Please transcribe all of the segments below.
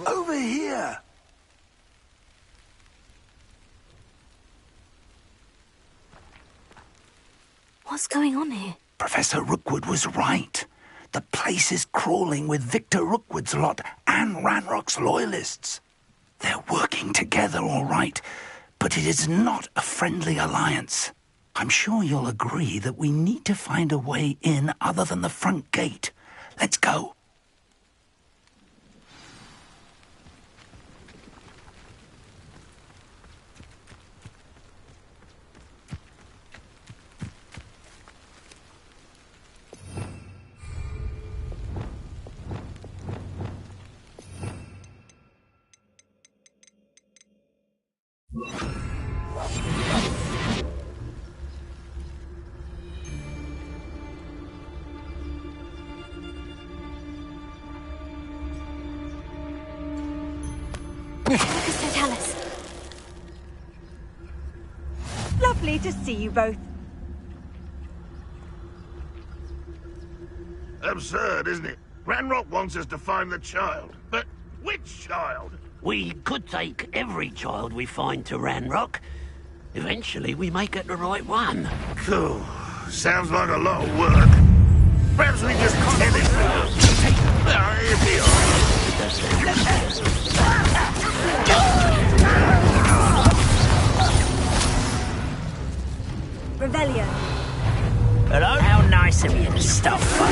Over here! What's going on here? Professor Rookwood was right. The place is crawling with Victor Rookwood's lot and Ranrock's loyalists. They're working together all right, but it is not a friendly alliance. I'm sure you'll agree that we need to find a way in other than the front gate. Let's go. Lovely to see you both. Absurd, isn't it? Ranrock wants us to find the child. But which child? We could take every child we find to Ranrock. Eventually, we may get the right one. Cool. Sounds like a lot of work. Perhaps we just kill it. Revelio. Hello? How nice of you to stop by.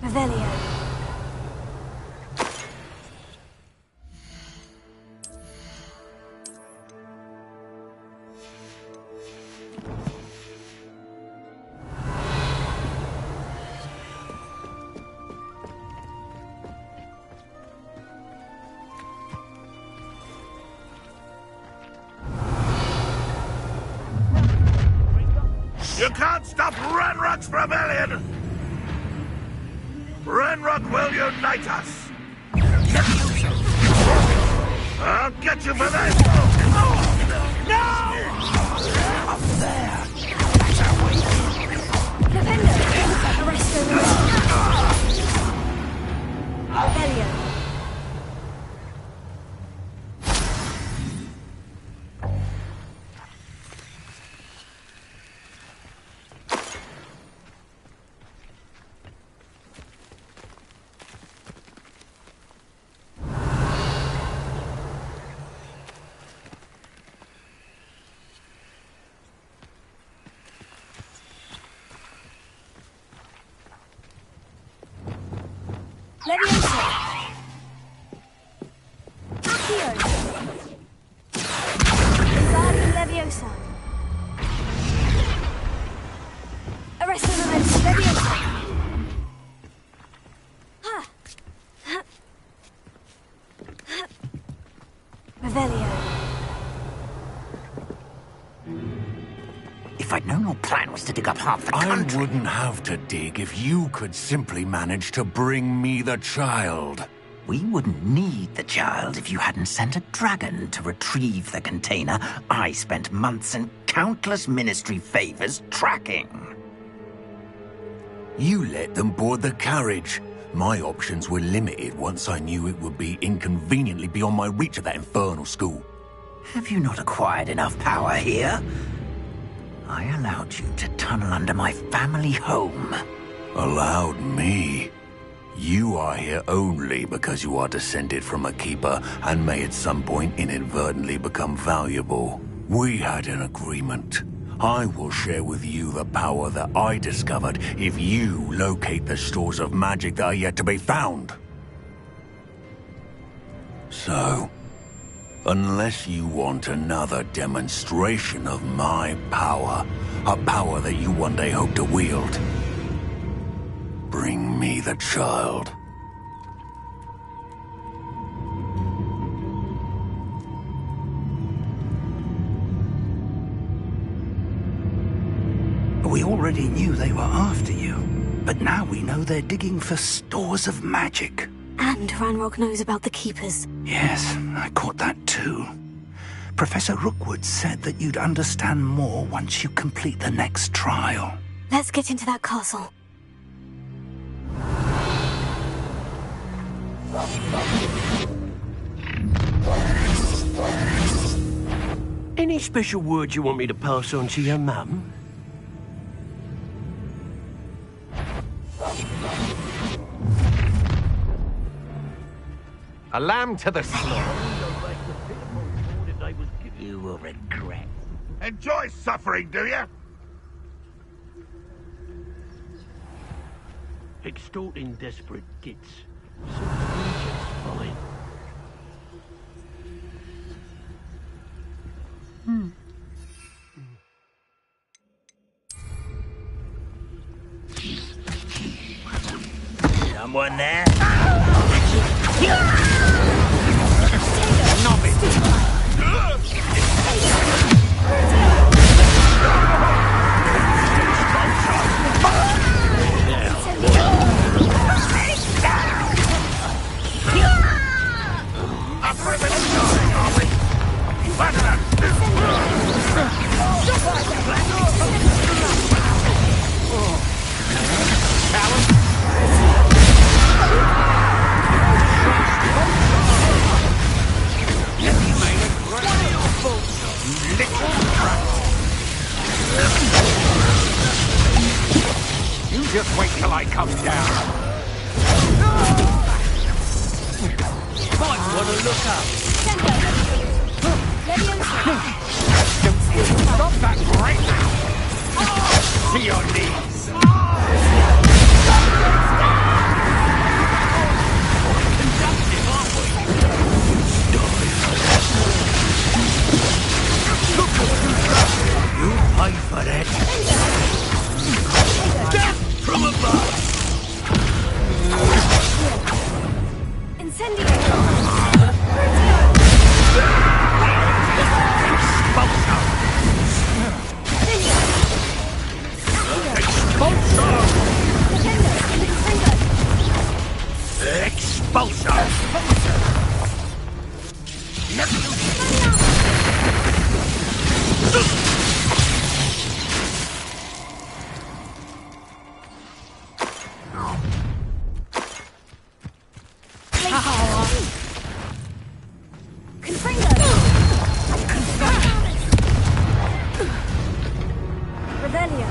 Revelio. You can't stop Ranrock's rebellion! Ranrock will unite us! I'll get you for that! No! Up there! That's our way in! Defender! Arresto Revelio. Leviosa! Accio! Guardian Leviosa! Arresto Momento Leviosa! Revelio. If I'd known your plan was to dig up half the country... I wouldn't have to dig if you could simply manage to bring me the child. We wouldn't need the child if you hadn't sent a dragon to retrieve the container I spent months and countless ministry favors tracking. You let them board the carriage. My options were limited once I knew it would be inconveniently beyond my reach at that infernal school. Have you not acquired enough power here? I allowed you to tunnel under my family home. Allowed me? You are here only because you are descended from a keeper and may at some point inadvertently become valuable. We had an agreement. I will share with you the power that I discovered if you locate the stores of magic that are yet to be found. So, unless you want another demonstration of my power, a power that you one day hope to wield, bring me the child. We already knew they were after you, but now we know they're digging for stores of magic. And Ranrock knows about the Keepers. Yes, I caught that too. Professor Rookwood said that you'd understand more once you complete the next trial. Let's get into that castle. Any special words you want me to pass on to your mum? A lamb to the slaughter. You will regret. Enjoy suffering, do you? Extorting desperate gits. Just fine. Someone there? You just wait till I come down. Might want to look up. Stop that right now! To your knees! You pay for that. Death from above! Incendio! Expulsor! Revelio.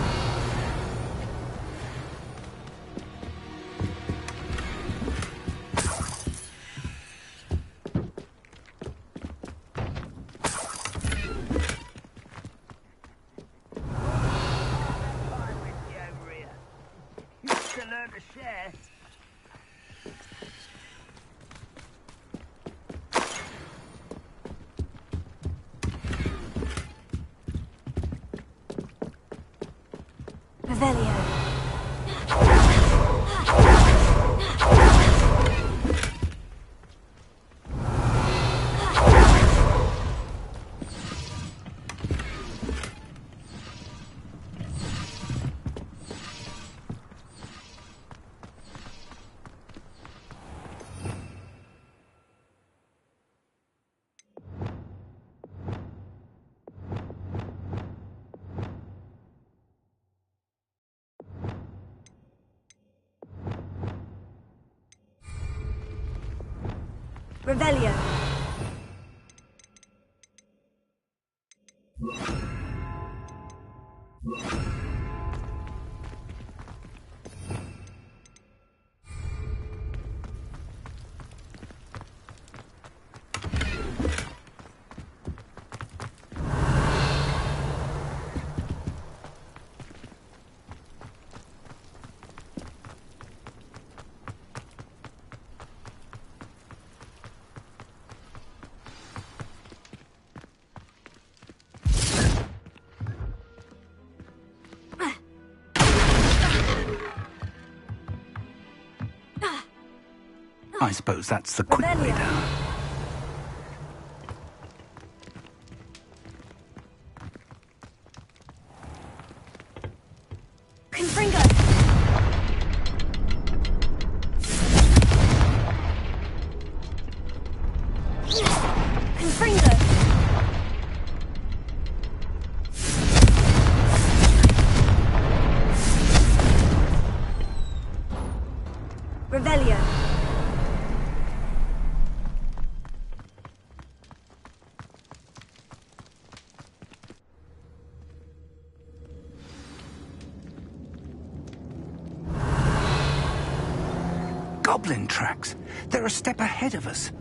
Revelio. Revelio. I suppose that's the quick way down. Confringo. Confringo! Revelio. Goblin tracks. They're a step ahead of us.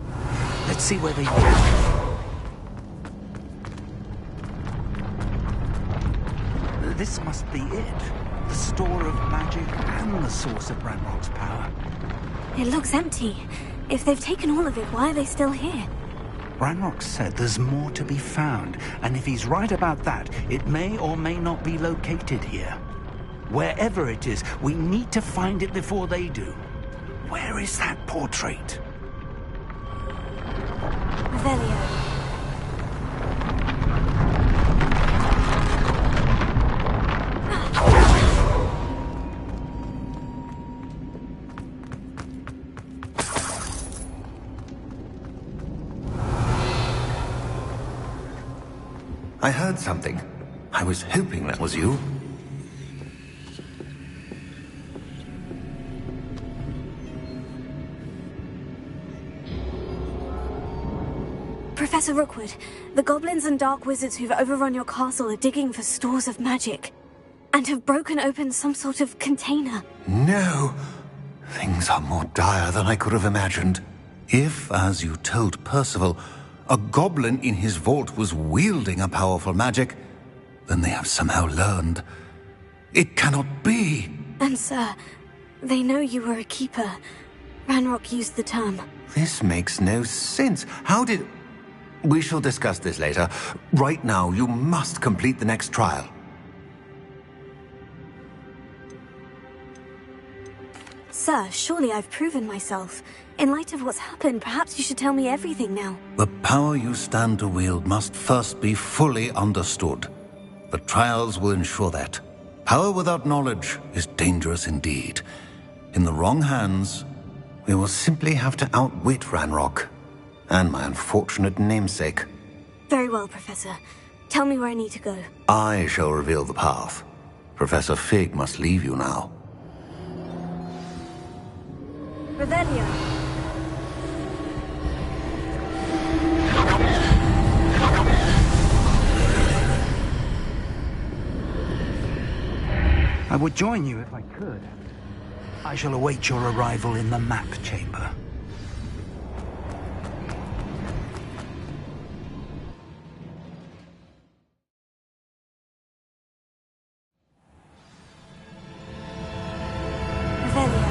Let's see where they go. This must be it. The store of magic and the source of Ranrock's power. It looks empty. If they've taken all of it, why are they still here? Ranrock said there's more to be found, and if he's right about that, it may or may not be located here. Wherever it is, we need to find it before they do. Where is that portrait? Revelio. I heard something. I was hoping that was you. Professor Rookwood, the goblins and dark wizards who've overrun your castle are digging for stores of magic, and have broken open some sort of container. No. Things are more dire than I could have imagined. If, as you told Percival, a goblin in his vault was wielding a powerful magic, then they have somehow learned. It cannot be. And sir, they know you were a keeper. Ranrock used the term. This makes no sense. How did... We shall discuss this later. Right now, you must complete the next trial. Sir, surely I've proven myself. In light of what's happened, perhaps you should tell me everything now. The power you stand to wield must first be fully understood. The trials will ensure that. Power without knowledge is dangerous indeed. In the wrong hands, we will simply have to outwit Ranrock and my unfortunate namesake. Very well, Professor. Tell me where I need to go. I shall reveal the path. Professor Fig must leave you now. Revelio. I would join you if I could. I shall await your arrival in the map chamber. Revelio.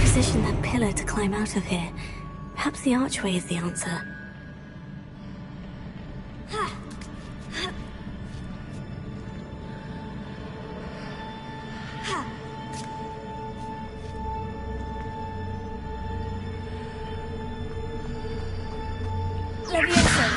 Position that pillar to climb out of here. Perhaps the archway is the answer. Levioso.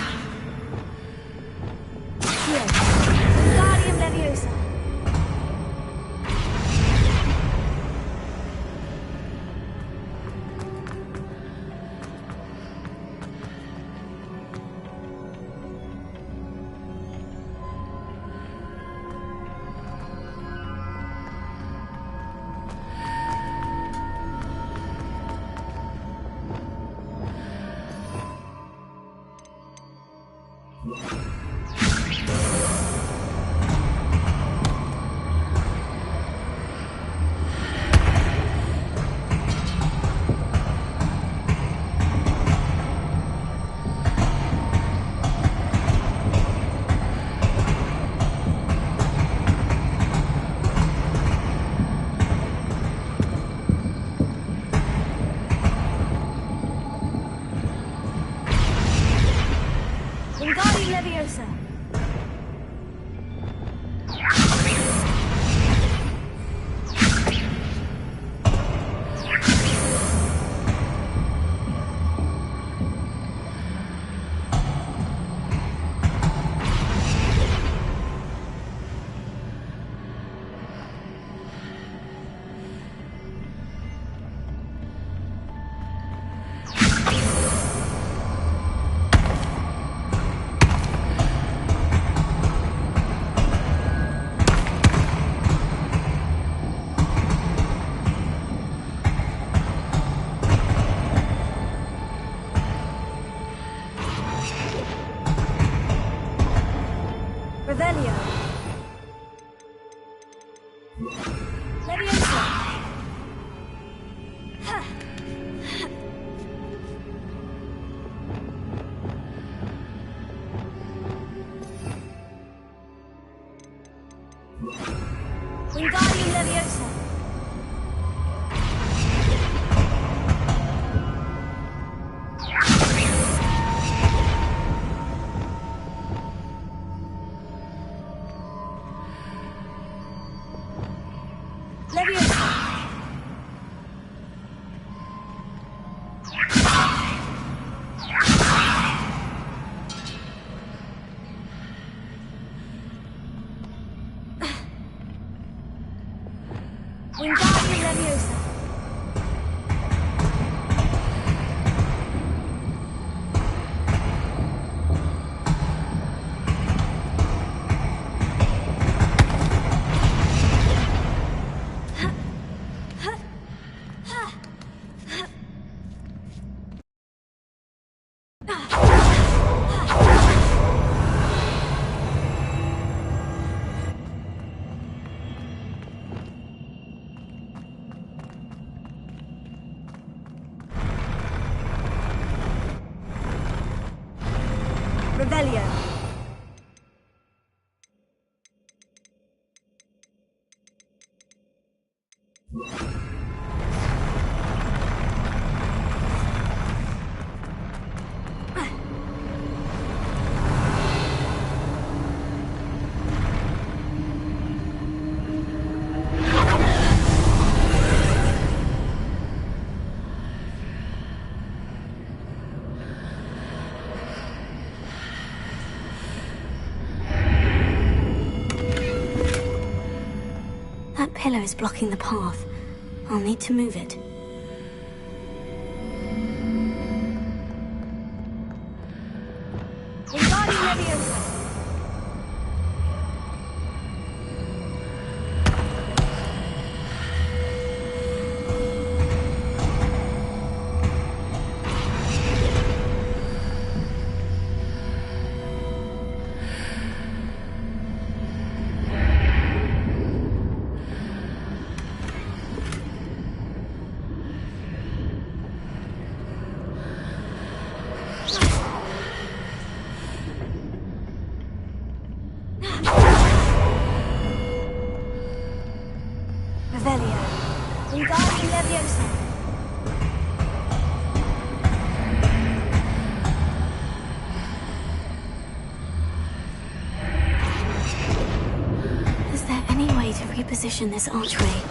Wingardium Leviosa. Revelio. Leviosa. Wingardium Leviosa. Leviosa. Wingardium Leviosa. Revelio. That pillar is blocking the path. I'll need to move it. Wingardium Leviosa. Revelio. Wingardium Leviosa. Is there any way to reposition this archway?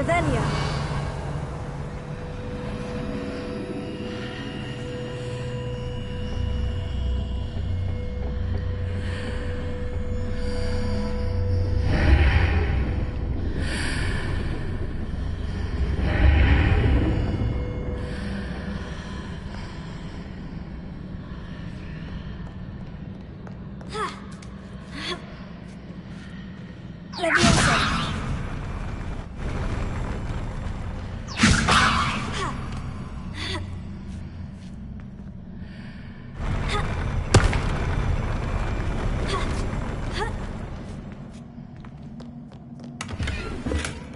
Revelio.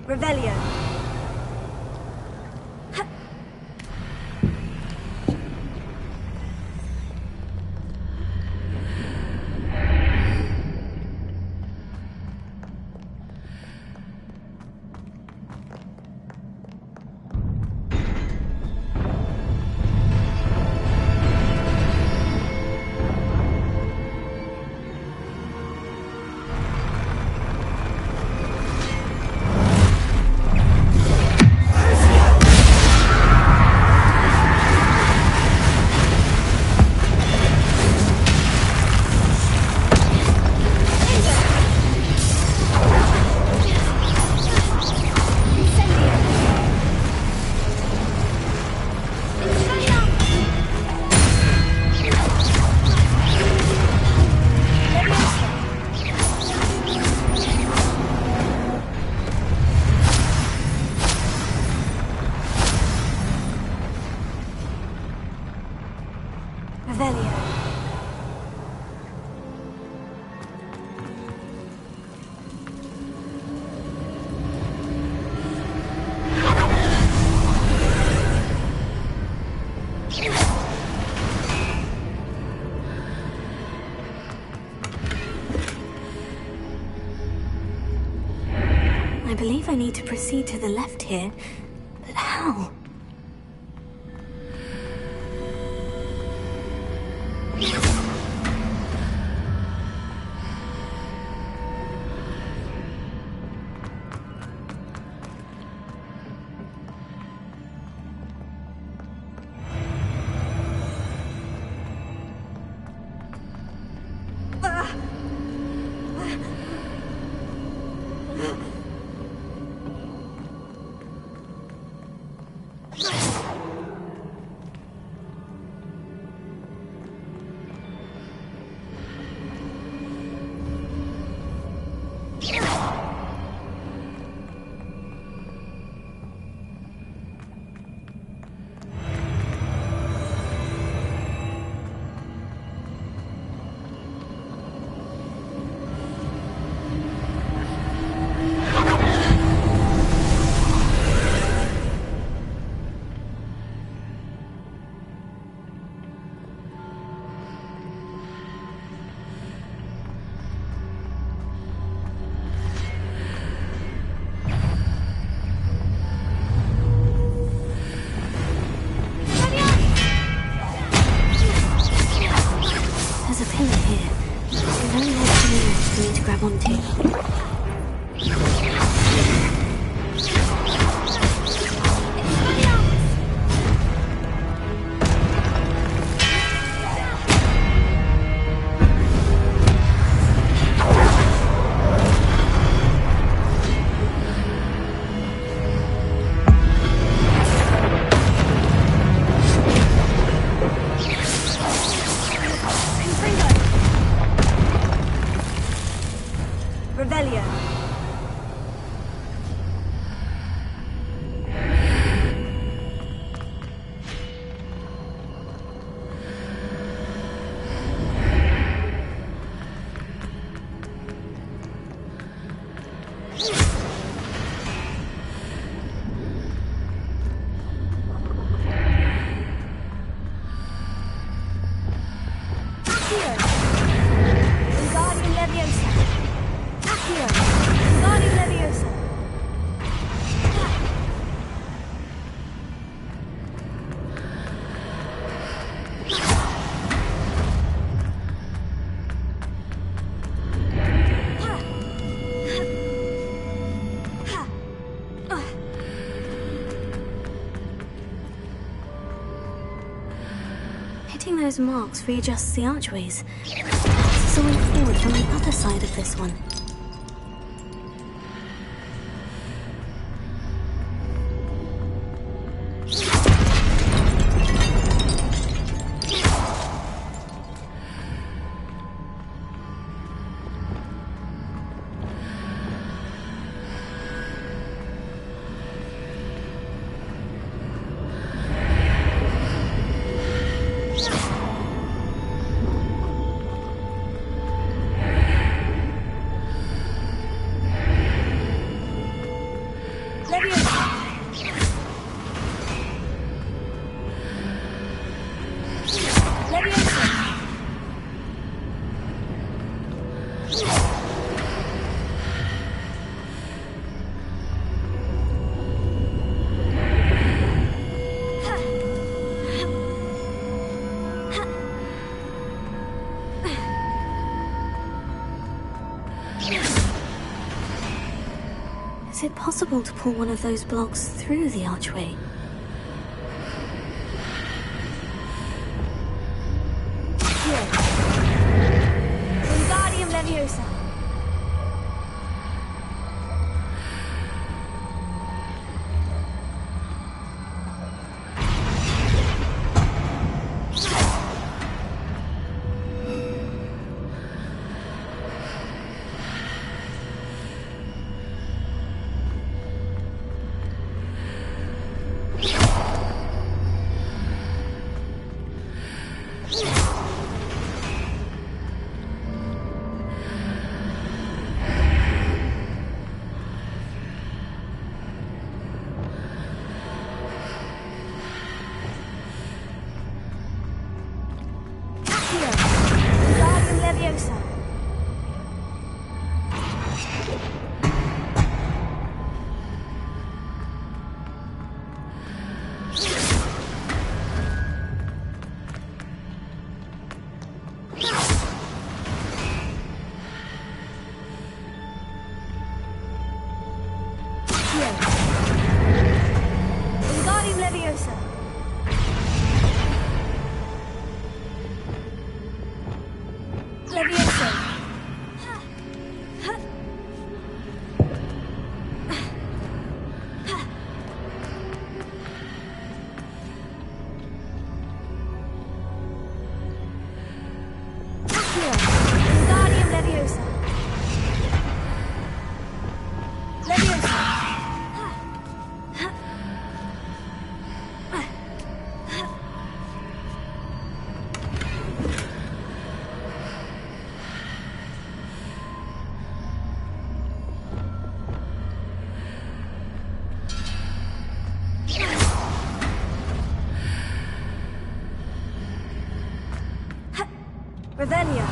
Revelio. Revelio. I believe I need to proceed to the left here, but how? There's a pillar here. It's a very large pillar for me to grab onto. Revelio. Accio. Wingardium Leviosa. Accio. those marks readjusts the archways. Perhaps it's a way forward from the other side of this one. Is it possible to pull one of those blocks through the archway? Here. Wingardium Leviosa. Wingardium Leviosa. Here. Wingardium Leviosa. Leviosa. Here. Wingardium Leviosa. Leviosa. Revelia.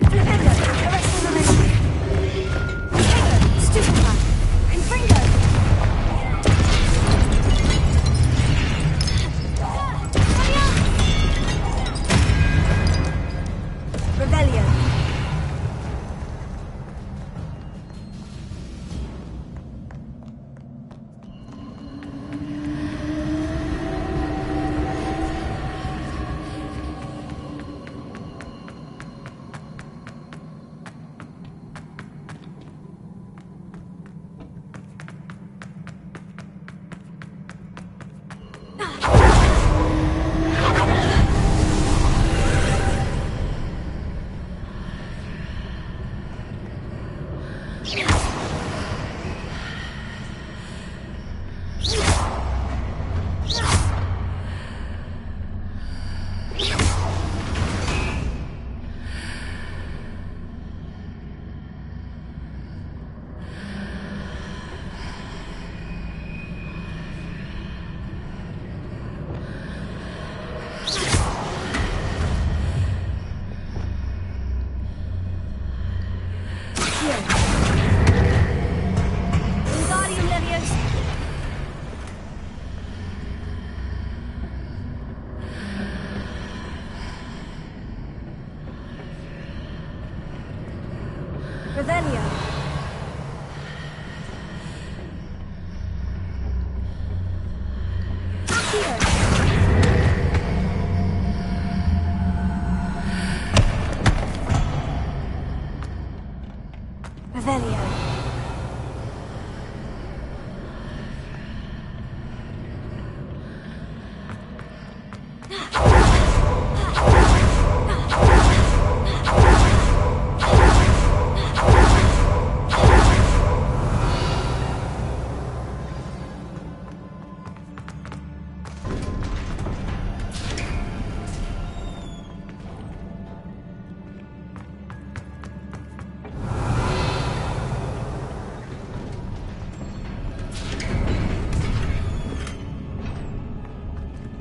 Flipendo. Arresting momentum.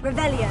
Revelio.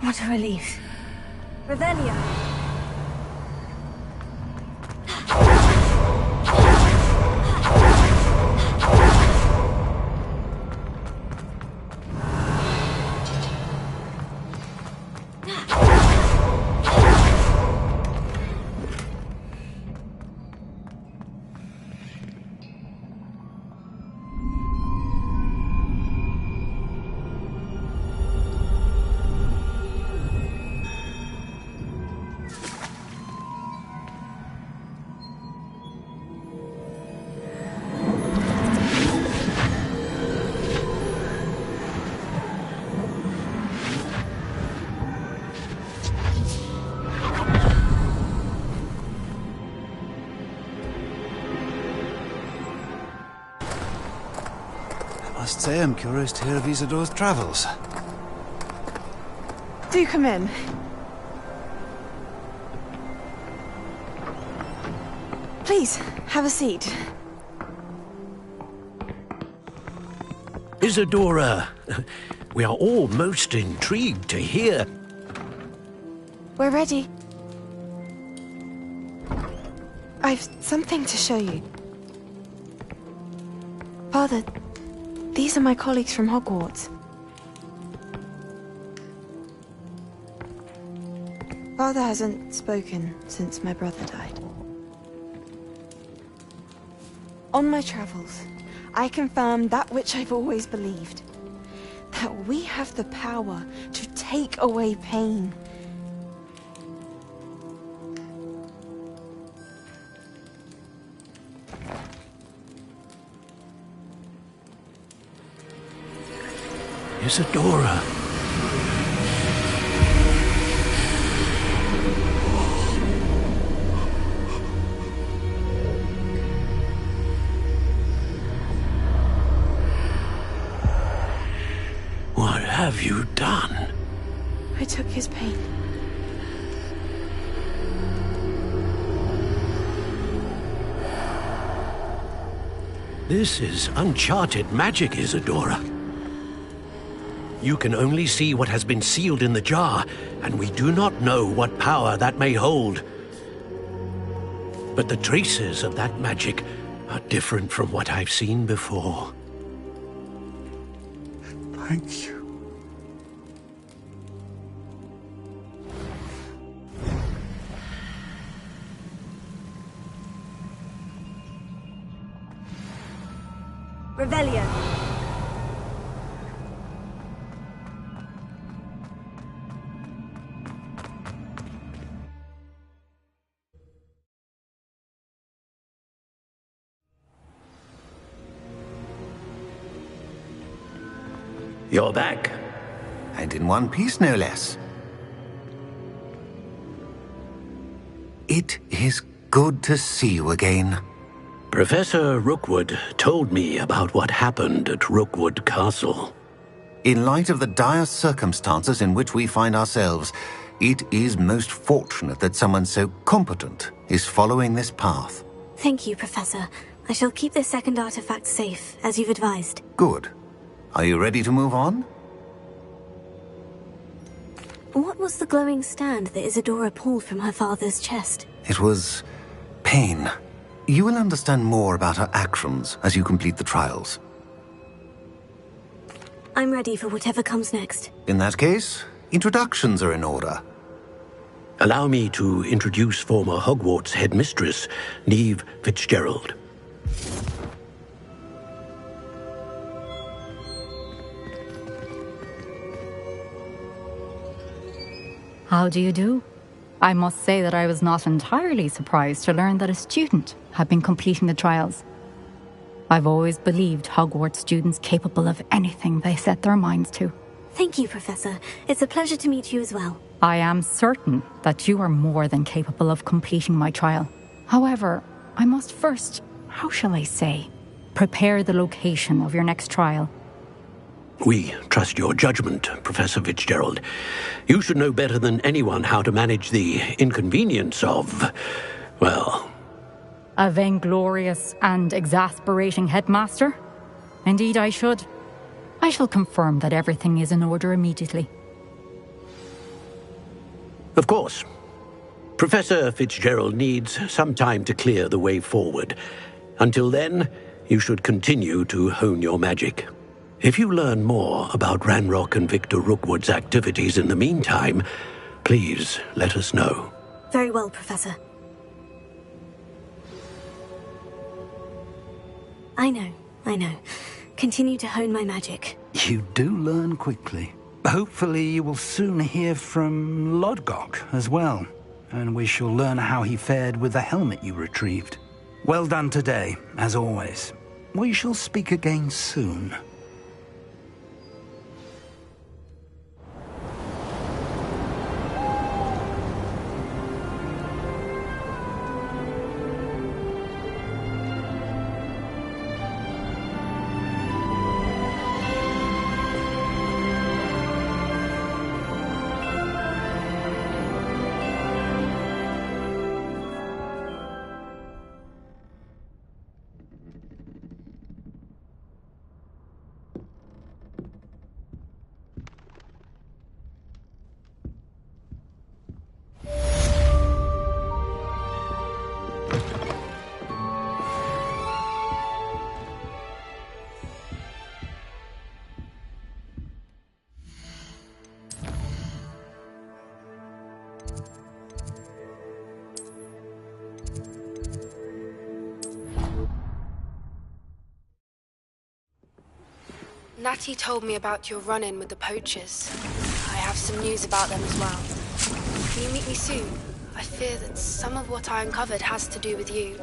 What a relief. Revelio. I must say I'm curious to hear of Isadore's travels. Do come in. Please, have a seat. Isadora, we are all most intrigued to hear. We're ready. I've something to show you. Father, these are my colleagues from Hogwarts. Father hasn't spoken since my brother died. On my travels, I confirmed that which I've always believed. That we have the power to take away pain. Isadora, have you done? I took his pain. This is uncharted magic, Isadora. You can only see what has been sealed in the jar, and we do not know what power that may hold. But the traces of that magic are different from what I've seen before. Thank you. Revelio. You're back. And in one piece, no less. It is good to see you again. Professor Rookwood told me about what happened at Rookwood Castle. In light of the dire circumstances in which we find ourselves, it is most fortunate that someone so competent is following this path. Thank you, Professor. I shall keep this second artifact safe, as you've advised. Good. Are you ready to move on? What was the glowing stand that Isadora pulled from her father's chest? It was pain. You will understand more about her actions as you complete the trials. I'm ready for whatever comes next. In that case, introductions are in order. Allow me to introduce former Hogwarts headmistress, Neve Fitzgerald. How do you do? I must say that I was not entirely surprised to learn that a student had been completing the trials. I've always believed Hogwarts students capable of anything they set their minds to. Thank you, Professor. It's a pleasure to meet you as well. I am certain that you are more than capable of completing my trial. However, I must first, how shall I say, prepare the location of your next trial. We trust your judgment, Professor Fitzgerald. You should know better than anyone how to manage the inconvenience of, well... A vainglorious and exasperating headmaster? Indeed I should. I shall confirm that everything is in order immediately. Of course. Professor Fitzgerald needs some time to clear the way forward. Until then, you should continue to hone your magic. If you learn more about Ranrock and Victor Rookwood's activities in the meantime, please let us know. Very well, Professor. I know. Continue to hone my magic. You do learn quickly. Hopefully you will soon hear from Lodgok as well, and we shall learn how he fared with the helmet you retrieved. Well done today, as always. We shall speak again soon. Natty told me about your run-in with the poachers. I have some news about them as well. Can you meet me soon? I fear that some of what I uncovered has to do with you.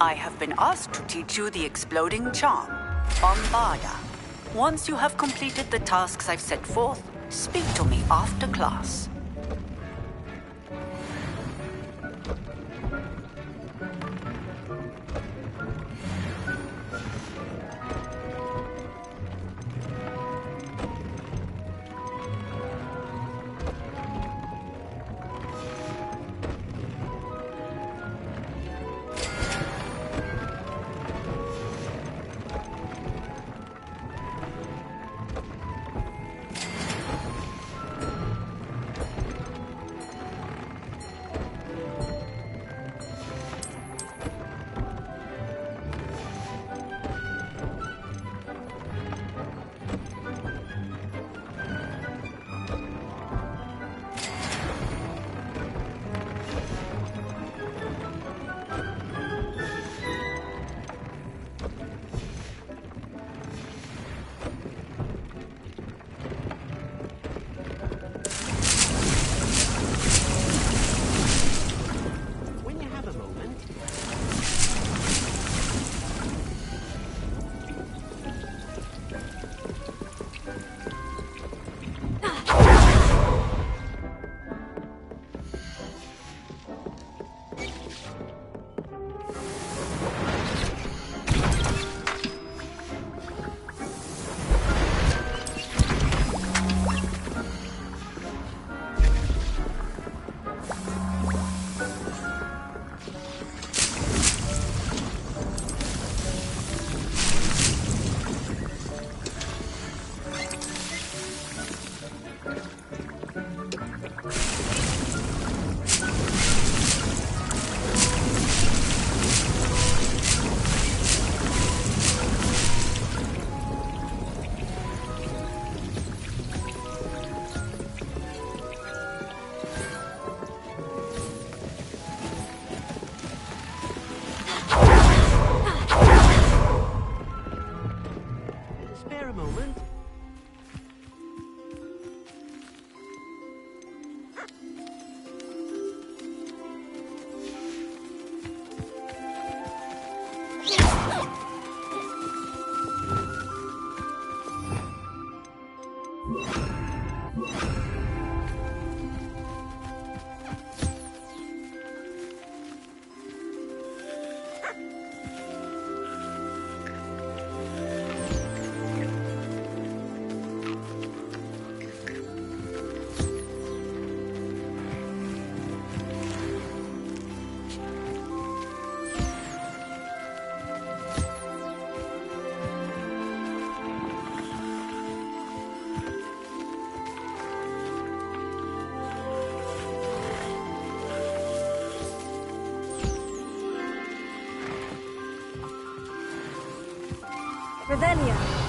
I have been asked to teach you the exploding charm, Bombaya. Once you have completed the tasks I've set forth, speak to me after class. Revelio.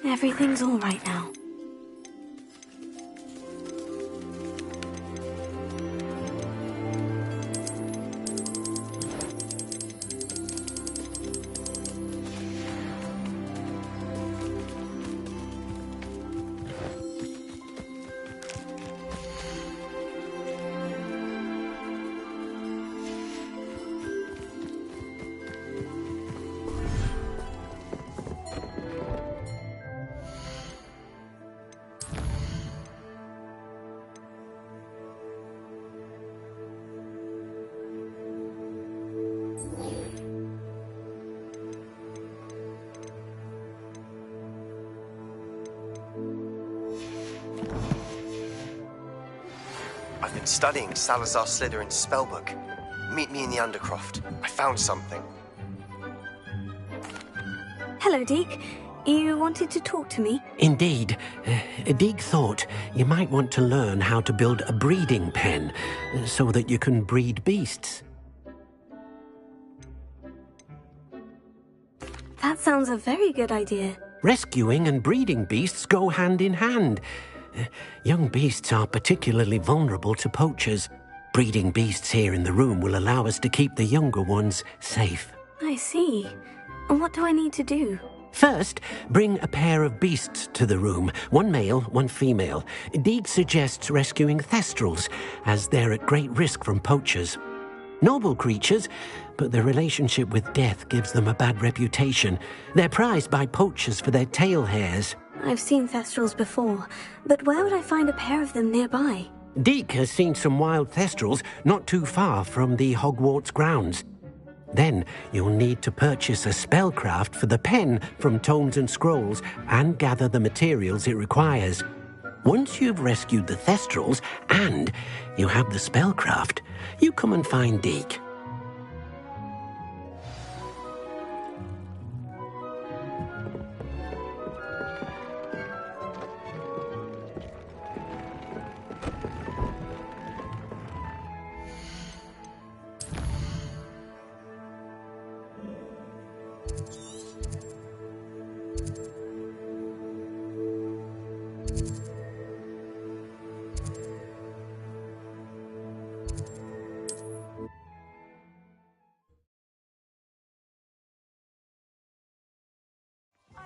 Everything's all right now. studying Salazar Slytherin's spellbook. Meet me in the Undercroft. I found something. Hello, Deke. You wanted to talk to me? Indeed. Deek thought you might want to learn how to build a breeding pen so that you can breed beasts. That sounds a very good idea. Rescuing and breeding beasts go hand in hand. Young beasts are particularly vulnerable to poachers. Breeding beasts here in the room will allow us to keep the younger ones safe. I see. And what do I need to do? First, bring a pair of beasts to the room. One male, one female. Deek suggests rescuing thestrals, as they're at great risk from poachers. Noble creatures, but their relationship with death gives them a bad reputation. They're prized by poachers for their tail hairs. I've seen thestrals before, but where would I find a pair of them nearby? Deek has seen some wild thestrals not too far from the Hogwarts grounds. Then you'll need to purchase a spellcraft for the pen from Tomes and Scrolls and gather the materials it requires. Once you've rescued the thestrals and you have the spellcraft, you come and find Deek.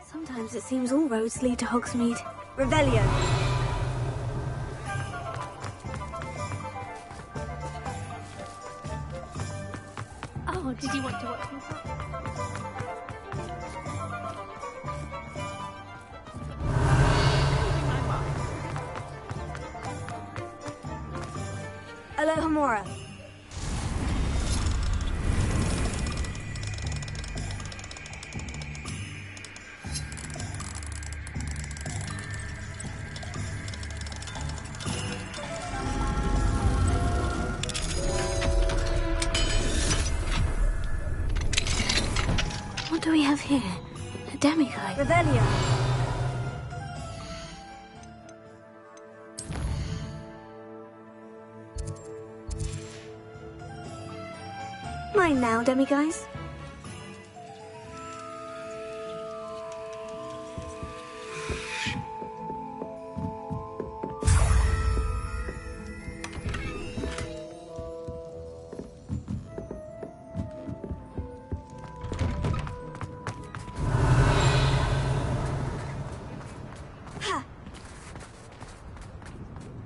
Sometimes it seems all roads lead to Hogsmeade. Revelio! Oh, did you want to watch this? Alohomora. What do we have here? A demiguy. Revelio. Mine now, demiguys.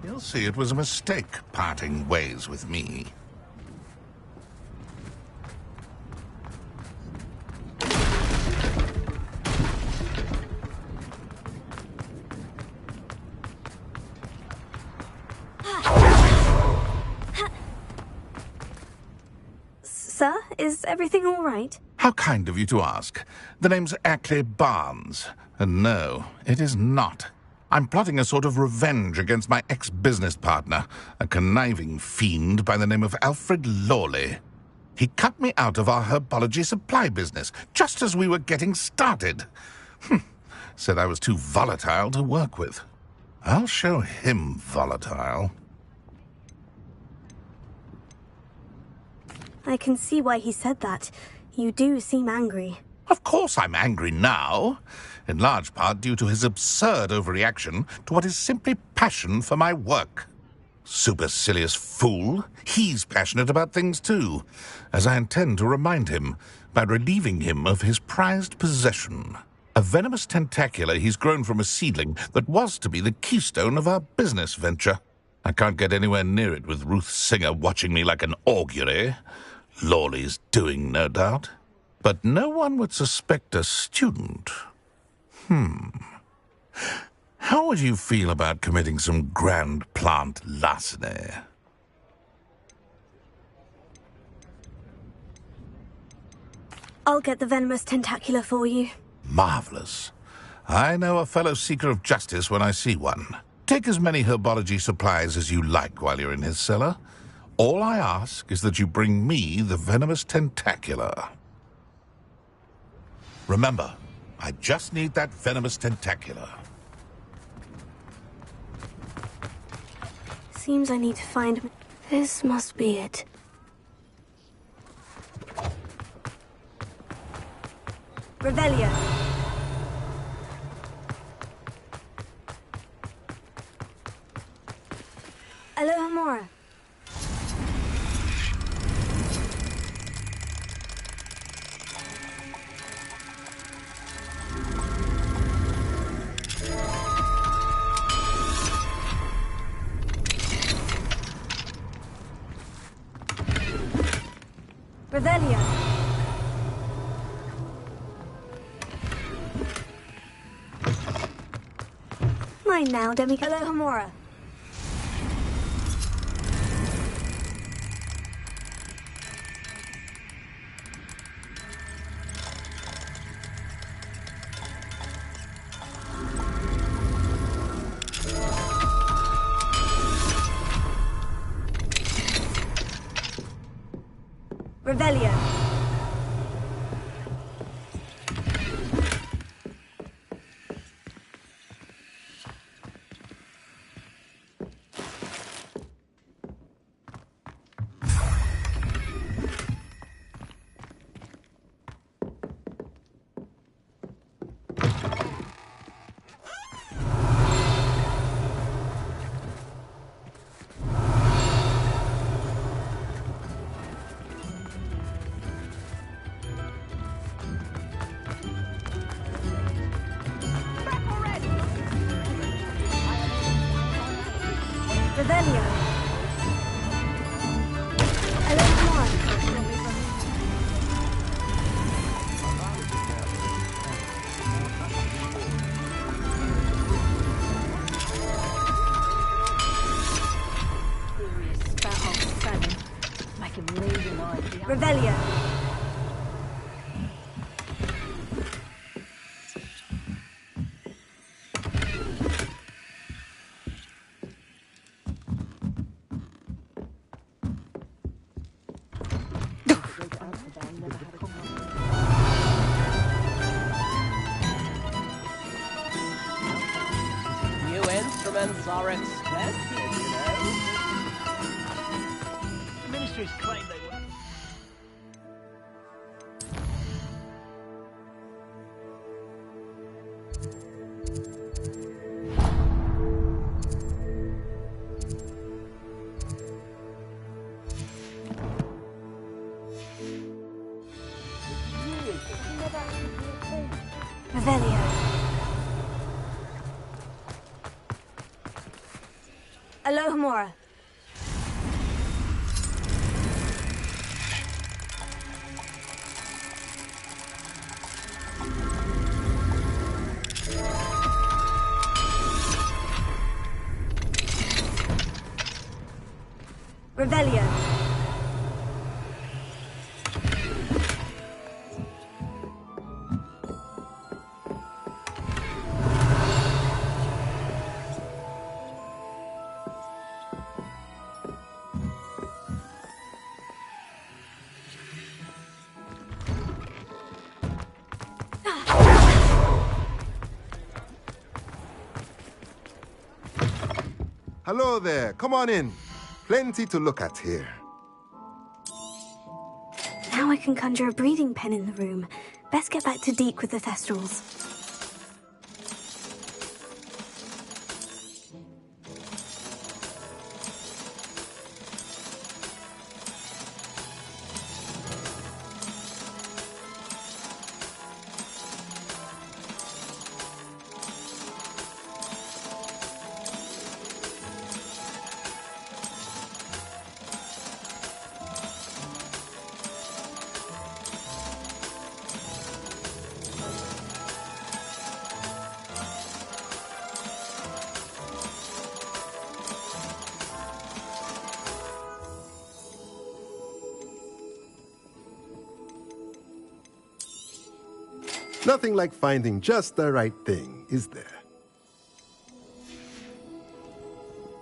You'll see it was a mistake parting ways with me. Sir, is everything all right? How kind of you to ask. The name's Ackley Barnes. And no, it is not. I'm plotting a sort of revenge against my ex-business partner, a conniving fiend by the name of Alfred Lawley. He cut me out of our herbology supply business, just as we were getting started. Said I was too volatile to work with. I'll show him volatile. I can see why he said that. You do seem angry. Of course I'm angry now, in large part due to his absurd overreaction to what is simply passion for my work. Supercilious fool, he's passionate about things too, as I intend to remind him by relieving him of his prized possession. A venomous tentacula he's grown from a seedling that was to be the keystone of our business venture. I can't get anywhere near it with Ruth Singer watching me like an augury. Lawley's doing, no doubt. But no one would suspect a student. How would you feel about committing some grand plant larceny? I'll get the venomous tentacula for you. Marvelous. I know a fellow seeker of justice when I see one. Take as many herbology supplies as you like while you're in his cellar. All I ask is that you bring me the venomous tentacula. Remember, I just need that venomous tentacula. Seems I need to find... This must be it. Revelio. Alohomora. Revelio. Mine now, Alohomora. Revelio. Revelio. Revelio. New instruments are expensive, you know. Ministries claim they were. Revelio. Alohomora. Revelio. Hello there, come on in. Plenty to look at here. Now I can conjure a breeding pen in the room. Best get back to Deke with the Thestrals. Nothing like finding just the right thing, is there?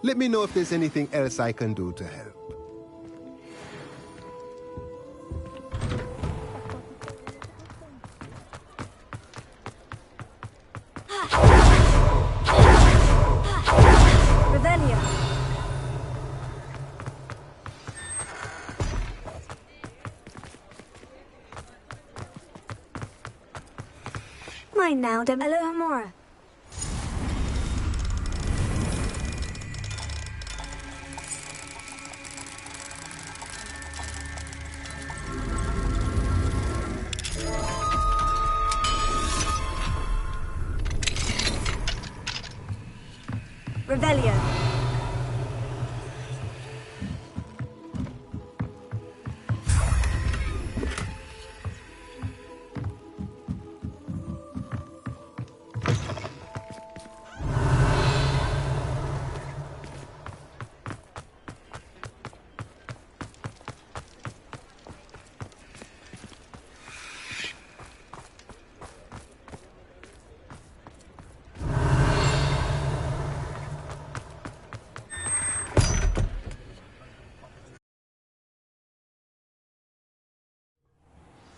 Let me know if there's anything else I can do to help. Revelio. Mine now, Alohomora. Revelio.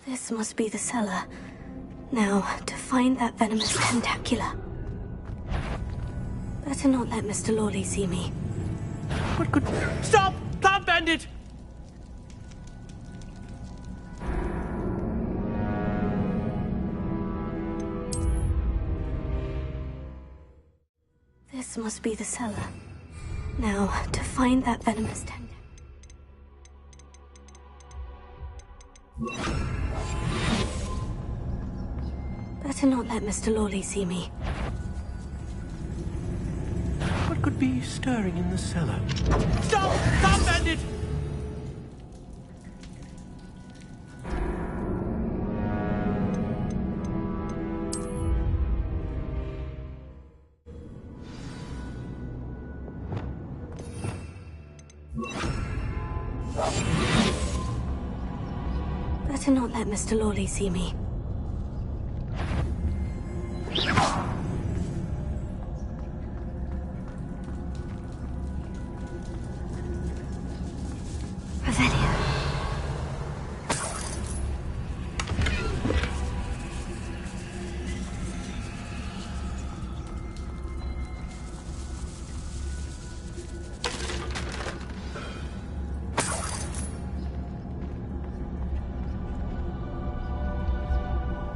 This must be the cellar. Now, to find that venomous tentacula. Better not let Mr. Lawley see me. What could... Stop! Plant bandit! This must be the cellar. Now, to find that venomous tentacula. Better not let Mr. Lawley see me. What could be stirring in the cellar? Stop! Stop, bandit! Better not let Mr. Lawley see me.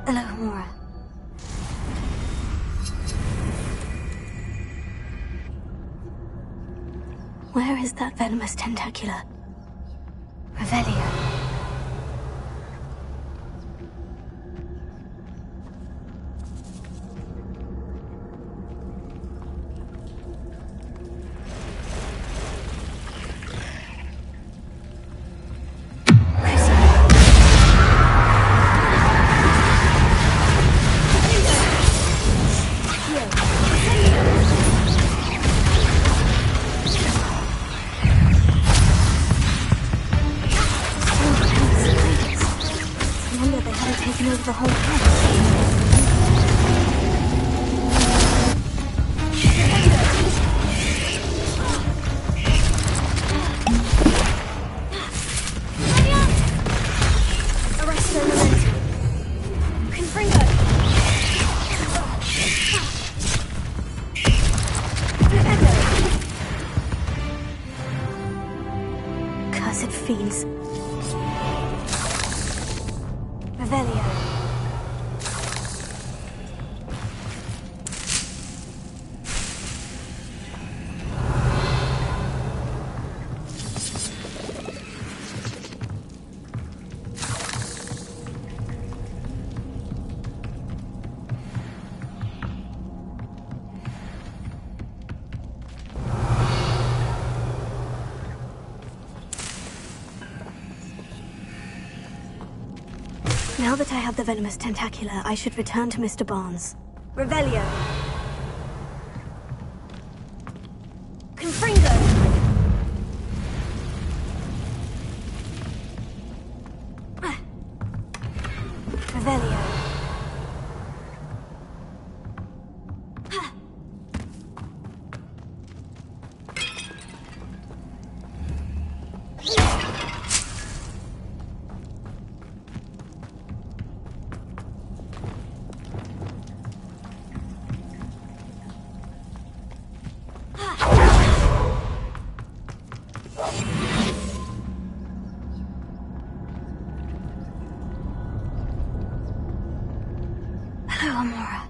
Alohomora. Where is that venomous tentacula? Revelio. The whole Cursed fiends. Revelio. Now that I have the venomous tentacula, I should return to Mr. Barnes. Revelio. Confringo. Revelio. Hello, Amora.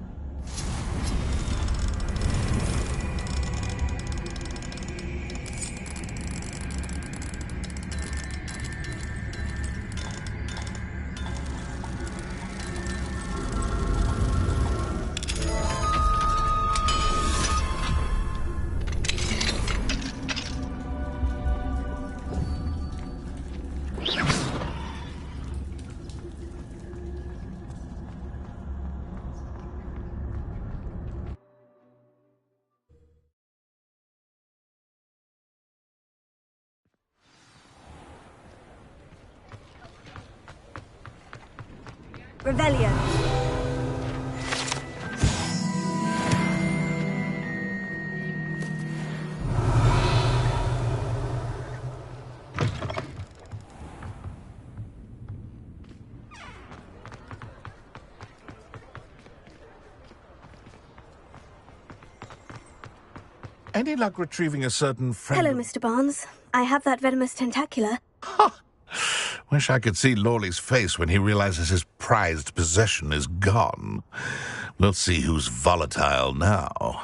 Revelio. Any luck retrieving a certain friend? Hello, Mr. Barnes. I have that venomous tentacula. Wish I could see Lawley's face when he realizes his prized possession is gone. We'll see who's volatile now.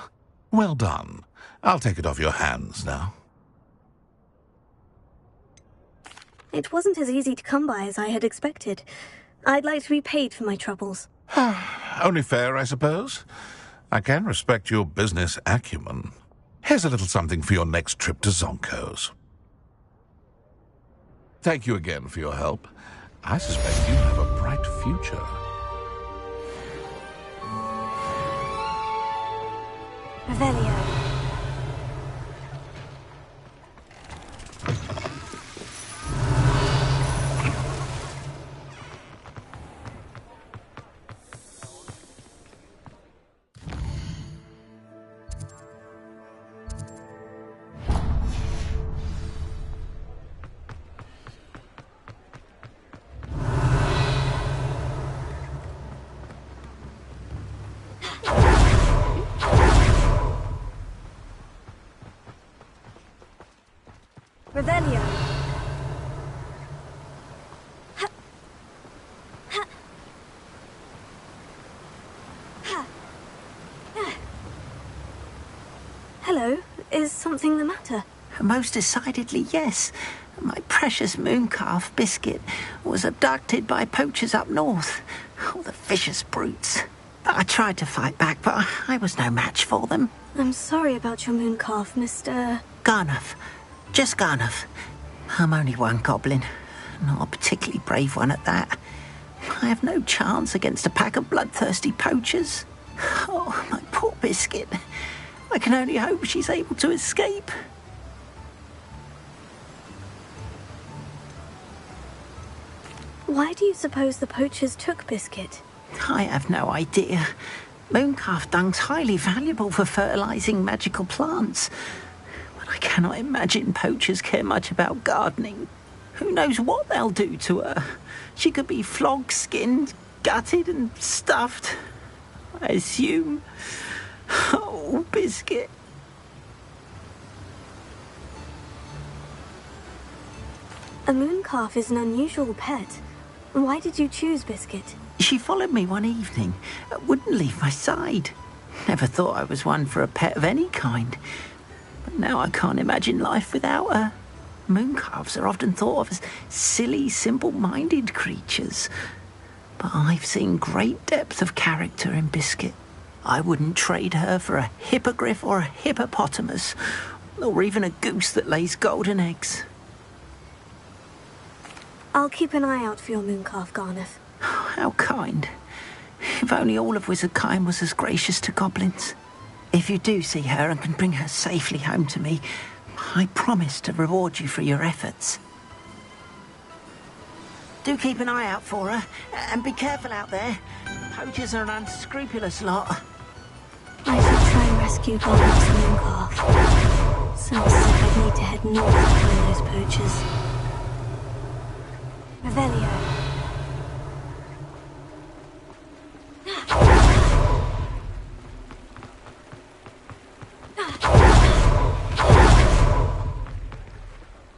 Well done. I'll take it off your hands now. It wasn't as easy to come by as I had expected. I'd like to be paid for my troubles. Only fair, I suppose. I can respect your business acumen. Here's a little something for your next trip to Zonko's. Thank you again for your help. I suspect you have a bright future. Revelio. Revelio. Hello, is something the matter? Most decidedly, yes. My precious mooncalf Biscuit was abducted by poachers up north. Oh, the vicious brutes. I tried to fight back, but I was no match for them. I'm sorry about your mooncalf, Mr. Garnuff. Just Garnuff. I'm only one goblin. Not a particularly brave one at that. I have no chance against a pack of bloodthirsty poachers. Oh, my poor Biscuit. I can only hope she's able to escape. Why do you suppose the poachers took Biscuit? I have no idea. Mooncalf dung's highly valuable for fertilizing magical plants. But I cannot imagine poachers care much about gardening. Who knows what they'll do to her? She could be flogged, skinned, gutted and stuffed. I assume. Oh, Biscuit. A mooncalf is an unusual pet. Why did you choose Biscuit? She followed me one evening, wouldn't leave my side. Never thought I was one for a pet of any kind. But now I can't imagine life without her. Mooncalves are often thought of as silly, simple-minded creatures. But I've seen great depth of character in Biscuit. I wouldn't trade her for a hippogriff or a hippopotamus, or even a goose that lays golden eggs. I'll keep an eye out for your mooncalf, Garnuff. How kind. If only all of Wizardkind was as gracious to goblins. If you do see her and can bring her safely home to me, I promise to reward you for your efforts. Do keep an eye out for her, and be careful out there. Poachers are an unscrupulous lot. I should try and rescue Garnuff's mooncalf. Sounds as if I'd need to head north to find those poachers. Revelio.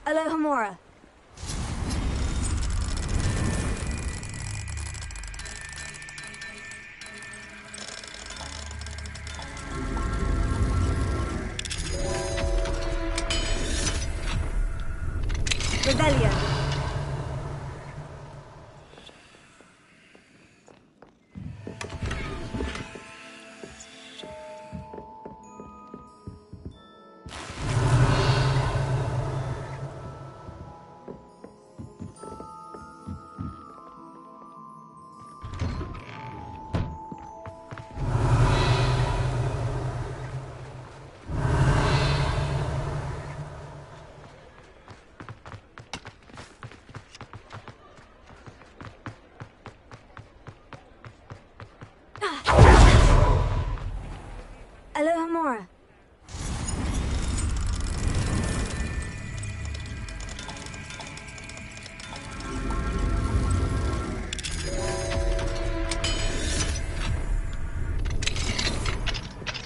Alohomora.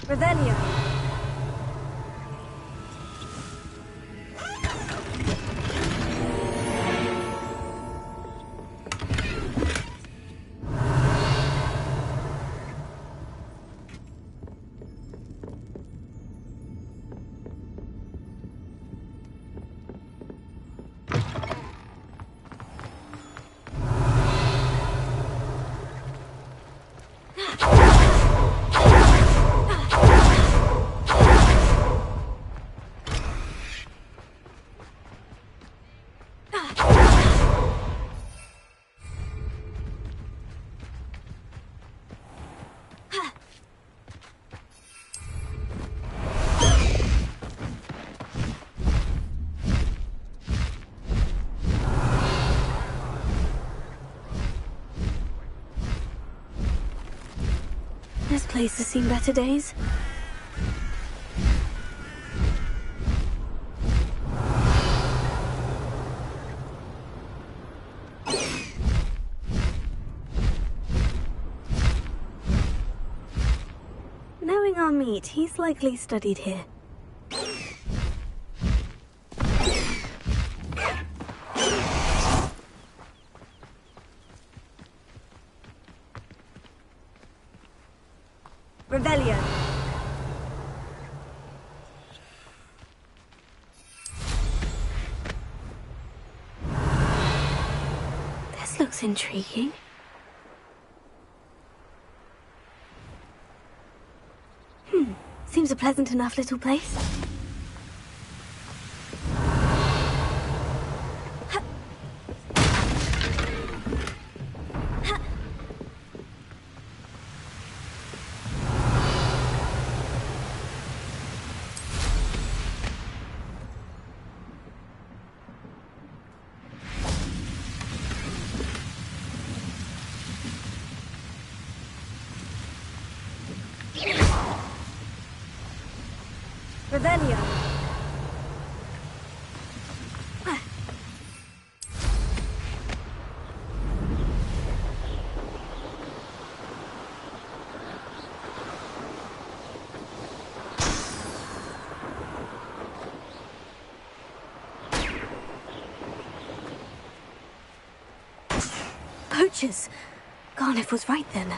Revelio. This place has seen better days. Knowing our meat, he's likely studied here. Revelio. This looks intriguing. Seems a pleasant enough little place. Revelio. Poachers. Garniff was right then.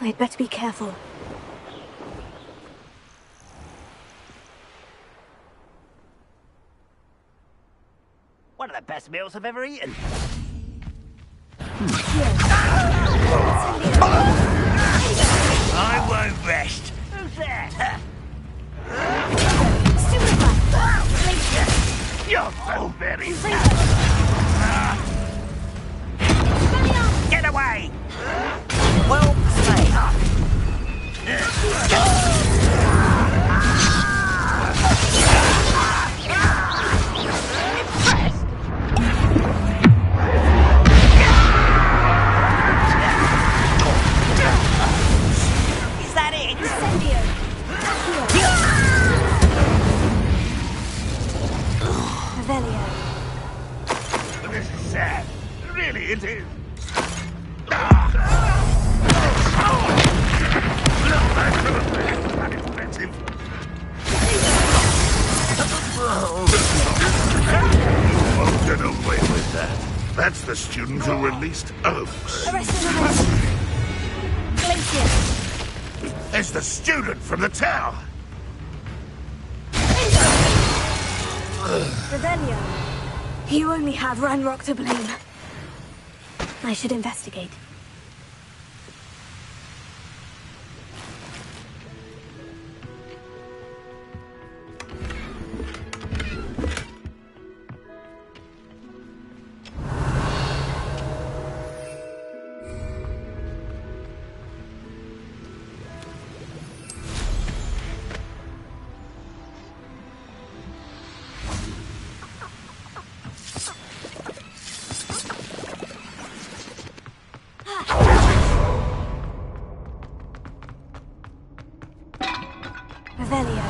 I'd better be careful. One of the best meals I've ever eaten. I won't rest. Who's there? You're so very Get away! Well played. This is sad. Really, it is. Won't get away with that. That's the student who released Oaks. It's the student from the tower. Revelio. You only have Ranrock to blame. I should investigate. Revelio.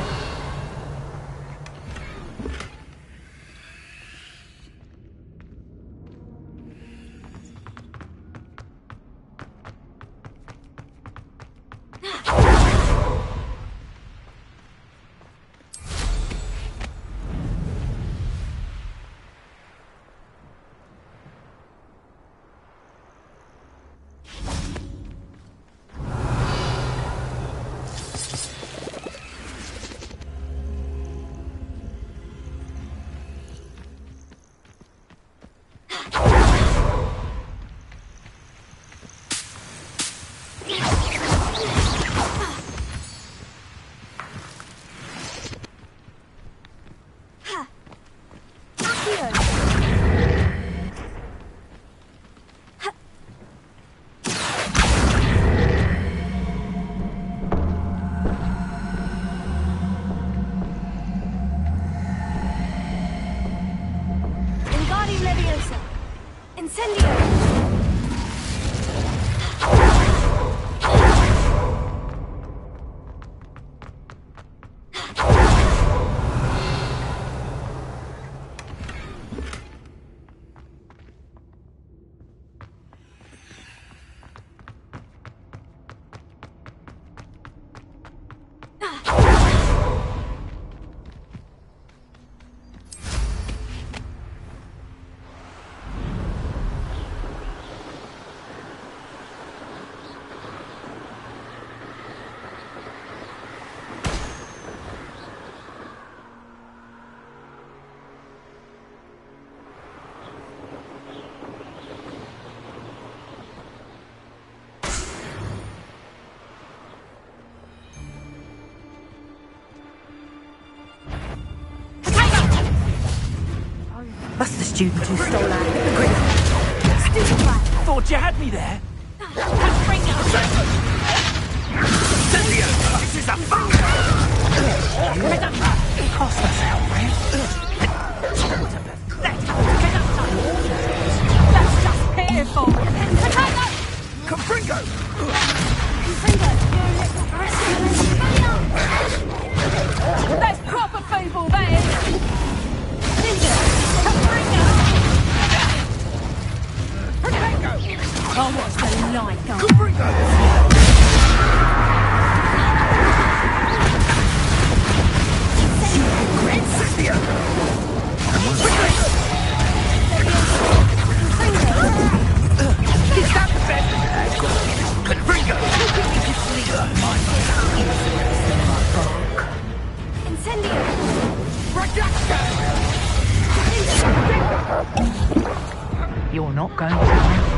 student who stole our hippogriff. Thought you had me there. This is a foul! Cost us out, man. That's just pitiful! Confringo! That's proper feeble, that is! Oh, what's the light going? Is that the best? Confringo! Incendio! You're not going to like this.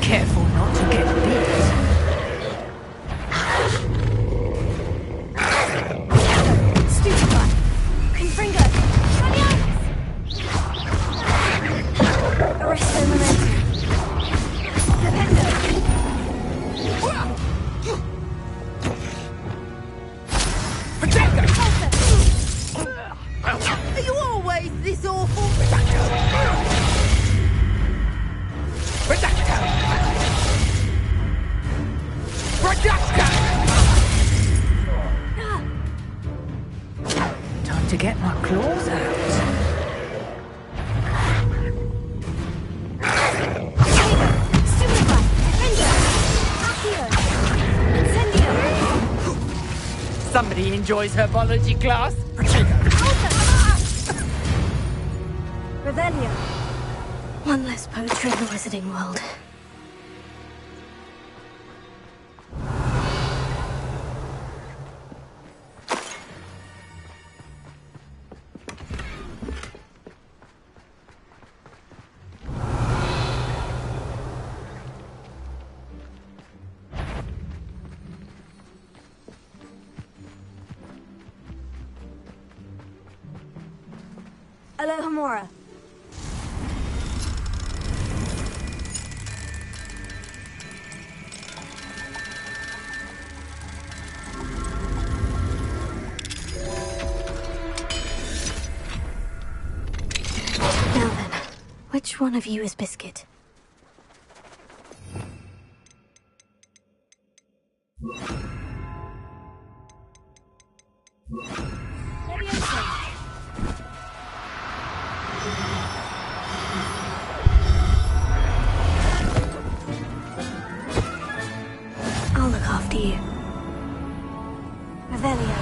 Careful not to get bit. Stupefy! Confringo! Arresto momentum! Dependo! Are you always this awful? Time to get my claws out. Somebody enjoys her biology class. Revelio. One less poetry in the wizarding world. Alohomora. Now then, which one of you is Biscuit? I'll look after you. Revelio.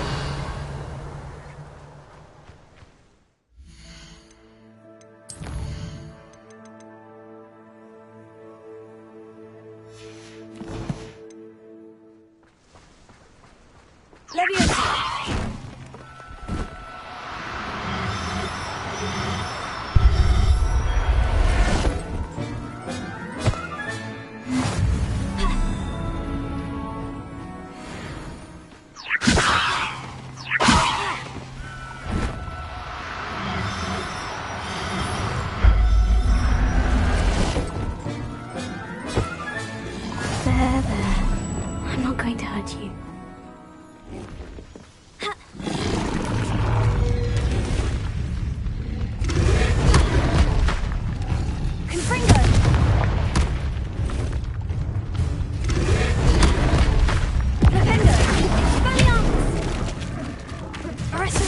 There. I'm not going to hurt you. Confringo! Dependo! Valiant! Arrest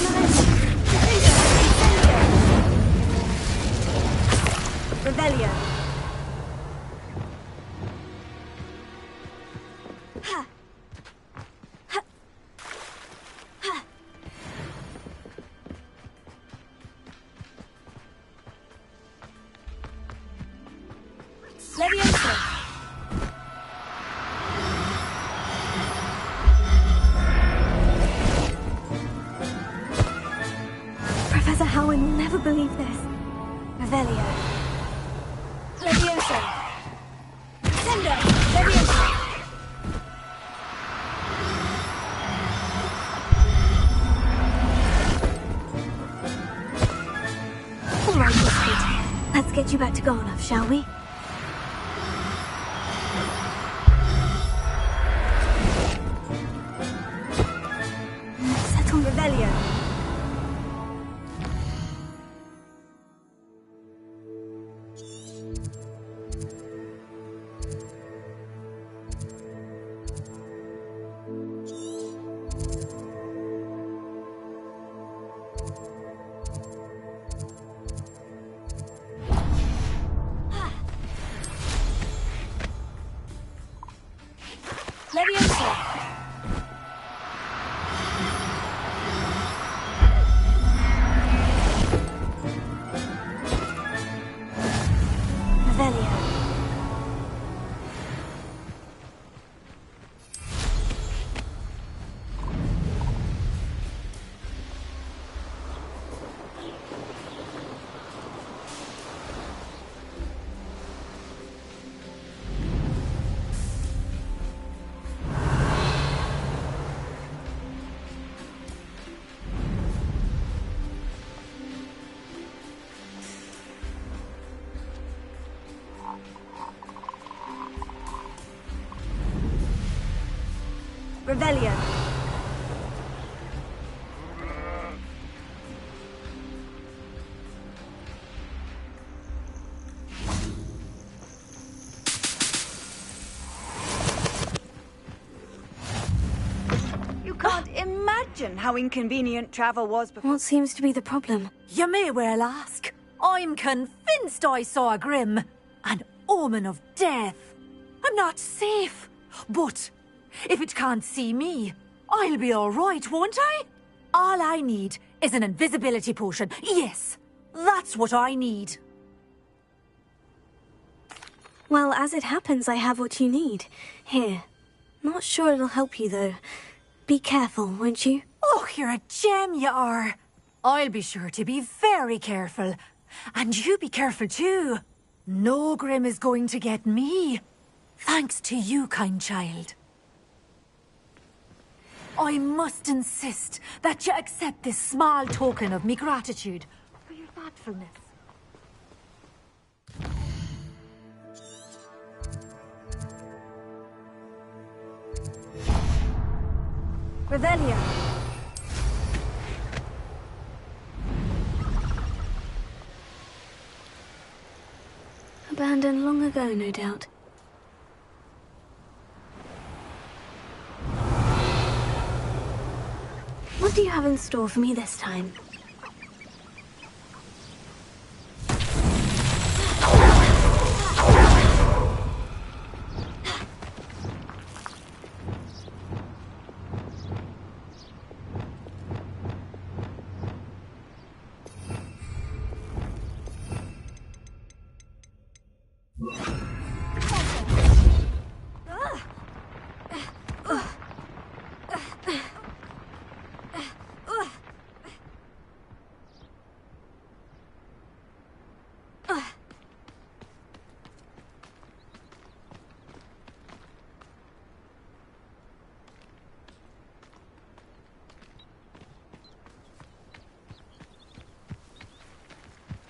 Leviosa! Professor Howard will never believe this. Revelio. Leviosa! Sendo! Leviosa! All right, Biscuit. Let's get you back to Garnoff, shall we? Settle Revelio. Leviosa! Revelio. Revelio. You can't imagine how inconvenient travel was before. What seems to be the problem? You may well ask. I'm convinced I saw a Grim, an omen of death. I'm not safe, but if it can't see me, I'll be all right, won't I? All I need is an invisibility potion. Yes, that's what I need. Well, as it happens, I have what you need. Here. Not sure it'll help you, though. Be careful, won't you? Oh, you're a gem, you are. I'll be sure to be very careful. And you be careful, too. No Grim is going to get me. Thanks to you, kind child. I must insist that you accept this small token of me gratitude for your thoughtfulness. Revelio. Abandoned long ago, no doubt. What do you have in store for me this time?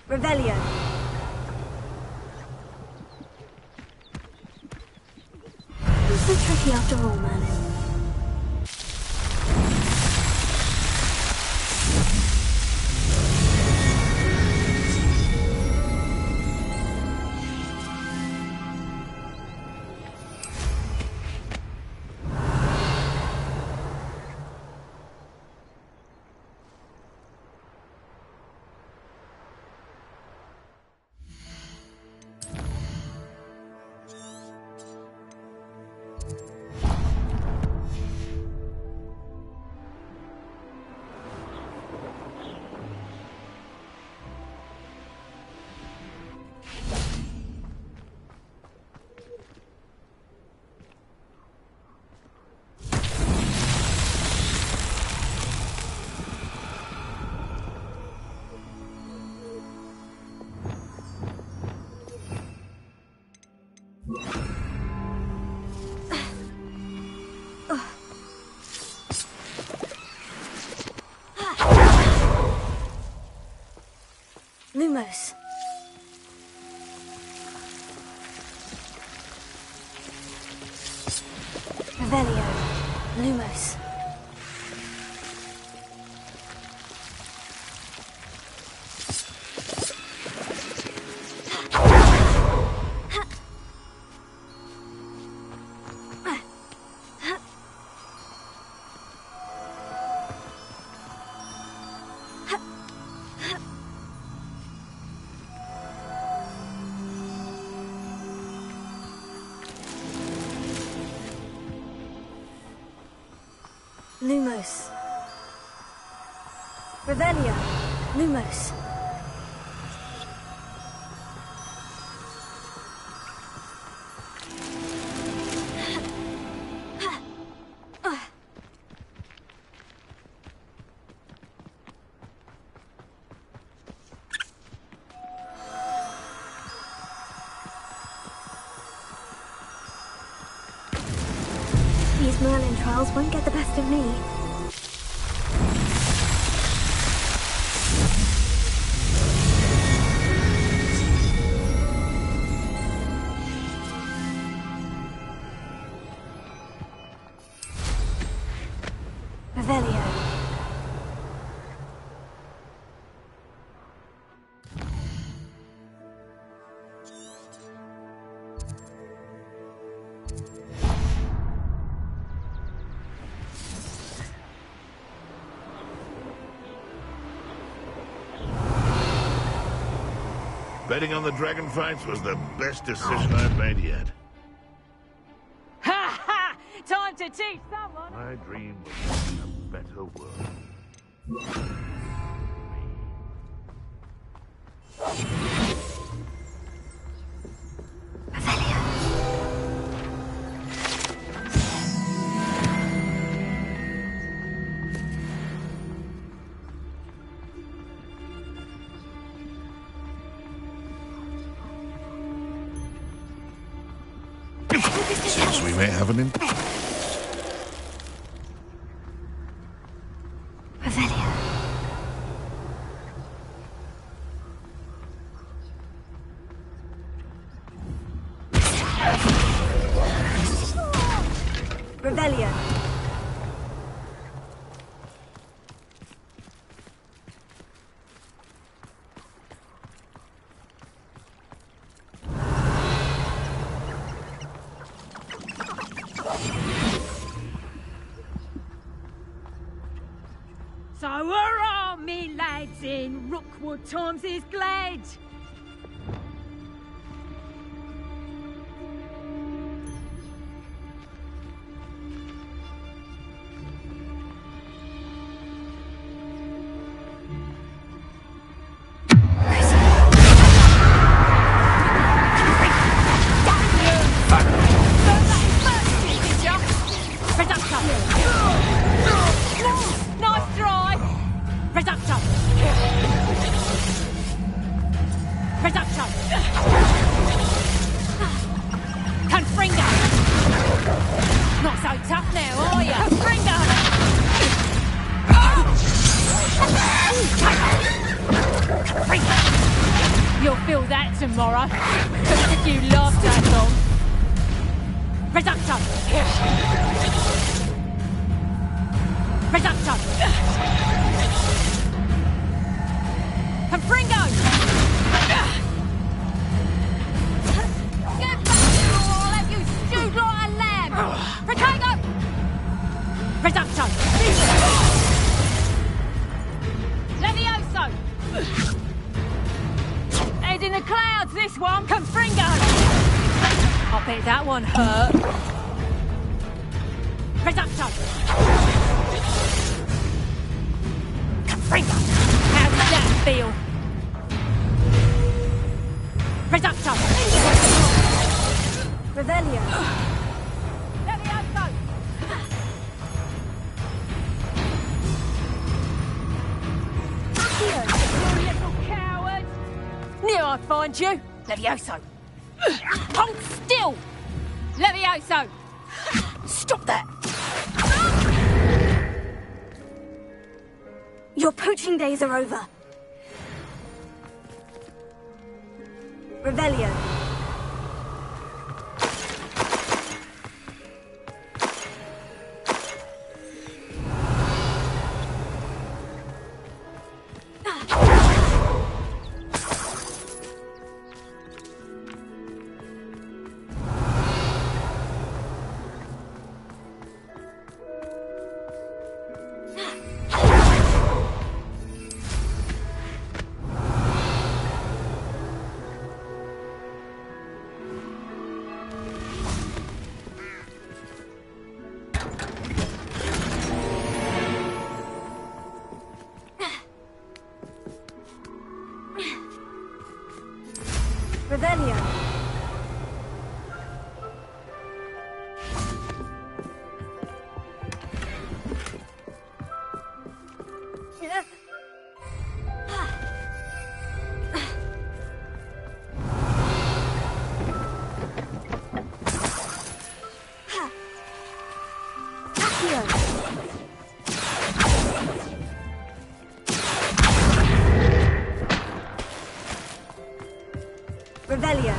Revelio. Not so tricky after all, Merlin. Lumos. Revelio. Lumos. Lumos. Revelio. Lumos. These Merlin trials won't get the best of me. Revelio. Betting on the dragon fights was the best decision I've made yet. Ha ha! Time to teach someone! My dream was in a better world. Seems we may have an Revelio. So hurrah, me lads, in Rookwood times is glad. Knife dry! Reductor! Reductor! Confringo! Not so tough now, are you? Confringo! You'll feel that tomorrow. If you last that long. Reductor! Reductor! Confringo! Get back here or I'll have you stewed like a lamb! Protego! Reductor! Levioso! Head in the clouds, this one! Confringo! I bet that one hurt. Reductor! Confringo! How does that feel? Reductor! Revelio. Levioso! You little coward! Knew I'd find you! Levioso! Hold still! Levioso! Stop that! Your poaching days are over. Revelio. Revelio. Revelio.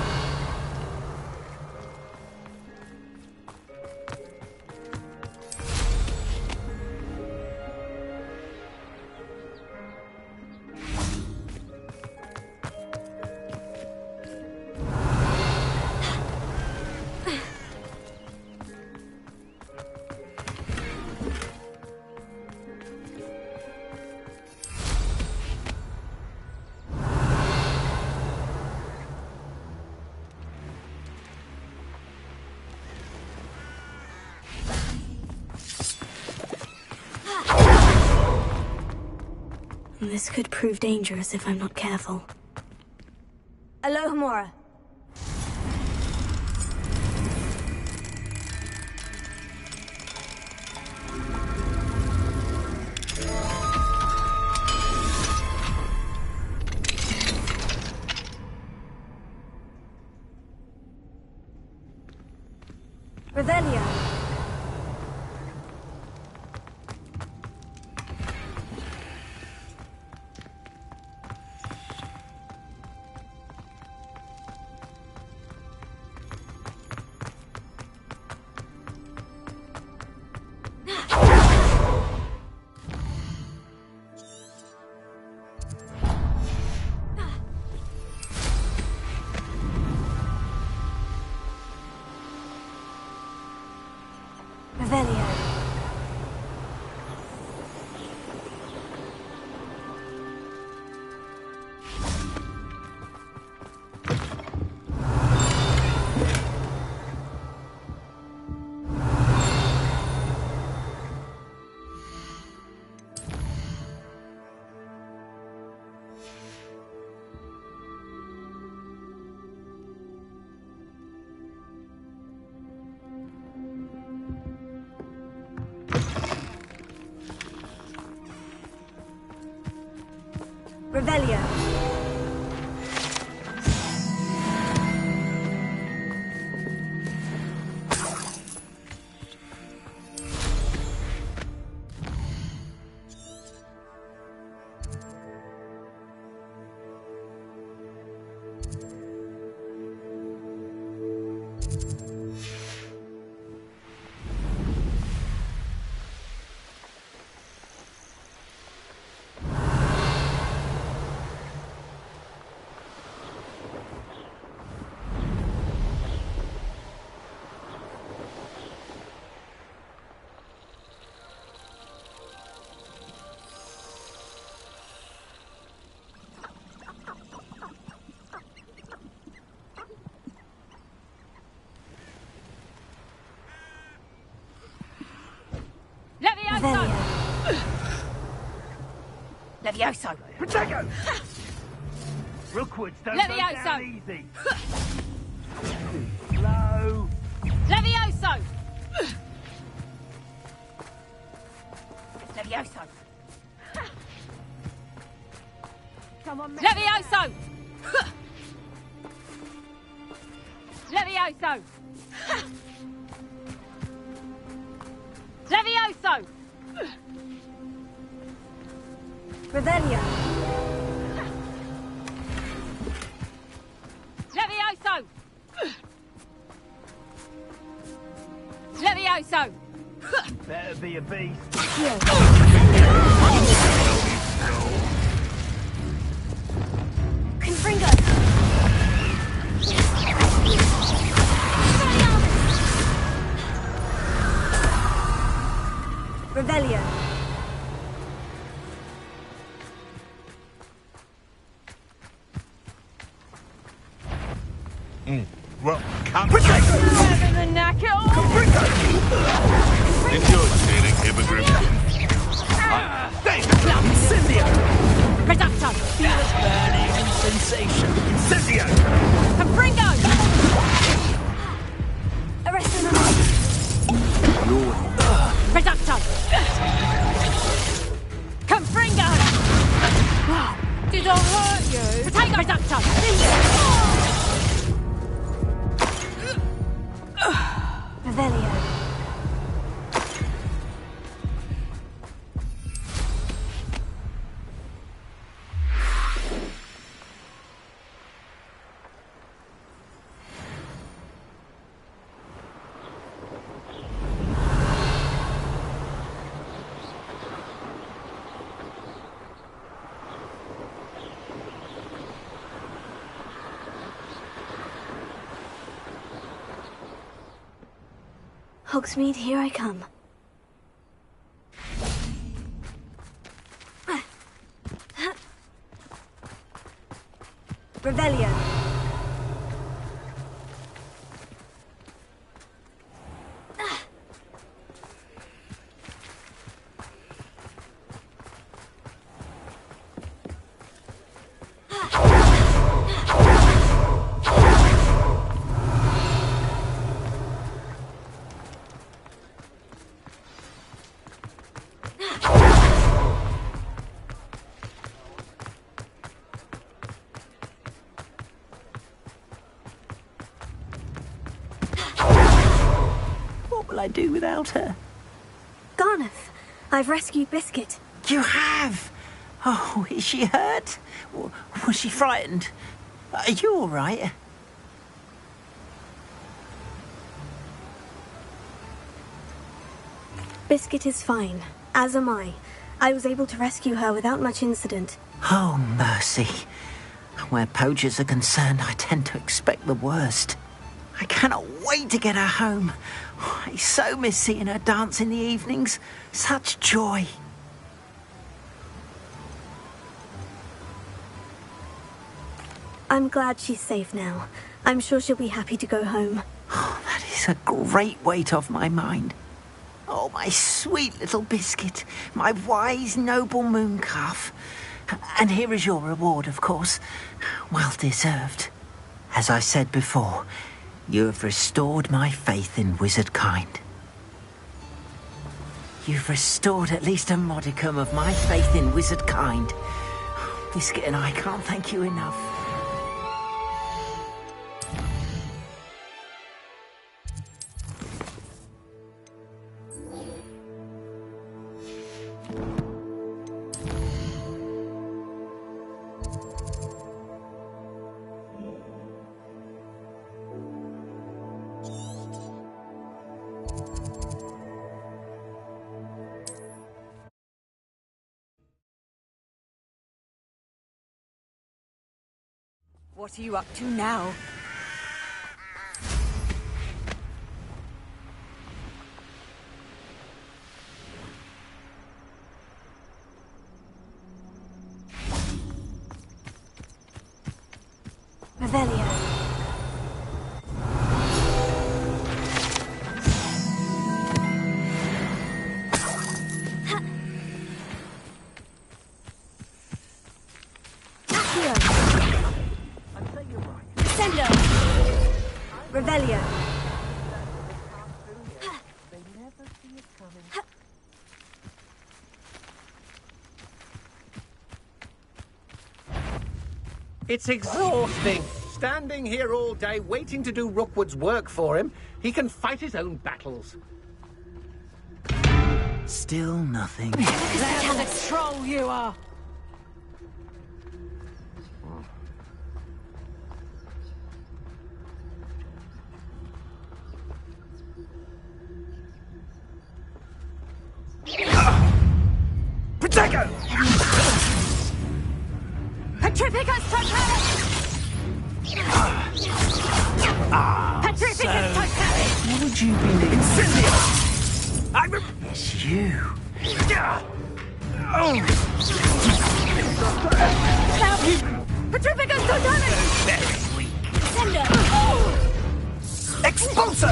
This could prove dangerous if I'm not careful. Alohomora. Revelio. Revelio. Revelio. Levioso! Protego! Rookwoods don't go down easy. Slow. Levioso! Levioso! Come on, Levioso! Levioso! Levioso! Revelio. Levioso! Better be a beast. Confringo! Revelio. Well, come Rather than knack it all. Enjoy sailing, Hippogriff. Incendio! Reducto! Feel a burning sensation. Incendio! Confringo! Arrested. Reducto! Confringo! Did I hurt you? Potato! Reducto! Revelio. Hogsmeade, here I come. Revelio. What will I do without her? Garneth, I've rescued Biscuit. You have? Oh, is she hurt? Was she frightened? Are you all right? Biscuit is fine, as am I. I was able to rescue her without much incident. Oh, mercy. Where poachers are concerned, I tend to expect the worst. I cannot wait to get her home. I so miss seeing her dance in the evenings. Such joy. I'm glad she's safe now. I'm sure she'll be happy to go home. Oh, that is a great weight off my mind. Oh, my sweet little Biscuit, my wise, noble moon calf. And here is your reward, of course. Well deserved. As I said before, you have restored my faith in wizard kind. You've restored at least a modicum of my faith in wizard kind. Biscuit and I can't thank you enough. What are you up to now? Revelio. Sendo. Revelio. It's exhausting. Standing here all day waiting to do Rookwood's work for him. He can fight his own battles. Still nothing. What kind of troll you are! Protego! Petrificus Totalis! Petrificus Totalis! What would you be needing? Incendio! It's you. Petrificus Totalis! Very weak. Sender! Expulso!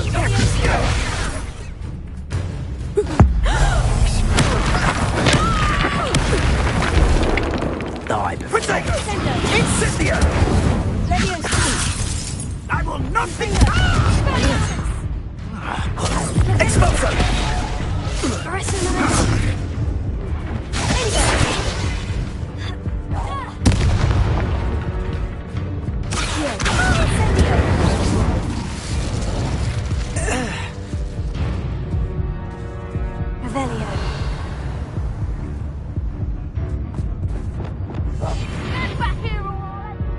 Die. Protego! Incendio! I will not be... Expulso!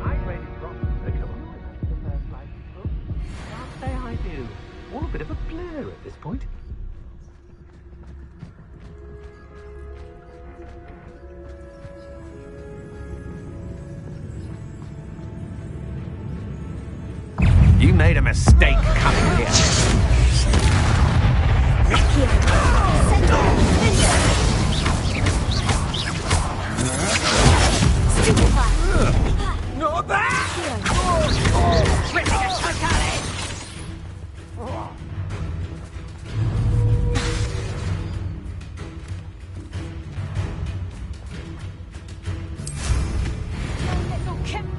I'm ready from the community. Can't say I do. All a bit of a blur at this point. You made a mistake coming here. Not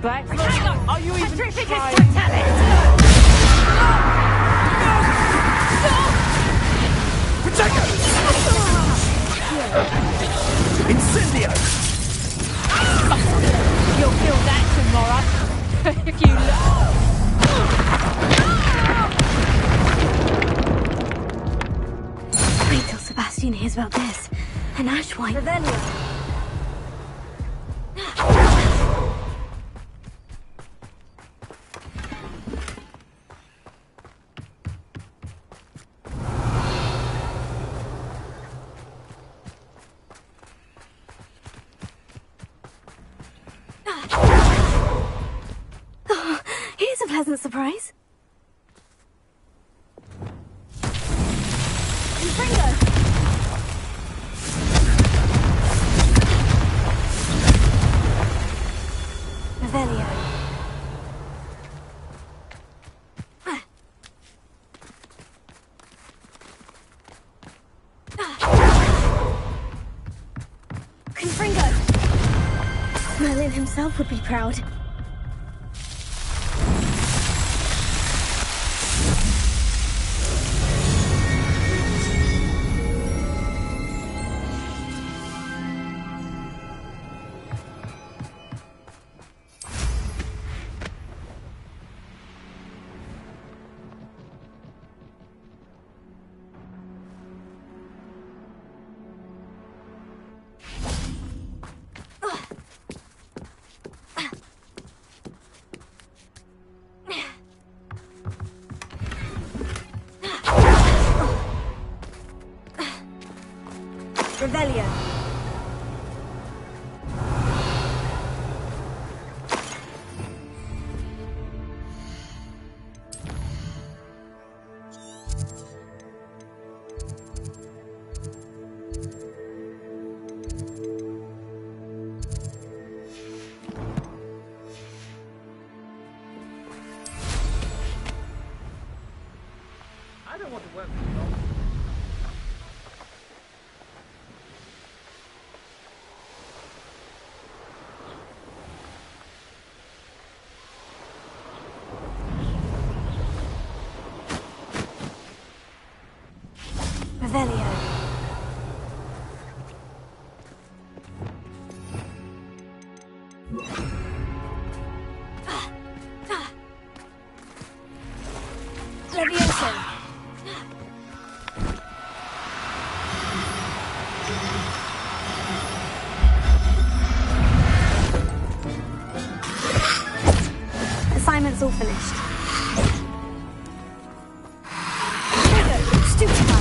Back. Are you even Petrificus trying? Totalis! Protego! Incendio! You'll feel that tomorrow. If you love. Wait till Sebastian hears about this. An ash wipe. Oh, here's a pleasant surprise. Revelio. Confringo. Merlin himself would be proud. Revelio. I don't want to work for you long. Revelio. Levioso. Assignment's all finished. Stupefy.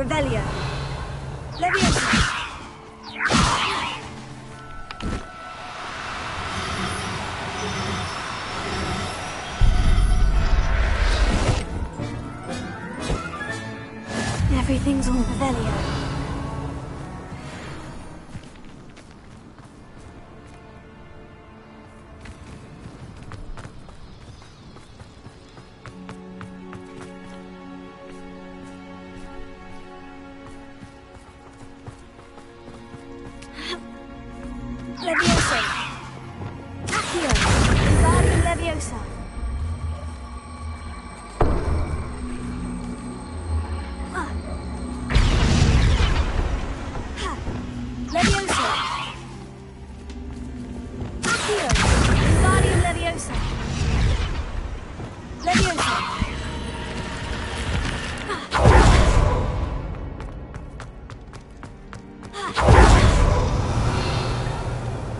Revelio. Leviosa. Everything's all Revelio. Leviosa. Accio. Guardian Leviosa. Leviosa. Accio. Guardian Leviosa. Leviosa.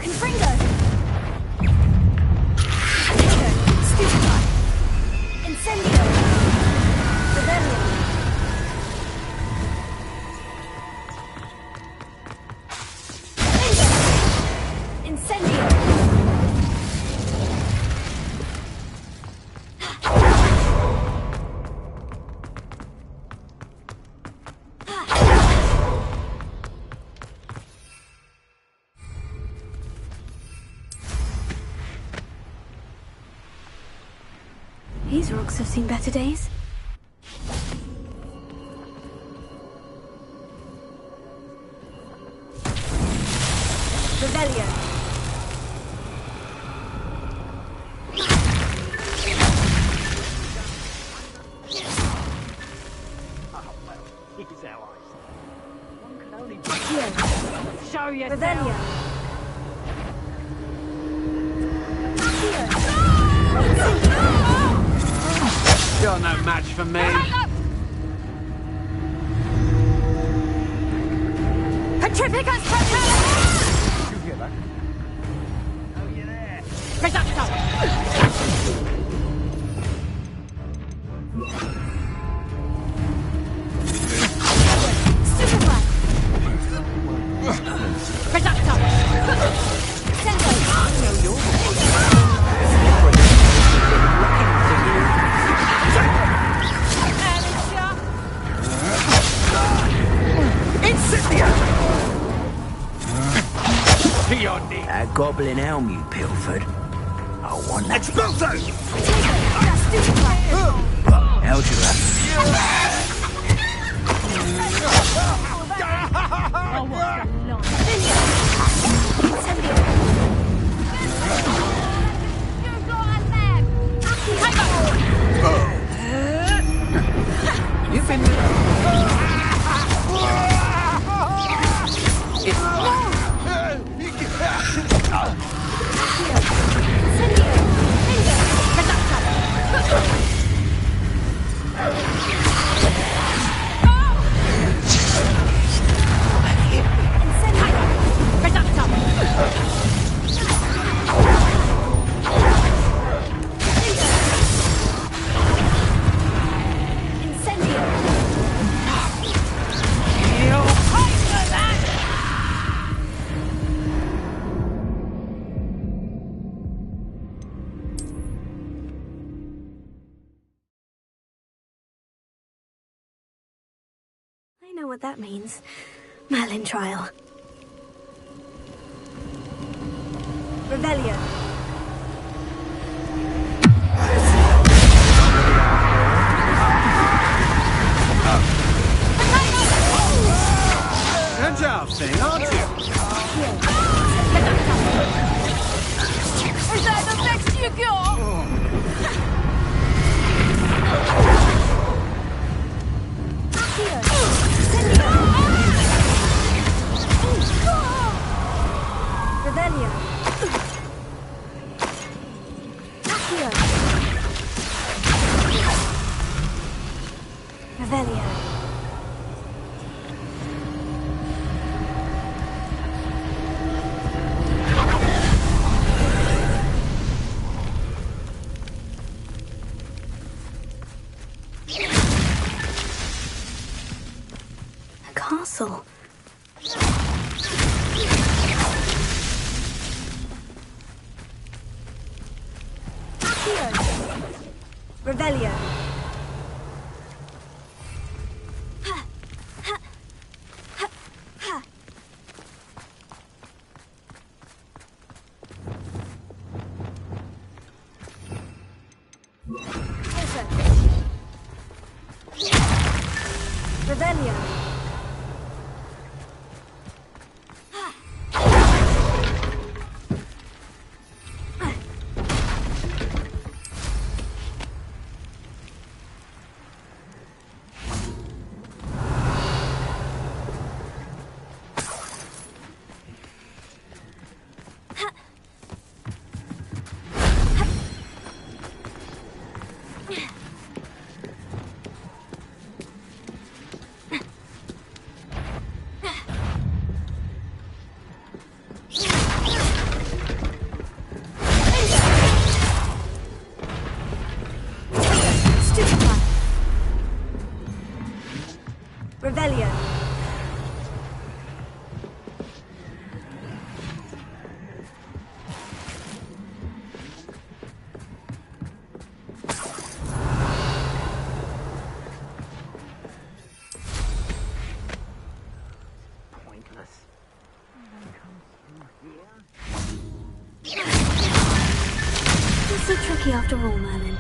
Confringo. Stupefy. Incendio. Rebellion. Incendio. These rocks have seen better days. Revelio. Here's how I say. One can only Accio. show yourself. Revelio. You're no match for me. Petrificus Totalis! You hear that? Oh, you're there. Reducto! Superfly! Reducto! To your knee. That goblin helm you pilfered. I want that. Expulso! Held you up. You've been... I know what that means. Merlin trial. Revelio. Good job, thing, aren't you? Is that the best you got? Revelio. Accio. Revelio. A castle. Revelio. Revelio. Revelio. Pointless. Not so tricky after all, Merlin.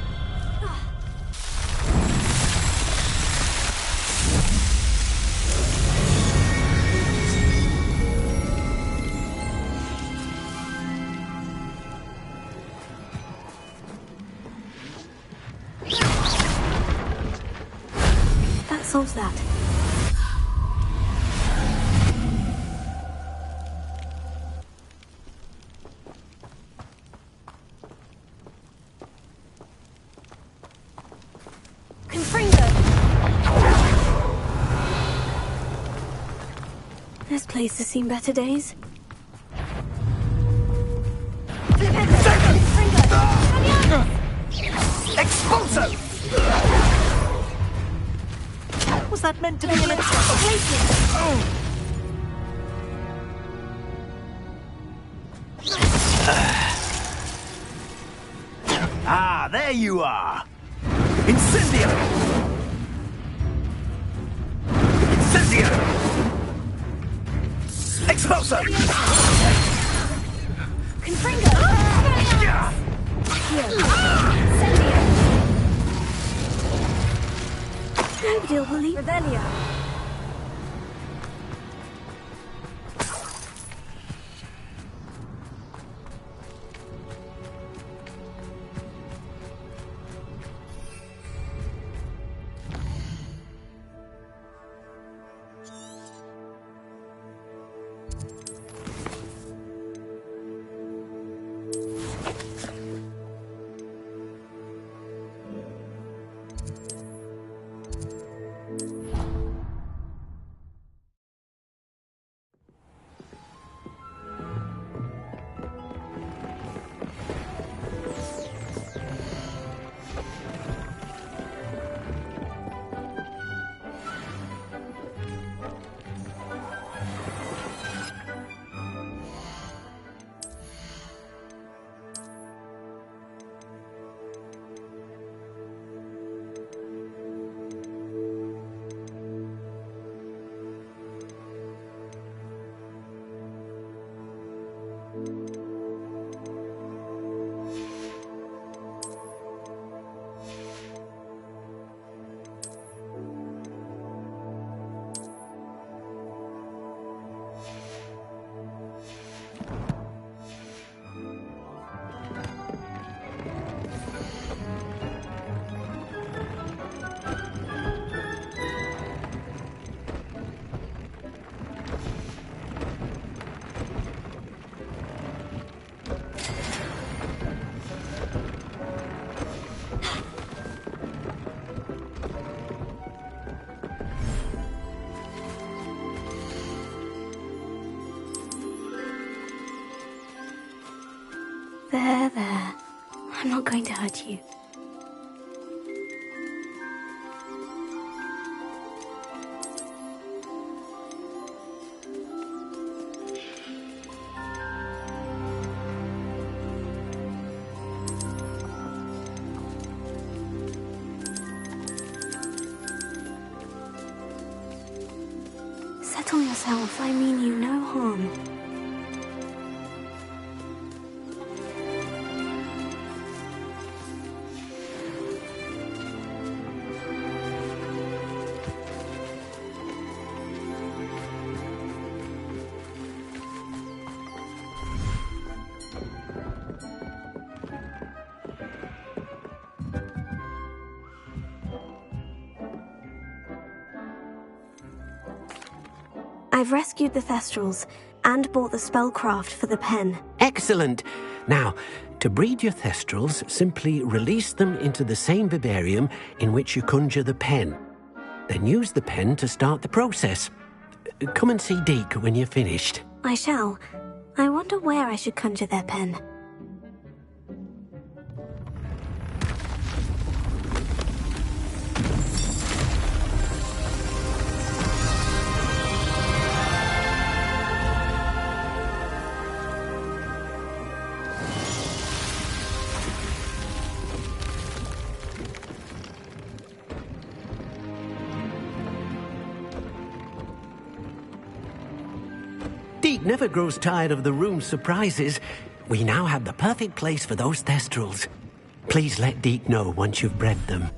That solves that. This place has seen better days. Expulso! Was that meant to be an Ah, there you are! Incendio! Incendio! Expulso! Confringo! Nobody will believe Revelio. There. I'm not going to hurt you. reflect on yourself, I mean you no harm. I've rescued the Thestrals and bought the spellcraft for the pen. Excellent. Now, to breed your Thestrals, simply release them into the same vivarium in which you conjure the pen. Then use the pen to start the process. Come and see Deke when you're finished. I shall. I wonder where I should conjure their pen. Deke never grows tired of the room's surprises. We now have the perfect place for those Thestrals. Please let Deke know once you've bred them.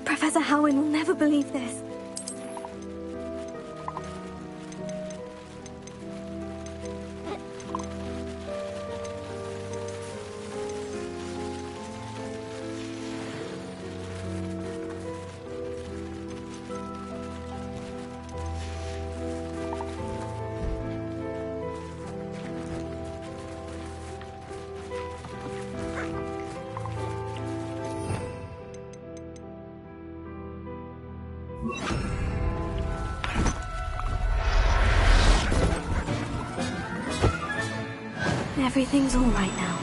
Professor Howin will never believe this. Everything's all right now.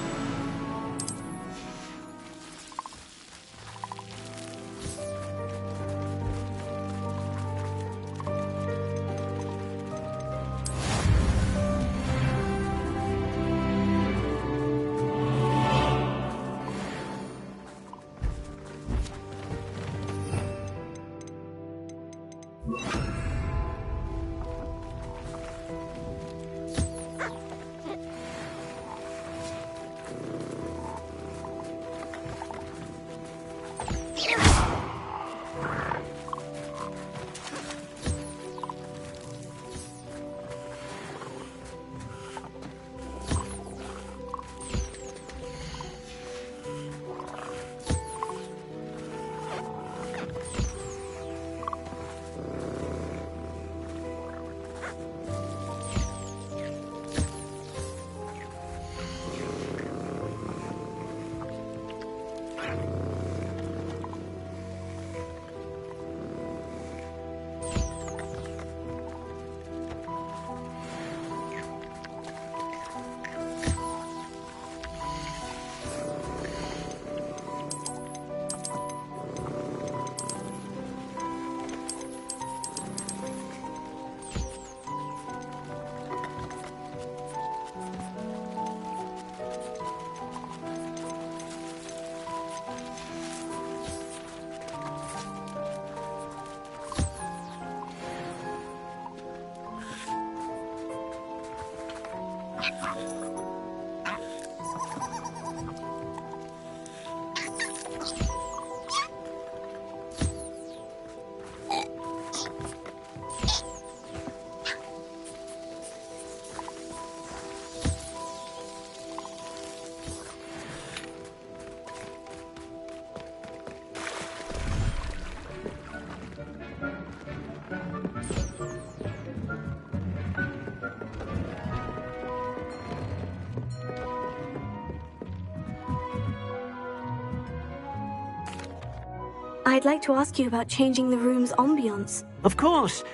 I'd like to ask you about changing the room's ambience. Of course.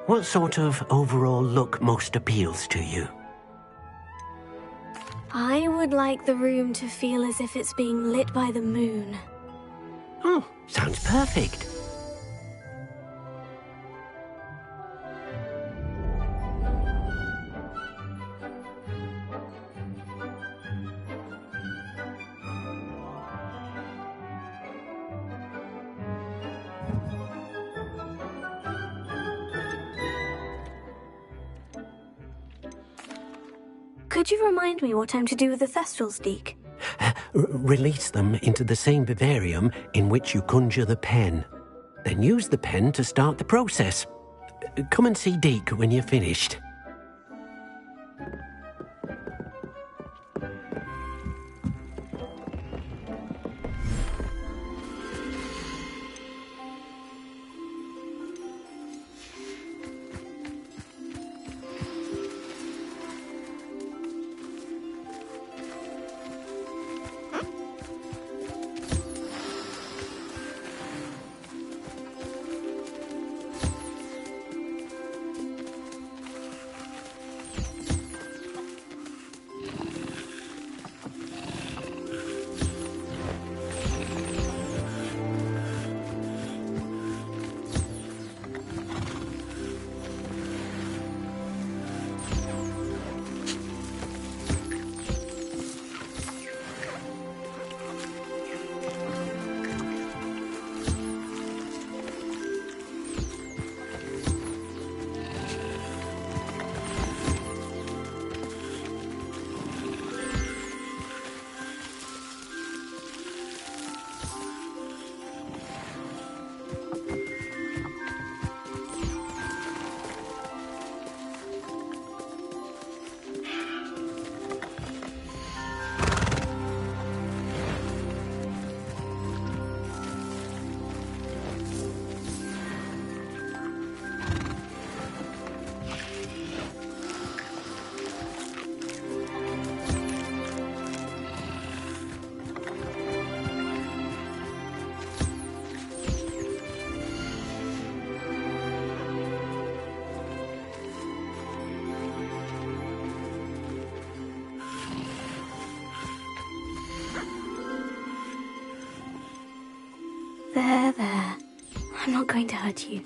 What sort of overall look most appeals to you? I would like the room to feel as if it's being lit by the moon. Oh, sounds perfect. Could you remind me what I'm to do with the Thestrals, Deke? Release them into the same vivarium in which you conjure the pen. Then use the pen to start the process. Come and see Deke when you're finished. There. I'm not going to hurt you.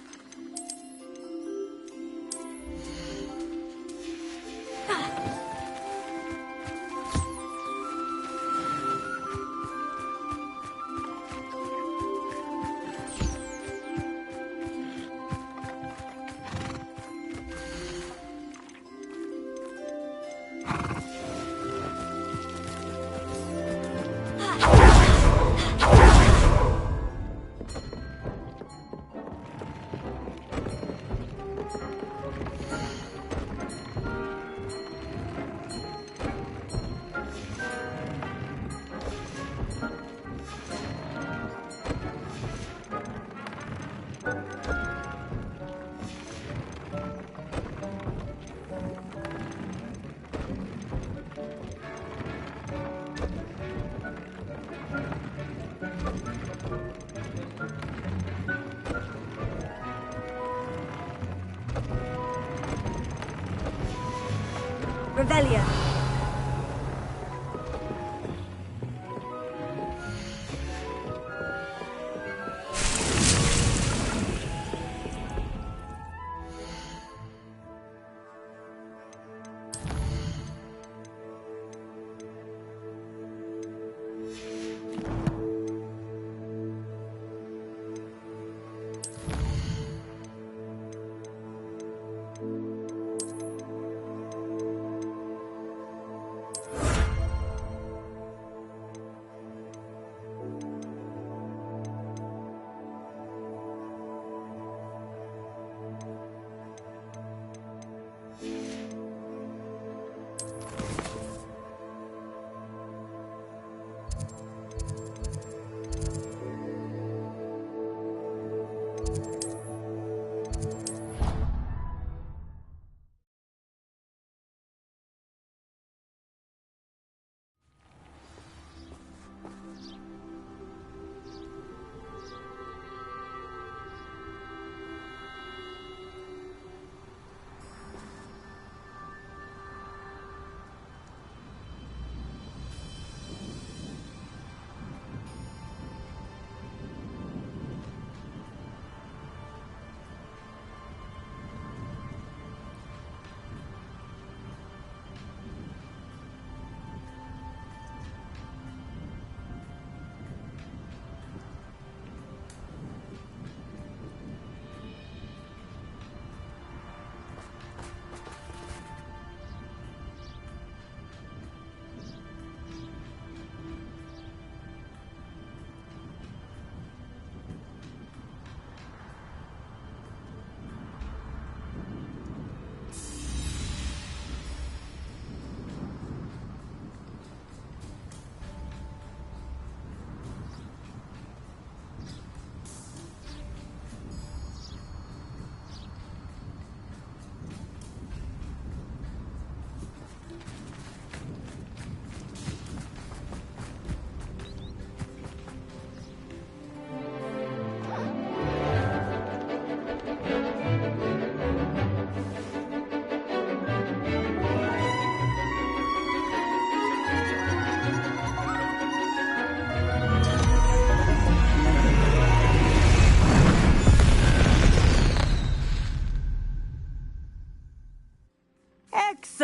Revelia.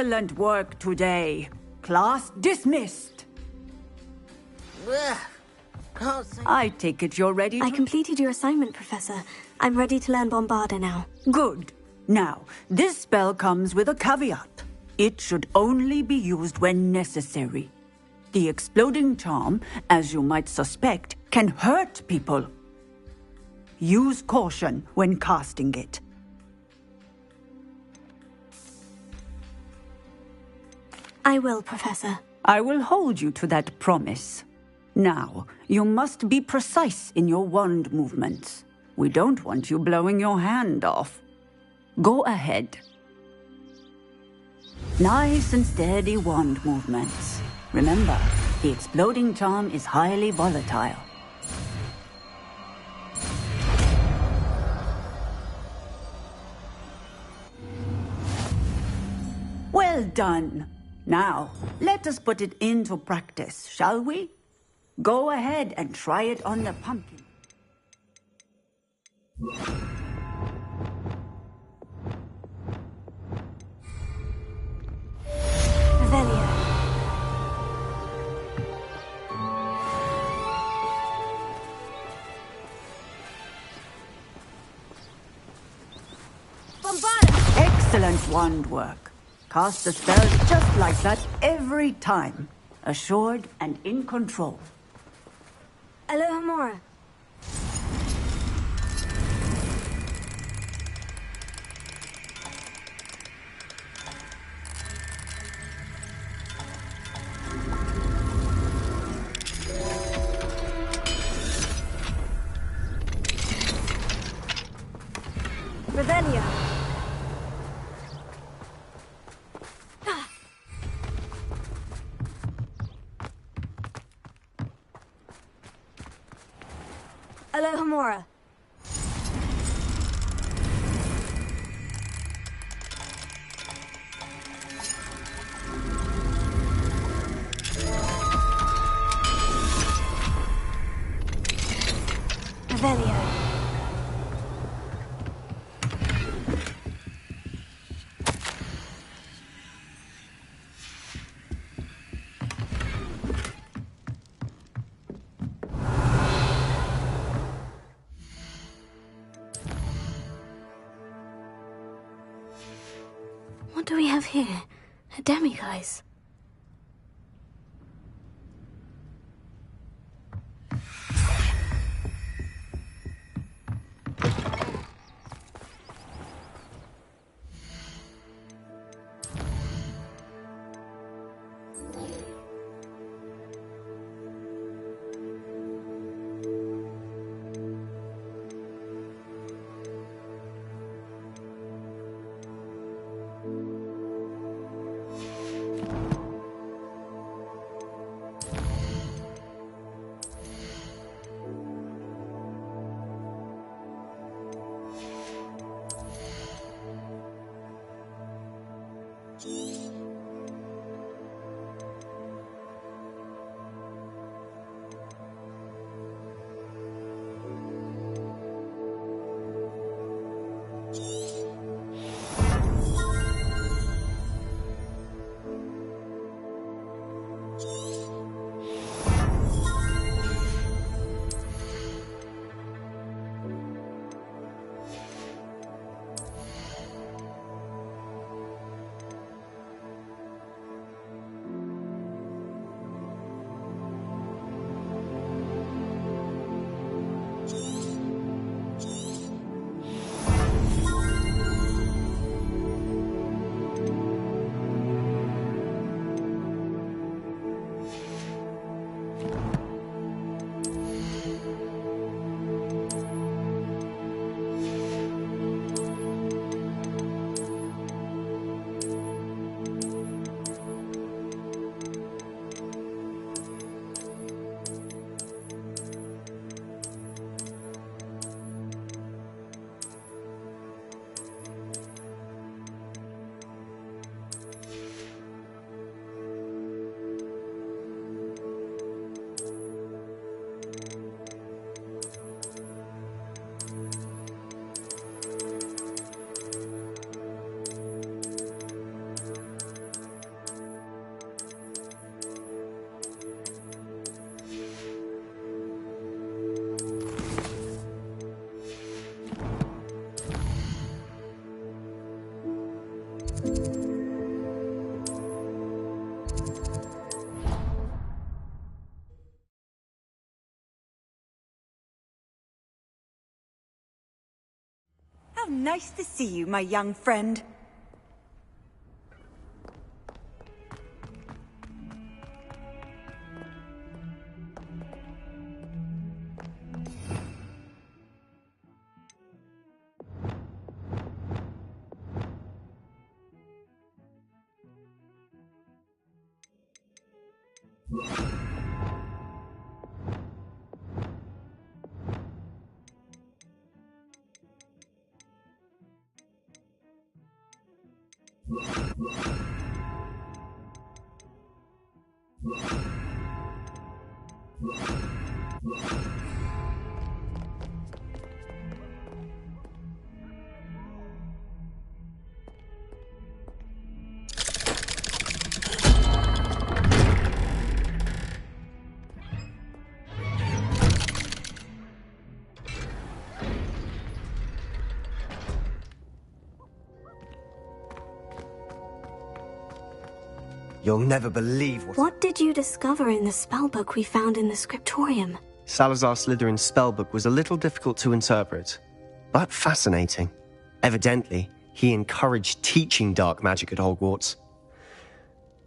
Excellent work today. Class dismissed. Can't say. I take it you're ready to... I completed your assignment, Professor. I'm ready to learn Bombarda now. Good. Now, this spell comes with a caveat. It should only be used when necessary. The exploding charm, as you might suspect, can hurt people. Use caution when casting it. I will, Professor. I will hold you to that promise. Now, you must be precise in your wand movements. We don't want you blowing your hand off. Go ahead. Nice and steady wand movements. Remember, the exploding charm is highly volatile. Well done. Now, let us put it into practice, shall we? Go ahead and try it on the pumpkin. Revelio. Bombarda! Excellent wand work. Cast the spell just like that every time. Assured and in control. Alohomora. Revelio. Alohomora. Revelio. What do we have here? A demiguise. How nice to see you, my young friend. You'll never believe What did you discover in the spellbook we found in the scriptorium? Salazar Slytherin's spellbook was a little difficult to interpret, but fascinating. Evidently, he encouraged teaching dark magic at Hogwarts.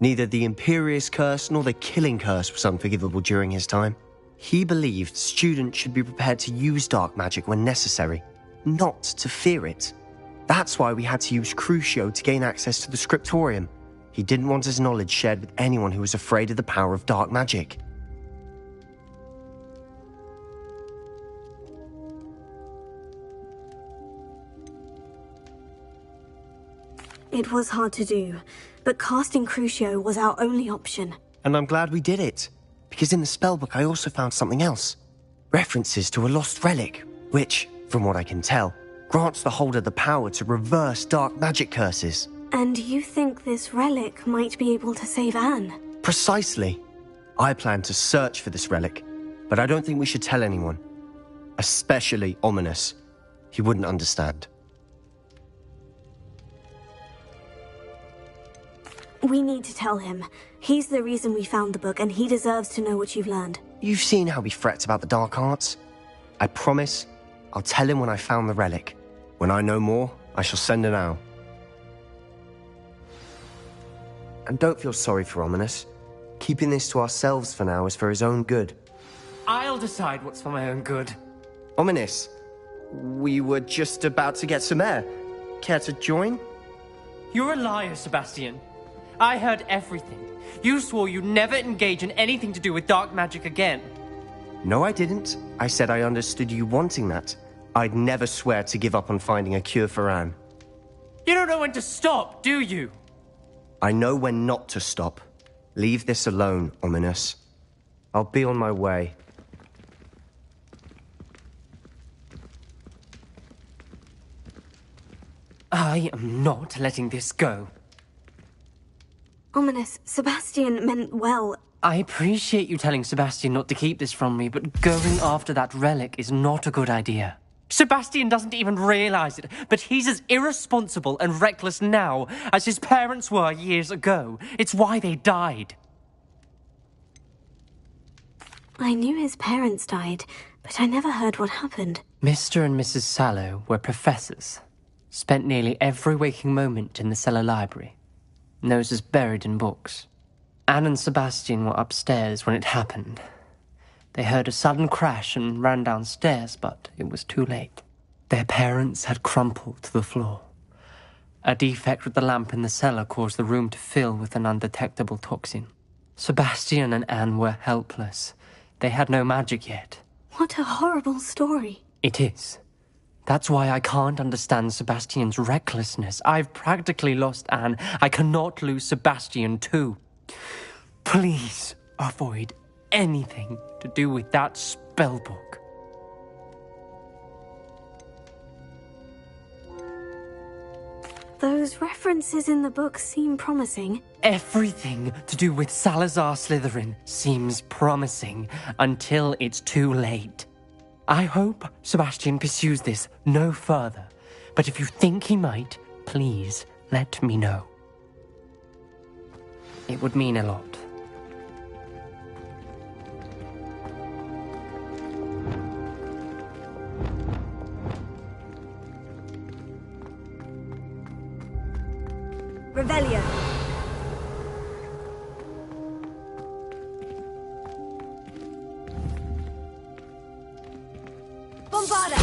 Neither the Imperious Curse nor the Killing Curse was unforgivable during his time. He believed students should be prepared to use dark magic when necessary, not to fear it. That's why we had to use Crucio to gain access to the scriptorium. He didn't want his knowledge shared with anyone who was afraid of the power of dark magic. It was hard to do, but casting Crucio was our only option. And I'm glad we did it, because in the spellbook I also found something else. References to a lost relic, which, from what I can tell, grants the holder the power to reverse dark magic curses. And you think this relic might be able to save Anne? Precisely. I plan to search for this relic, but I don't think we should tell anyone. Especially Ominous. He wouldn't understand. We need to tell him. He's the reason we found the book, and he deserves to know what you've learned. You've seen how he frets about the dark arts. I promise I'll tell him when I found the relic. When I know more, I shall send an owl. And don't feel sorry for Ominous. Keeping this to ourselves for now is for his own good. I'll decide what's for my own good. Ominous, we were just about to get some air. Care to join? You're a liar, Sebastian. I heard everything. You swore you'd never engage in anything to do with dark magic again. No, I didn't. I said I understood you wanting that. I'd never swear to give up on finding a cure for Anne. You don't know when to stop, do you? I know when not to stop. Leave this alone, Ominous. I'll be on my way. I am not letting this go. Ominous, Sebastian meant well. I appreciate you telling Sebastian not to keep this from me, but going after that relic is not a good idea. Sebastian doesn't even realize it, but he's as irresponsible and reckless now as his parents were years ago. It's why they died. I knew his parents died, but I never heard what happened. Mr. and Mrs. Sallow were professors. Spent nearly every waking moment in the cellar library. Noses buried in books. Anne and Sebastian were upstairs when it happened. They heard a sudden crash and ran downstairs, but it was too late. Their parents had crumpled to the floor. A defect with the lamp in the cellar caused the room to fill with an undetectable toxin. Sebastian and Anne were helpless. They had no magic yet. What a horrible story. It is. That's why I can't understand Sebastian's recklessness. I've practically lost Anne. I cannot lose Sebastian too. Please avoid anything to do with that spellbook. Those references in the book seem promising. Everything to do with Salazar Slytherin seems promising until it's too late. I hope Sebastian pursues this no further, but if you think he might, please let me know. It would mean a lot. Revelio. Bombarda.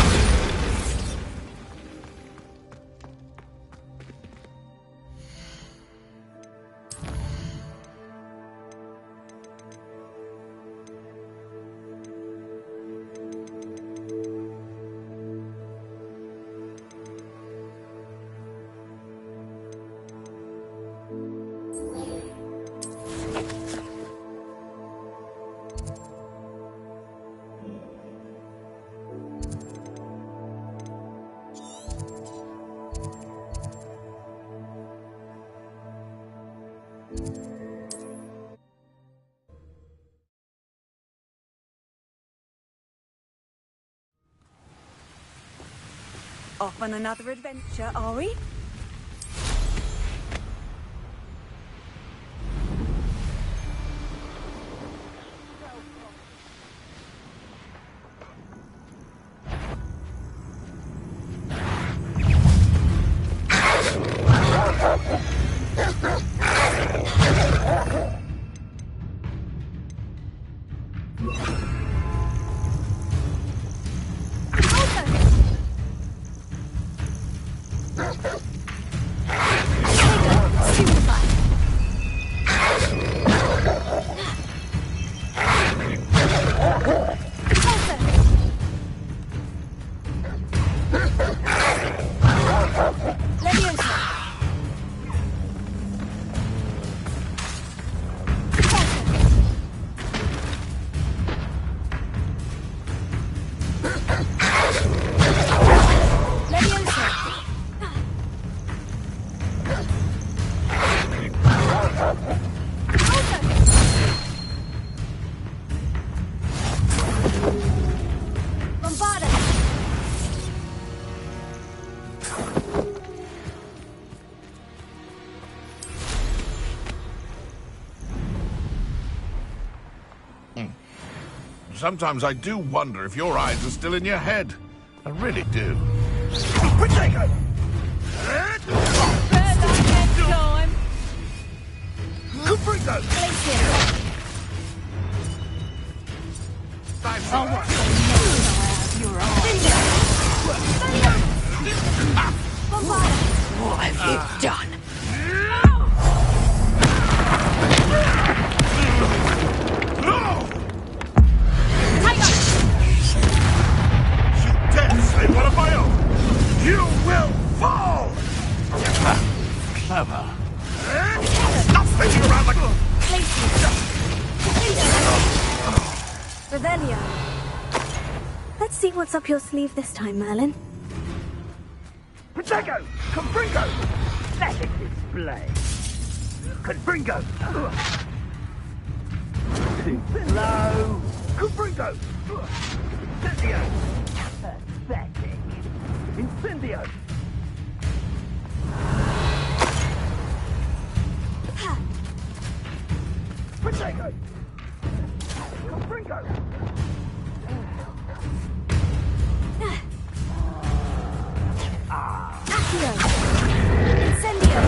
Off on another adventure, are we? Sometimes I do wonder if your eyes are still in your head. I really do. Protego! Confringo! What have you done? Say one of my own! You will fall! Clever. Stop spinning around like... Revelio. Let's see what's up your sleeve this time, Merlin. Protego! Confringo! Let it display. Confringo! Low! Confringo! Incendio! Pathetic! Incendio! Protego! Confringo! Accio! Incendio!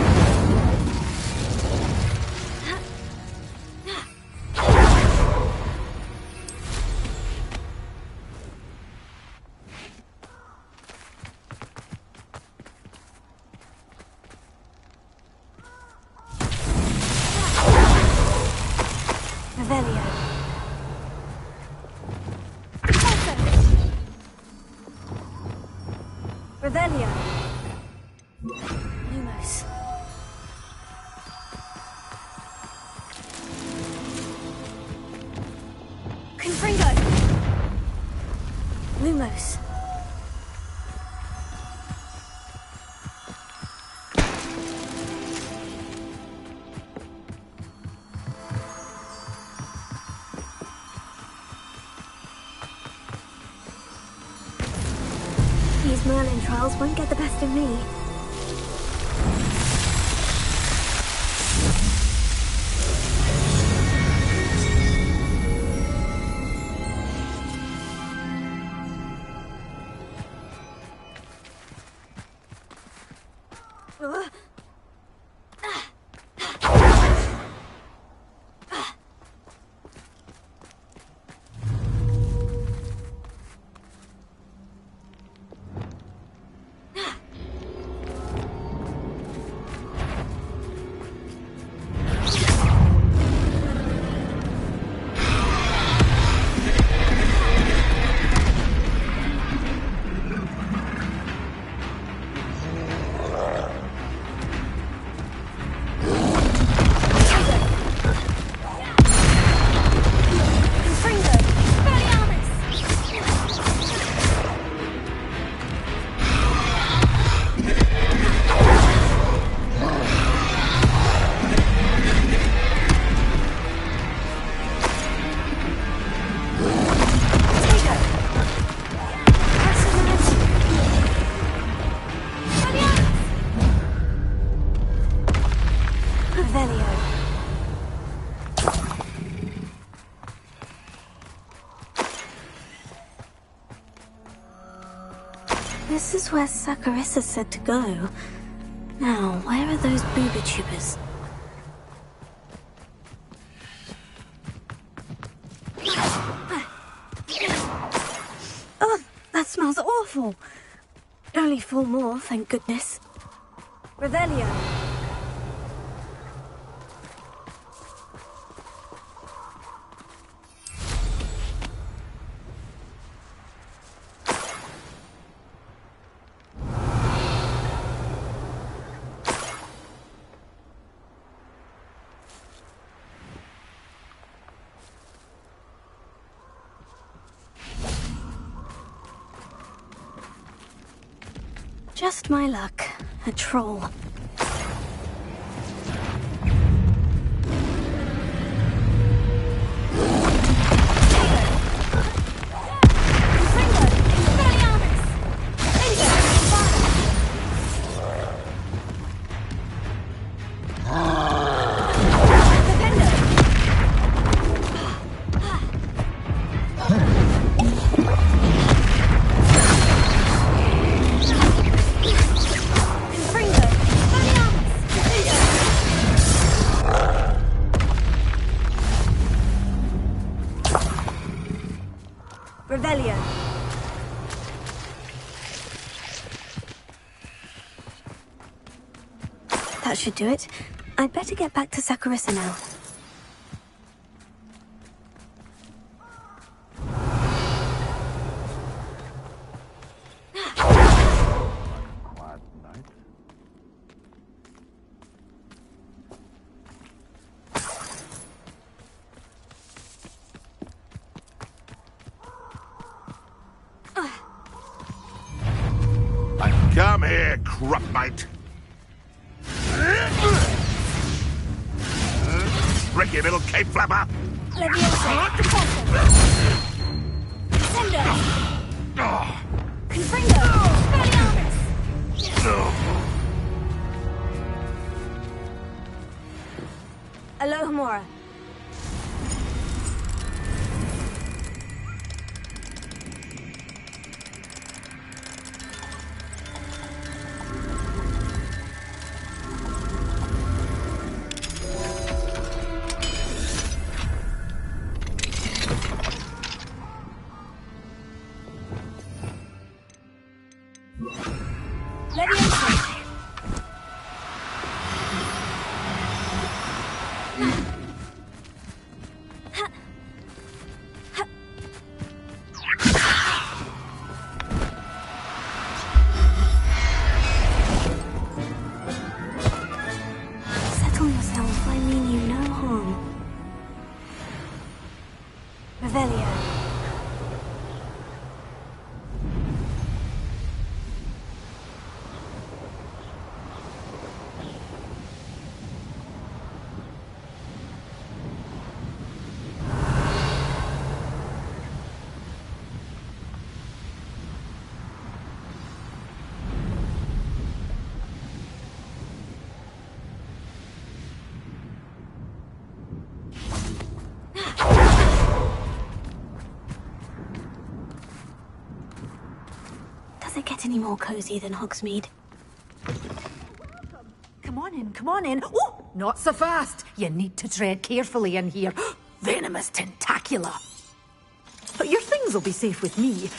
Revelio. Revelio. Lumos. Confringo. Lumos. These Merlin trials won't get the best of me. This is where Saccharissa said to go. Now, where are those booby tubers? Oh, that smells awful. Only 4 more, thank goodness. Revelio. Just my luck. A troll. Revelio. That should do it. I'd better get back to Saccharissa now. Come here, Crupmite. Ricky, little cape flapper. Alohomora. Settle yourself, I mean you no harm. Revelio. Does it get any more cozy than Hogsmeade? Come on in. Oh, not so fast. You need to tread carefully in here. Venomous tentacula. But your things will be safe with me,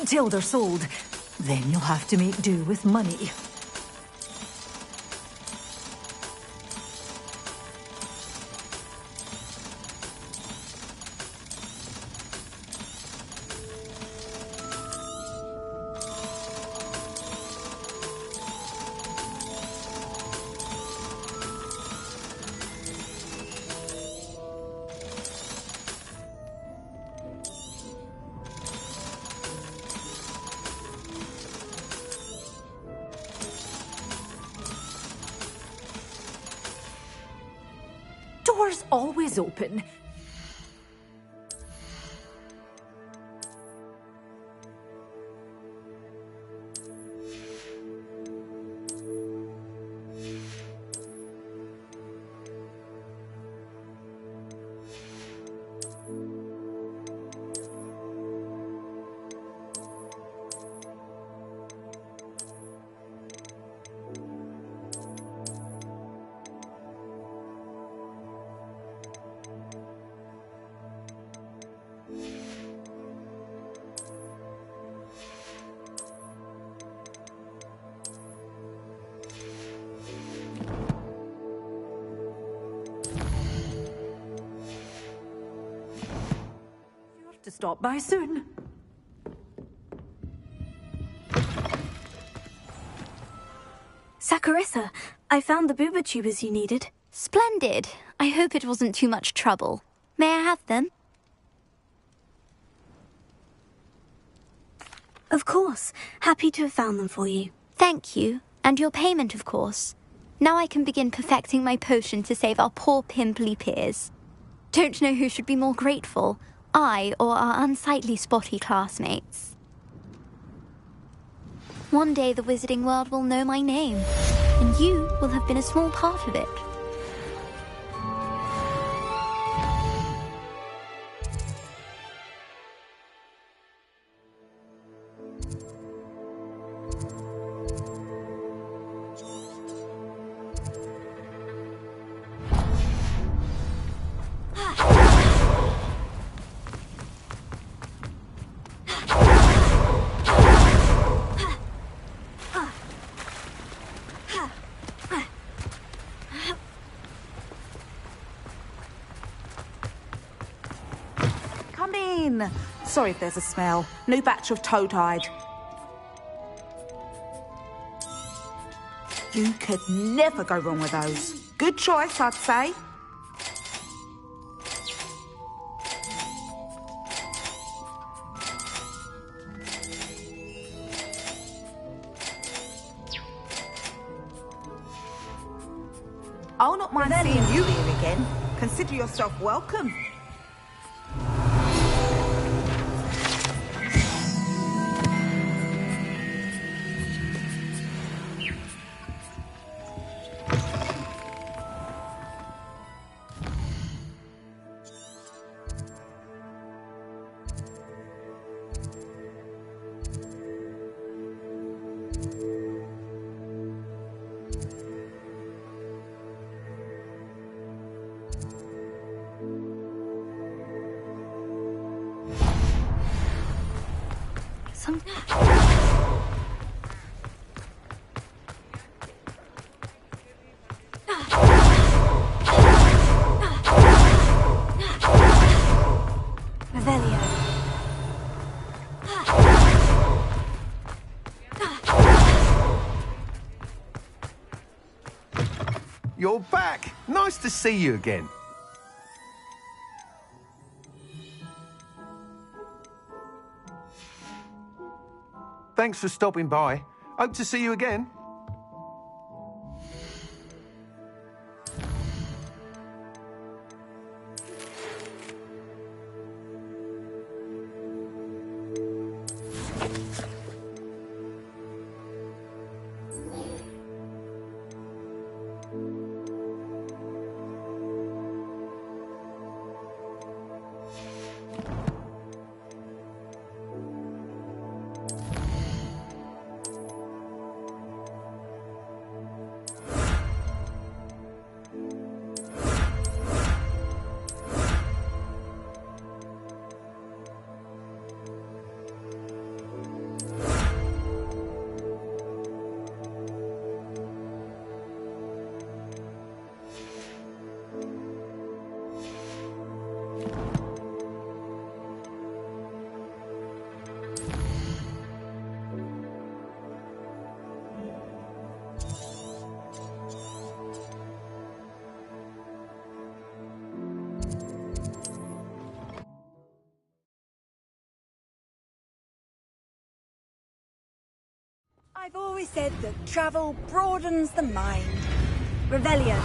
till they're sold. Then you'll have to make do with money. Doors always open. stop by soon. Saccharissa, I found the booba tubers you needed. Splendid. I hope it wasn't too much trouble. May I have them? Of course. Happy to have found them for you. Thank you. And your payment, of course. Now I can begin perfecting my potion to save our poor pimply peers. Don't know who should be more grateful, I or our unsightly spotty classmates. One day the wizarding world will know my name, and you will have been a small part of it. Come in. Sorry if there's a smell. New batch of toad-hide. You could never go wrong with those. Good choice, I'd say. I'll not mind seeing you here again. Consider yourself welcome. You're back! Nice to see you again. Thanks for stopping by. Hope to see you again. I've always said that travel broadens the mind. Revelio.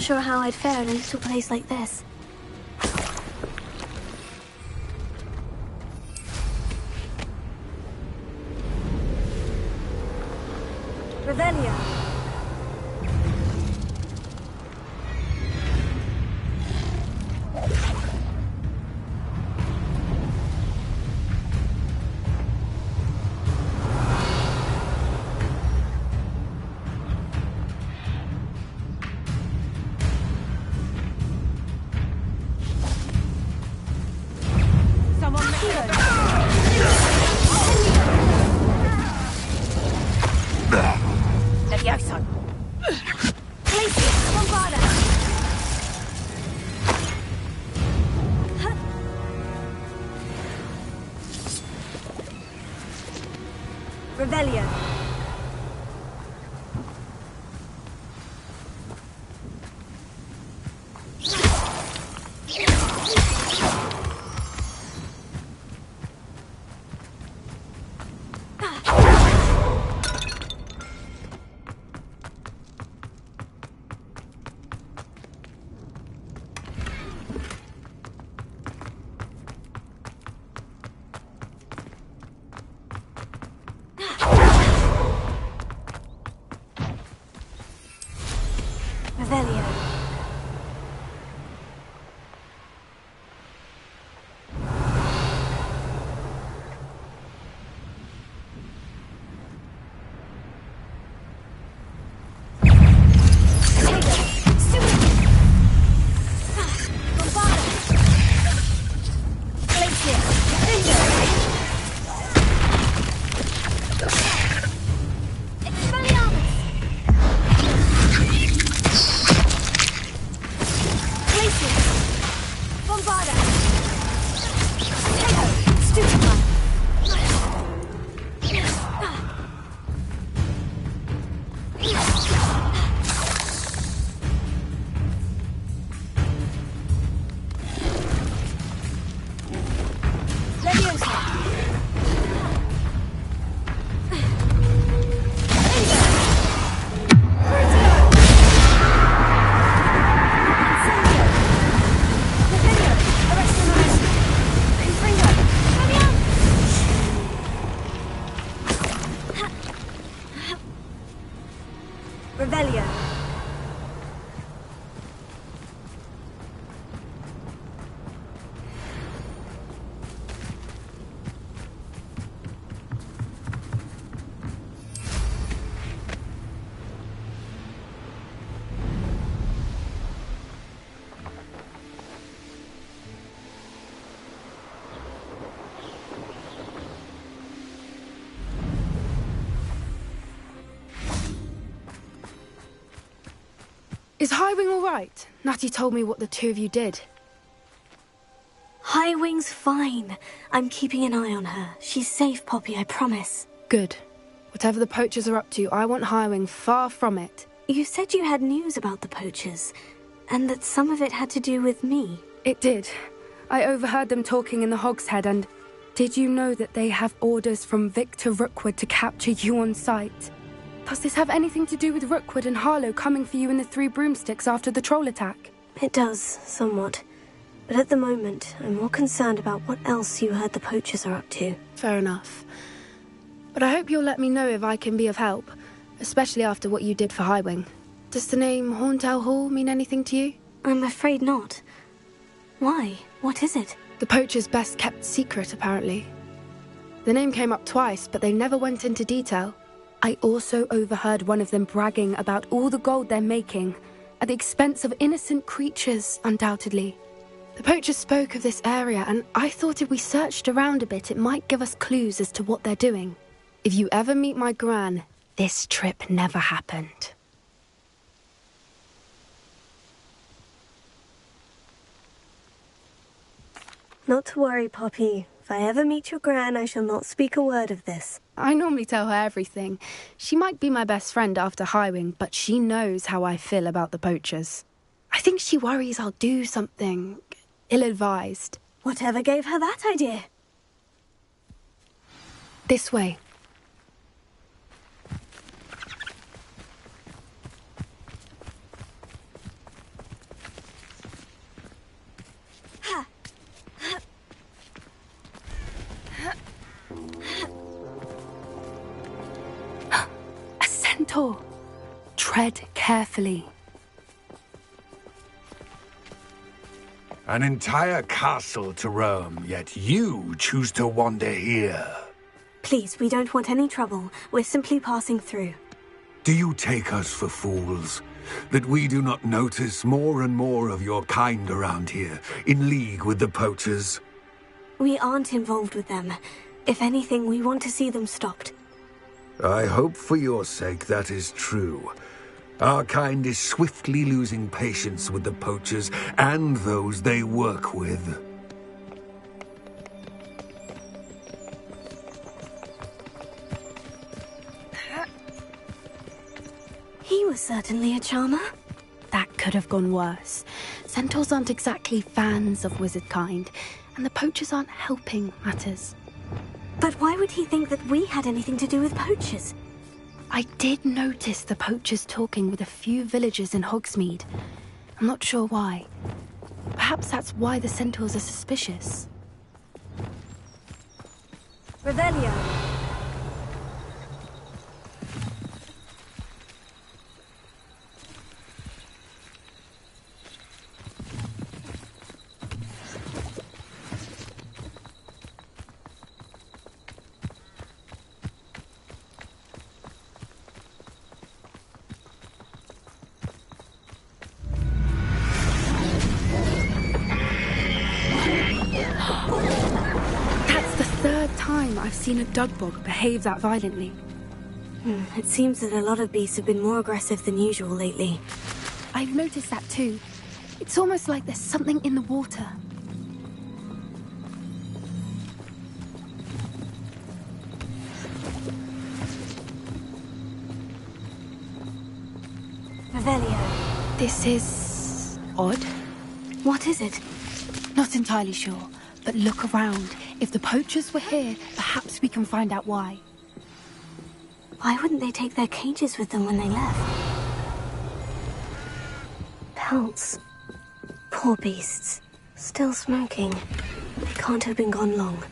sure how I'd fare in a little place like this. Revelio. Levioso. Glacius, Bombarda. Revelio. Revelio. Revelio. Is Highwing all right? Natty told me what the two of you did. Highwing's fine. I'm keeping an eye on her. She's safe, Poppy, I promise. Good. Whatever the poachers are up to, I want Highwing far from it. You said you had news about the poachers, and that some of it had to do with me. It did. I overheard them talking in the Hogshead, and did you know that they have orders from Victor Rookwood to capture you on sight? Does this have anything to do with Rookwood and Harlow coming for you in the Three Broomsticks after the troll attack? It does, somewhat. But at the moment, I'm more concerned about what else you heard the poachers are up to. Fair enough. But I hope you'll let me know if I can be of help, especially after what you did for Highwing. Does the name Horntail Hall mean anything to you? I'm afraid not. Why? What is it? The poachers' best kept secret, apparently. The name came up twice, but they never went into detail. I also overheard one of them bragging about all the gold they're making, at the expense of innocent creatures, undoubtedly. The poachers spoke of this area, and I thought if we searched around a bit, it might give us clues as to what they're doing. If you ever meet my gran, this trip never happened. Not to worry, Poppy. If I ever meet your gran, I shall not speak a word of this. I normally tell her everything. She might be my best friend after Highwing, but she knows how I feel about the poachers. I think she worries I'll do something ill-advised. Whatever gave her that idea? This way. Centaur. Tread carefully. An entire castle to roam, yet you choose to wander here. Please, we don't want any trouble. We're simply passing through. Do you take us for fools? That we do not notice more and more of your kind around here, in league with the poachers? We aren't involved with them. If anything, we want to see them stopped. I hope for your sake that is true. Our kind is swiftly losing patience with the poachers and those they work with. He was certainly a charmer. That could have gone worse. Centaurs aren't exactly fans of wizard kind, and the poachers aren't helping matters. But why would he think that we had anything to do with poachers? I did notice the poachers talking with a few villagers in Hogsmeade. I'm not sure why. Perhaps that's why the centaurs are suspicious. Revelio. I've seen a dugbog behave that violently. It seems that a lot of beasts have been more aggressive than usual lately. I've noticed that too. It's almost like there's something in the water. Revelio. This is odd. What is it? Not entirely sure, but look around. If the poachers were here, perhaps we can find out why. Why wouldn't they take their cages with them when they left? Pelts. Poor beasts. Still smoking. They can't have been gone long.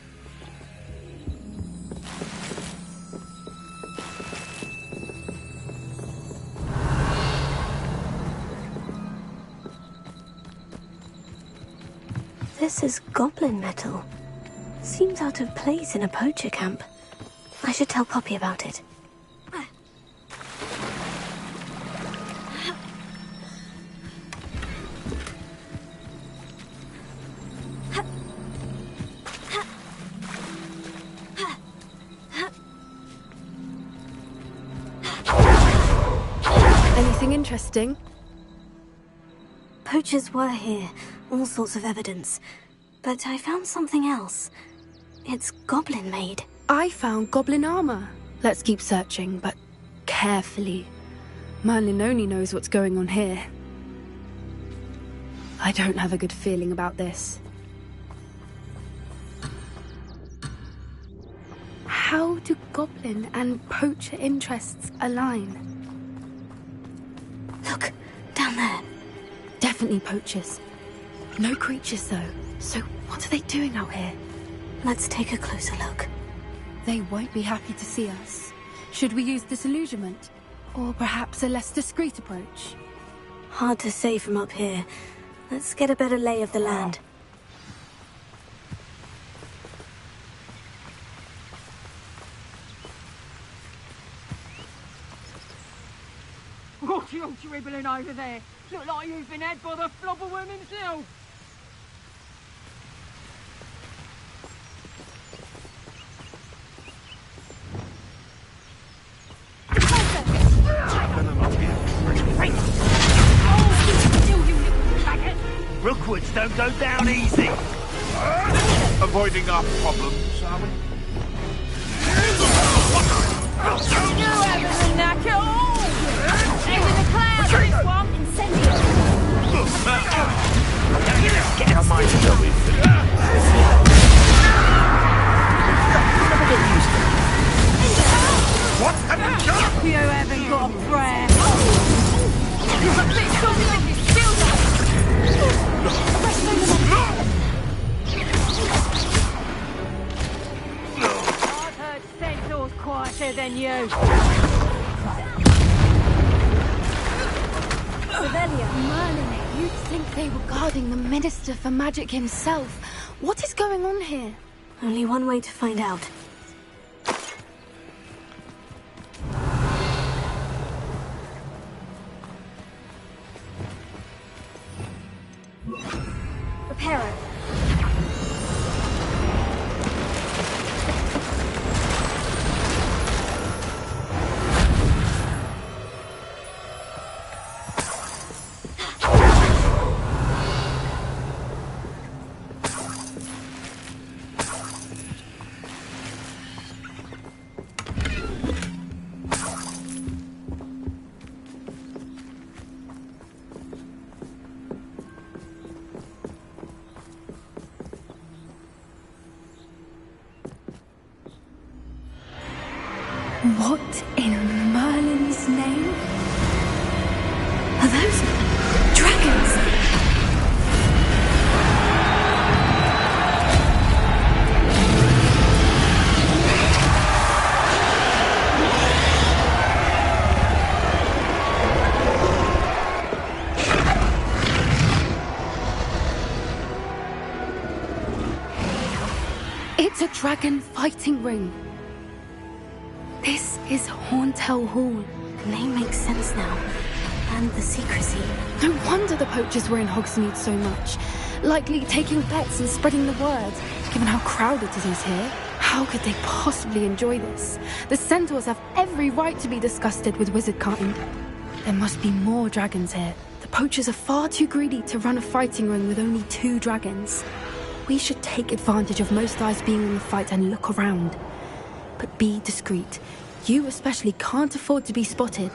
This is goblin metal. Seems out of place in a poacher camp. I should tell Poppy about it. Anything interesting? Poachers were here. All sorts of evidence. But I found something else. It's goblin-made. I found goblin armor. Let's keep searching, but carefully. Merlin only knows what's going on here. I don't have a good feeling about this. How do goblin and poacher interests align? Look, down there. Definitely poachers. No creatures, though. So what are they doing out here? Let's take a closer look. They won't be happy to see us. Should we use disillusionment? Or perhaps a less discreet approach? Hard to say from up here. Let's get a better lay of the land. What are you dribbling over there? Look like you've been had by the flobberworm himself. Rookwoods don't go down easy. Avoiding our problems, are we? You haven't a knack at all! Head in the clouds, this one! Get out of my way. What have you done? You haven't got a prayer. You've a bit stronger than you still I've heard centaurs quieter than you. They were guarding the Minister for Magic himself. What is going on here? Only one way to find out. Reparo. What in Merlin's name? Are those dragons? It's a dragon fighting ring. This is Hauntel Hall. The name makes sense now. And the secrecy. No wonder the poachers were in Hogsmeade so much. Likely taking bets and spreading the word. Given how crowded it is here, how could they possibly enjoy this? The centaurs have every right to be disgusted with wizard kind. There must be more dragons here. The poachers are far too greedy to run a fighting ring with only 2 dragons. We should take advantage of most eyes being in the fight and look around. But be discreet. You especially can't afford to be spotted.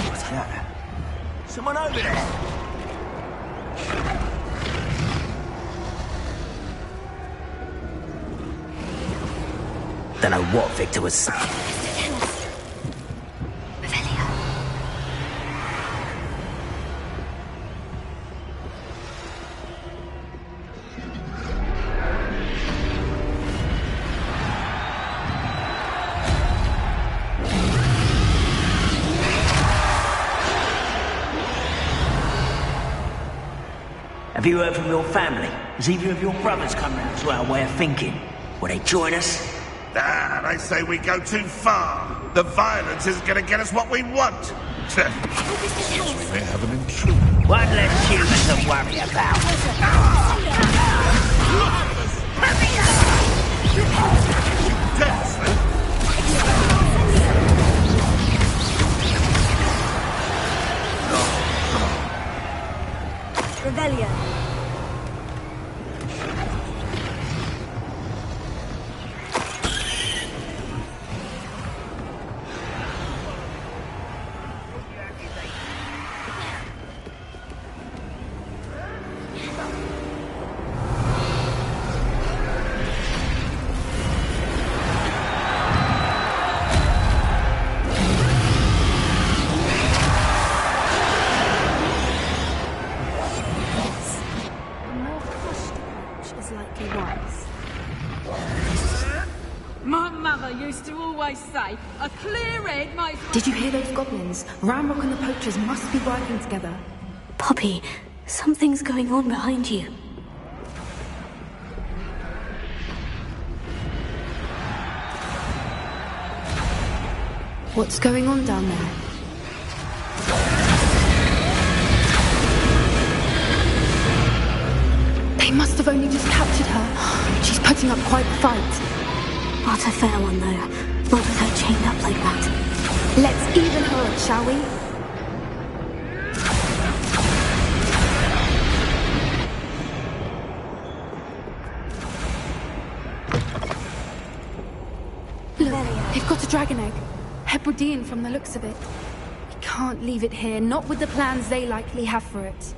What's that? Someone over there! Don't know what Victor was saying. Have you heard from your family? Has either of your brothers come round to our way of thinking? Will they join us? They say we go too far. The violence isn't going to get us what we want. We may have an intruder. One less human to worry about. Revelio. My mother used to always say, a clear head might... Did you hear those goblins? Ramrock and the poachers must be working together. Poppy, something's going on behind you. What's going on down there? They must have only just captured her. She's putting up quite a fight. Not a fair one, though. Not with her chained up like that. Let's even her up, shall we? Look, they've got a dragon egg. Hebridean from the looks of it. We can't leave it here, not with the plans they likely have for it.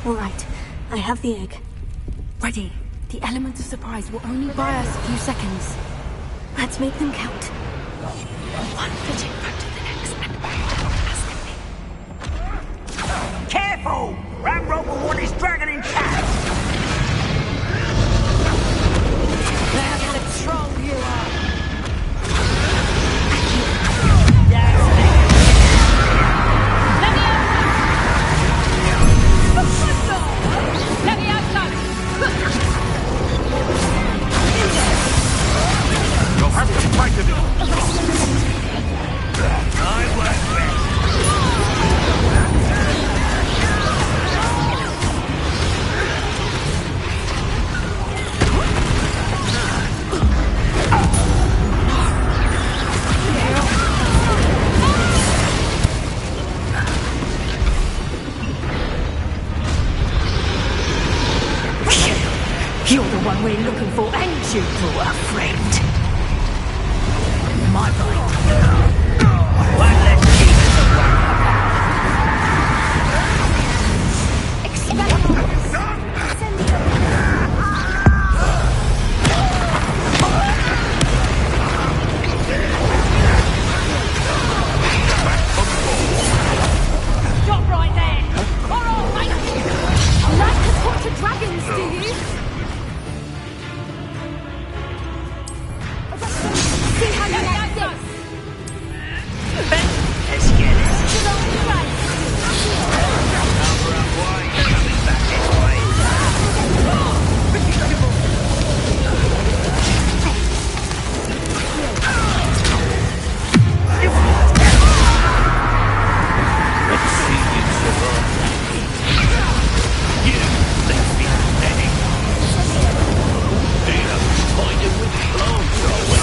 All right, I have the egg. Ready. The element of surprise will only buy us a few seconds. Let's make them count. One foot in front of the next and back. Careful! Ramrock will want his dragon in cat! Look how strong you are! You'll have to fight it. I work best. You're the one we're looking for, ain't you, poor friend? My mind. Won't let Jesus Stop right there! All right! Like to talk to dragons, do you? See how you like this? Let's get it. Cover up wide, coming back this way. Let's see you survive that heat. You left me pathetic. Do you find him with plants, are we?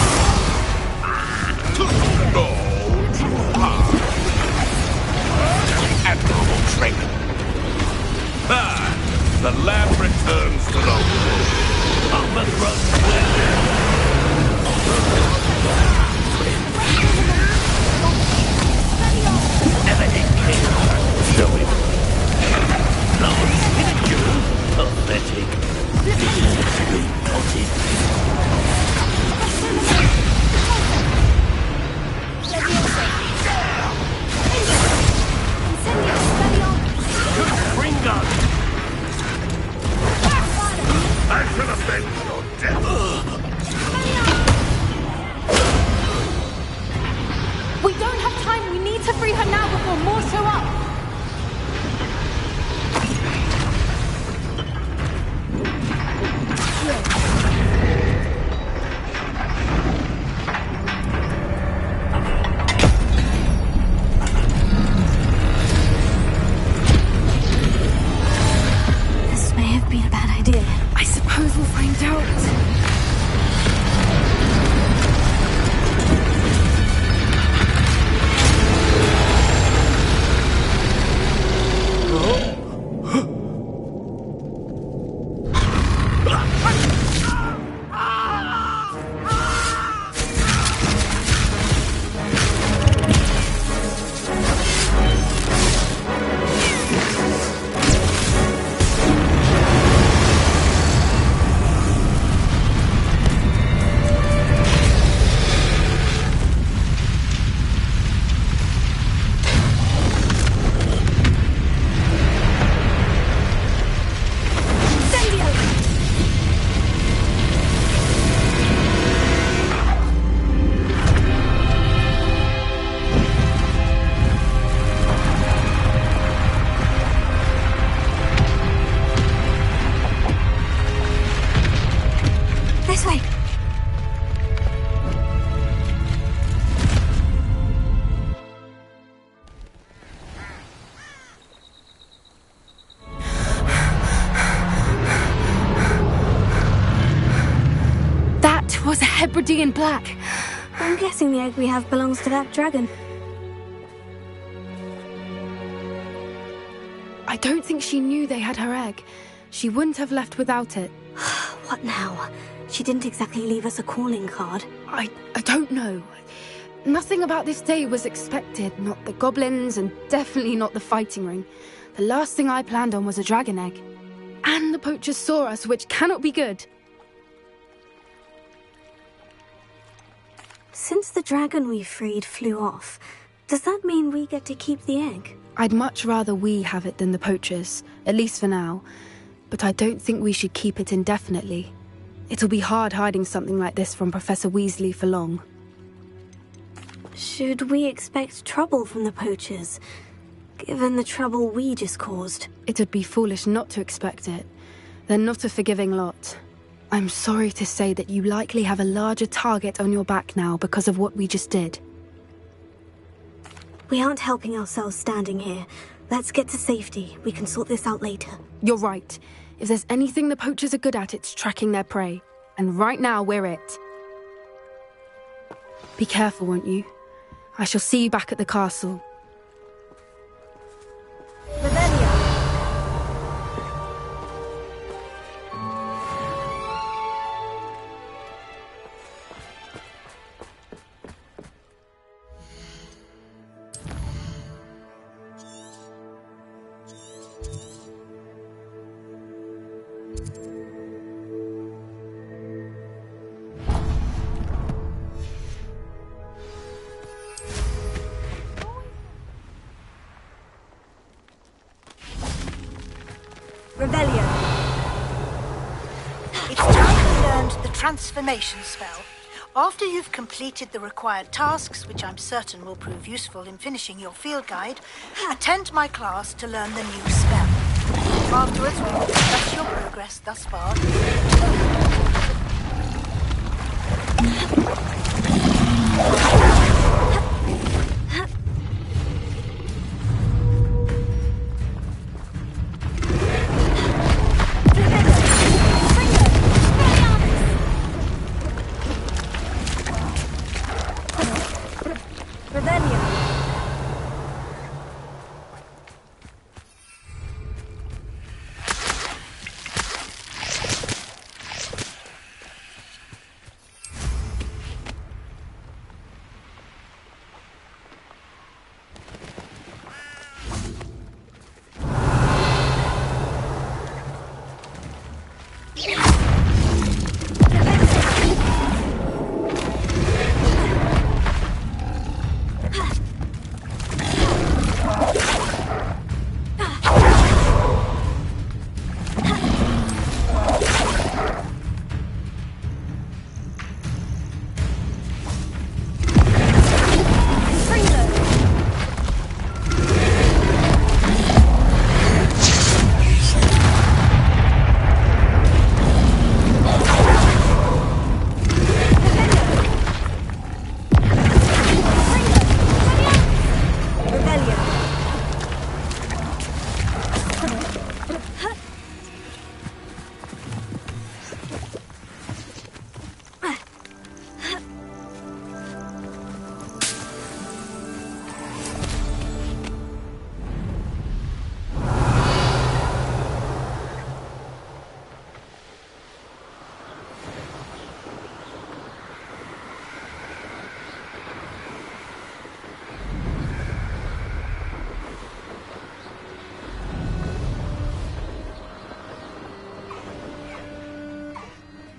Admirable trick. Ah, the lamb returns to the wood. Overthrown well. Never did kill. Show him. Lost in a duel. Pathetic. Seriously potted. Ringo! I shall avenge your death. We don't have time. We need to free her now before more show up. This may have been a bad idea. I suppose we'll find out. This way. That was a Hebridean black. I'm guessing the egg we have belongs to that dragon. I don't think she knew they had her egg. She wouldn't have left without it. What now? She didn't exactly leave us a calling card. I don't know. Nothing about this day was expected. Not the goblins, and definitely not the fighting ring. The last thing I planned on was a dragon egg. And the poachers saw us, which cannot be good. Since the dragon we freed flew off, does that mean we get to keep the egg? I'd much rather we have it than the poachers, at least for now. But I don't think we should keep it indefinitely. It'll be hard hiding something like this from Professor Weasley for long. Should we expect trouble from the poachers, given the trouble we just caused? It would be foolish not to expect it. They're not a forgiving lot. I'm sorry to say that you likely have a larger target on your back now because of what we just did. We aren't helping ourselves standing here. Let's get to safety. We can sort this out later. You're right. If there's anything the poachers are good at, it's tracking their prey. And right now, we're it. Be careful, won't you? I shall see you back at the castle. Transformation spell. After you've completed the required tasks, which I'm certain will prove useful in finishing your field guide, attend my class to learn the new spell. Afterwards, we will discuss your progress thus far.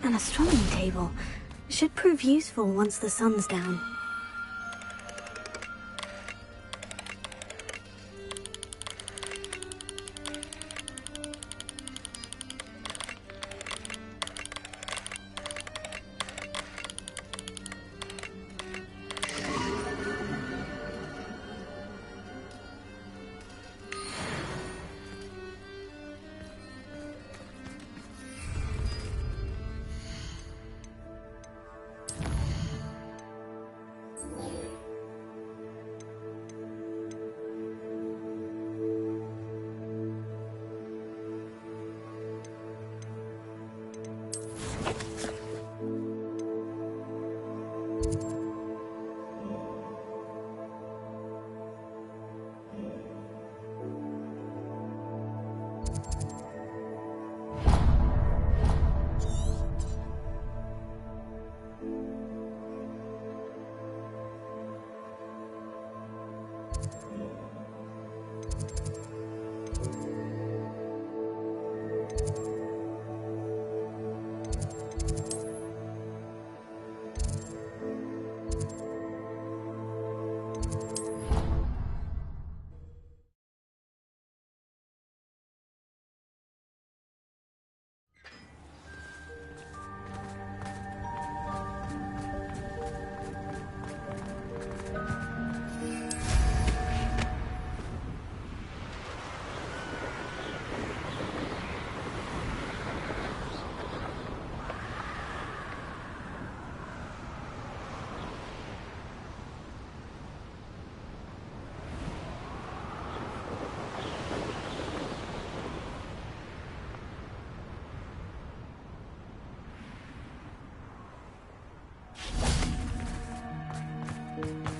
An astronomy table. Should prove useful once the sun's down.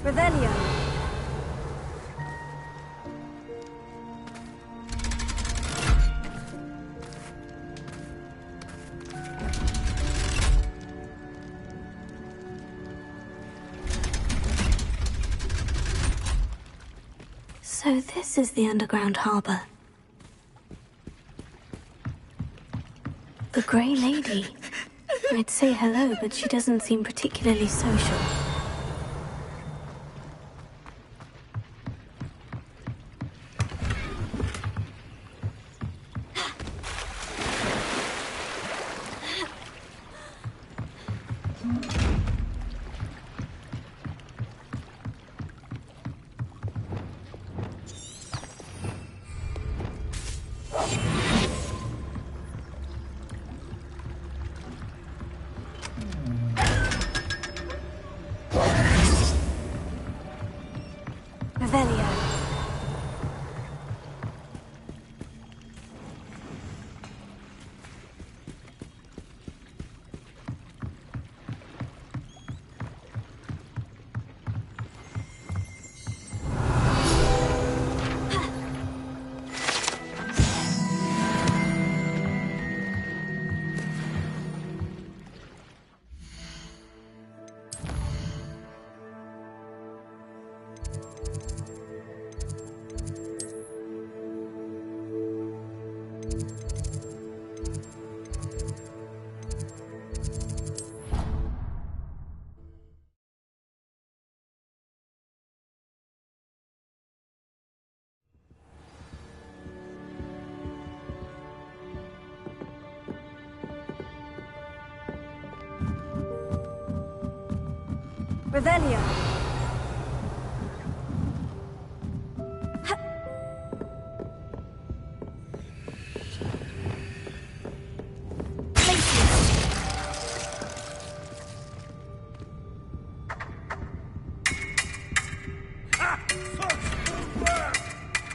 Revelio. So this is the underground harbour. The Grey Lady. I'd say hello, but she doesn't seem particularly social. Revelio. Revelio.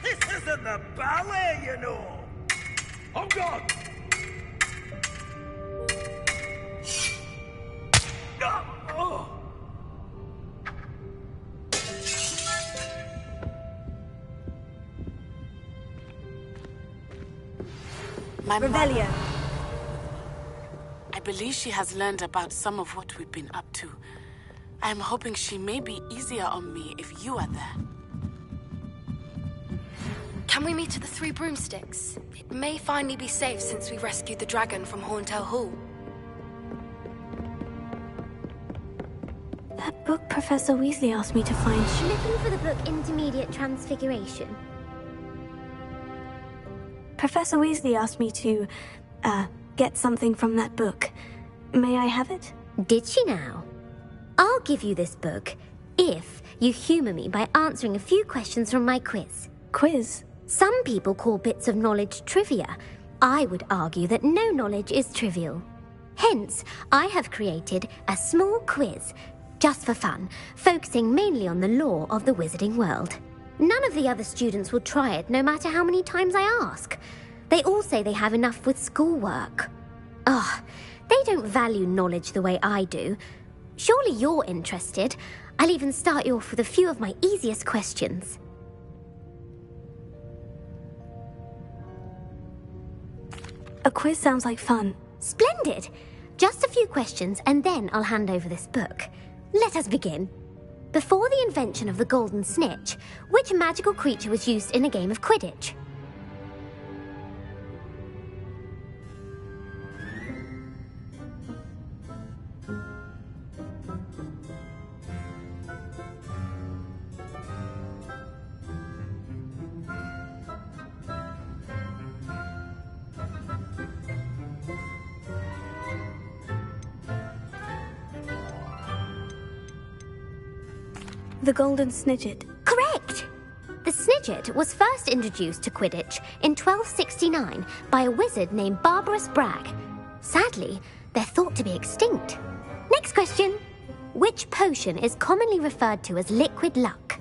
This isn't the ballet, you know. On guard. My Revelio. mother. I believe she has learned about some of what we've been up to. I am hoping she may be easier on me if you are there. Can we meet at the Three Broomsticks? It may finally be safe since we rescued the dragon from Horntail Hall. That book Professor Weasley asked me to find. Looking for the book Intermediate Transfiguration. Professor Weasley asked me to, get something from that book. May I have it? Did she now? I'll give you this book if you humour me by answering a few questions from my quiz. Quiz? Some people call bits of knowledge trivia. I would argue that no knowledge is trivial. Hence, I have created a small quiz, just for fun, focusing mainly on the lore of the wizarding world. None of the other students will try it, no matter how many times I ask. They all say they have enough with schoolwork. Ugh, they don't value knowledge the way I do. Surely you're interested. I'll even start you off with a few of my easiest questions. A quiz sounds like fun. Splendid! Just a few questions and then I'll hand over this book. Let us begin. Before the invention of the golden snitch, which magical creature was used in a game of Quidditch? The Golden Snidget. Correct! The Snidget was first introduced to Quidditch in 1269 by a wizard named Barbarous Bragg. Sadly, they're thought to be extinct. Next question. Which potion is commonly referred to as liquid luck?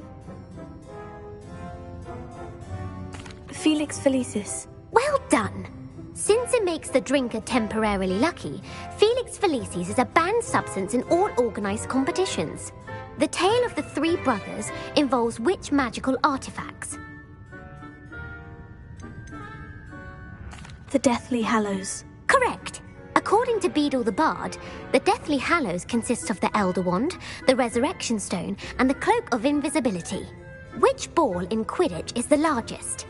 Felix Felicis. Well done! Since it makes the drinker temporarily lucky, Felix Felicis is a banned substance in all organised competitions. The tale of the three brothers involves which magical artifacts? The Deathly Hallows. Correct. According to Beadle the Bard, the Deathly Hallows consists of the Elder Wand, the Resurrection Stone, and the Cloak of Invisibility. Which ball in Quidditch is the largest?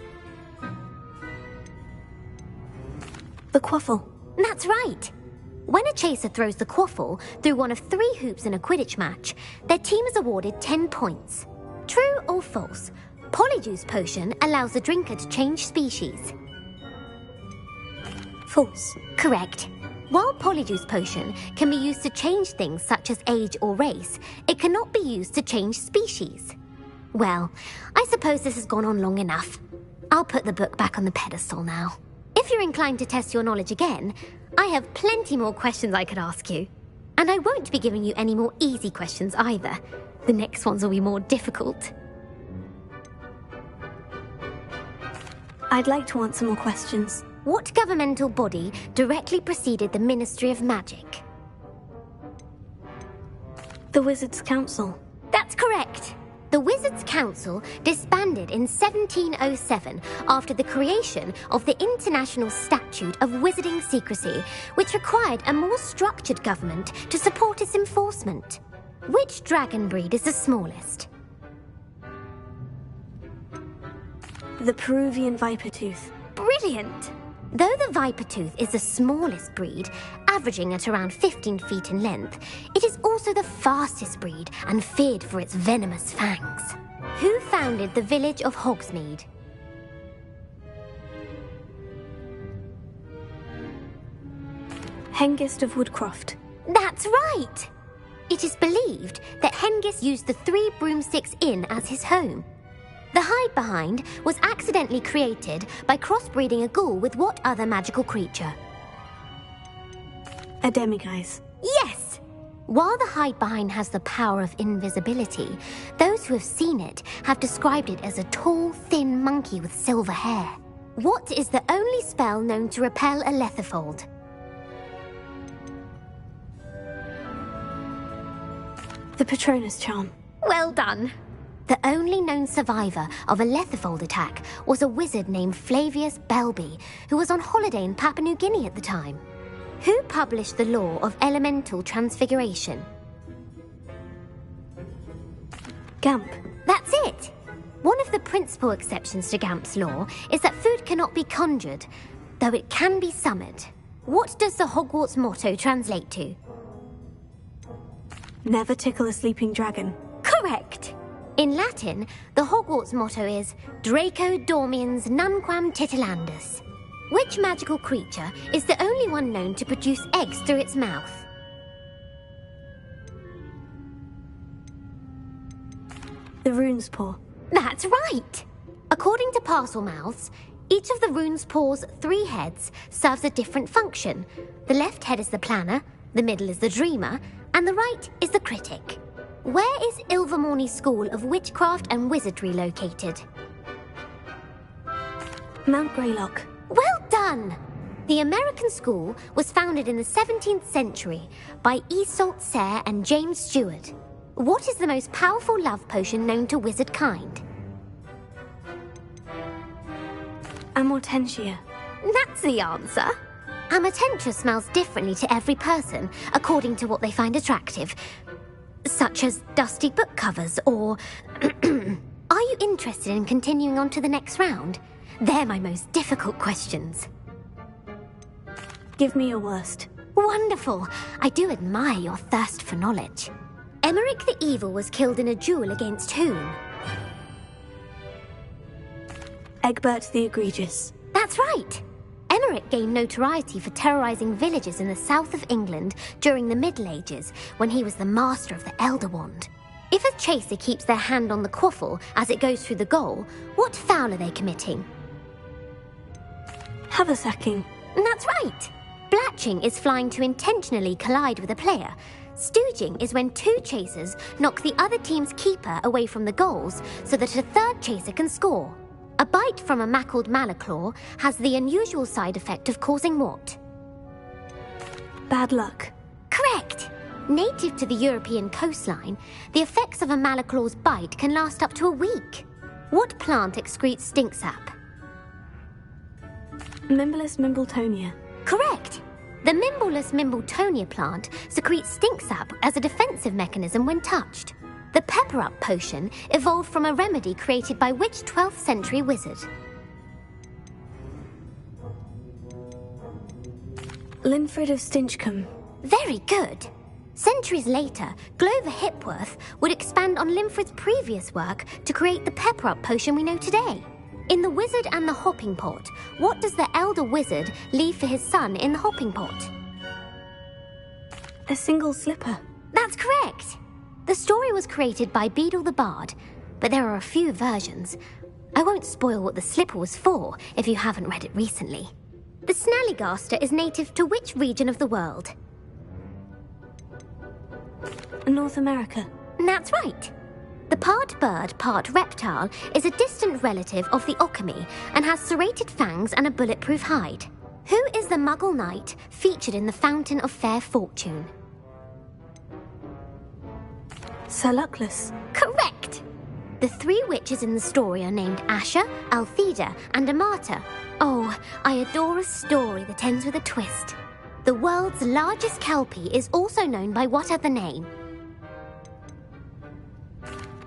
The quaffle. That's right. When a chaser throws the quaffle through one of 3 hoops in a Quidditch match, their team is awarded 10 points. True or false? Polyjuice Potion allows the drinker to change species. False. Correct. While Polyjuice Potion can be used to change things such as age or race, it cannot be used to change species. Well, I suppose this has gone on long enough. I'll put the book back on the pedestal now. If you're inclined to test your knowledge again, I have plenty more questions I could ask you. And I won't be giving you any more easy questions either. The next ones will be more difficult. I'd like to answer more questions. What governmental body directly preceded the Ministry of Magic? The Wizards' Council. That's correct. The Wizards' Council disbanded in 1707 after the creation of the International Statute of Wizarding Secrecy, which required a more structured government to support its enforcement. Which dragon breed is the smallest? The Peruvian Vipertooth. Brilliant! Though the Vipertooth is the smallest breed, averaging at around 15 feet in length, it is also the fastest breed and feared for its venomous fangs. Who founded the village of Hogsmeade? Hengist of Woodcroft. That's right! It is believed that Hengist used the 3 Broomsticks Inn as his home. The hide-behind was accidentally created by crossbreeding a ghoul with what other magical creature? A demiguise. Yes! While the hide-behind has the power of invisibility, those who have seen it have described it as a tall, thin monkey with silver hair. What is the only spell known to repel a lethifold? The Patronus Charm. Well done. The only known survivor of a lethifold attack was a wizard named Flavius Belby, who was on holiday in Papua New Guinea at the time. Who published the law of elemental transfiguration? Gamp. That's it! One of the principal exceptions to Gamp's law is that food cannot be conjured, though it can be summoned. What does the Hogwarts motto translate to? Never tickle a sleeping dragon. Correct! In Latin, the Hogwarts motto is Draco Dormiens Nunquam Titilandus. Which magical creature is the only one known to produce eggs through its mouth? The Rune's Paw. That's right! According to Parselmouths, each of the Rune's Paw's 3 heads serves a different function. The left head is the planner, the middle is the dreamer, and the right is the critic. Where is Ilvermorny School of Witchcraft and Wizardry located? Mount Greylock. Well done! The American school was founded in the 17th century by Iseult Sayre and James Stewart. What is the most powerful love potion known to wizard kind? Amortentia. That's the answer. Amortentia smells differently to every person, according to what they find attractive. Such as dusty book covers, or... Are you interested in continuing on to the next round? They're my most difficult questions. Give me your worst. Wonderful! I do admire your thirst for knowledge. Emeric the Evil was killed in a duel against whom? Egbert the Egregious. That's right! Emeric gained notoriety for terrorising villages in the south of England during the Middle Ages, when he was the master of the Elder Wand. If a chaser keeps their hand on the quaffle as it goes through the goal, what foul are they committing? Haversacking. That's right! Blatching is flying to intentionally collide with a player. Stooging is when 2 chasers knock the other team's keeper away from the goals so that a 3rd chaser can score. A bite from a mackled malaclaw has the unusual side effect of causing what? Bad luck. Correct! Native to the European coastline, the effects of a malaclaw's bite can last up to a week. What plant excretes stink sap? Mimblus mimbletonia. Correct! The Mimblus mimbletonia plant secretes stink sap as a defensive mechanism when touched. The pepper-up potion evolved from a remedy created by which 12th century wizard? Linfred of Stinchcombe. Very good. Centuries later, Glover Hipworth would expand on Linfred's previous work to create the pepper-up potion we know today. In The Wizard and the Hopping Pot, what does the elder wizard leave for his son in the hopping pot? A single slipper. That's correct. The story was created by Beadle the Bard, but there are a few versions. I won't spoil what the slipper was for if you haven't read it recently. The Snallygaster is native to which region of the world? North America. That's right. The part bird, part reptile is a distant relative of the Occamy and has serrated fangs and a bulletproof hide. Who is the Muggle knight featured in the Fountain of Fair Fortune? Sir Luckless. Correct! The three witches in the story are named Asha, Altheda, and Amata. Oh, I adore a story that ends with a twist. The world's largest kelpie is also known by what other name?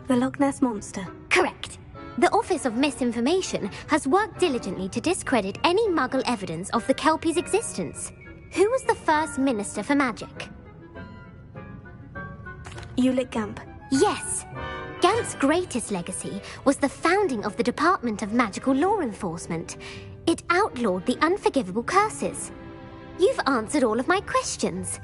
The Loch Ness Monster. Correct. The Office of Misinformation has worked diligently to discredit any Muggle evidence of the kelpie's existence. Who was the first Minister for Magic? Ulick Gamp. Yes. Gamp's greatest legacy was the founding of the Department of Magical Law Enforcement. It outlawed the unforgivable curses. You've answered all of my questions.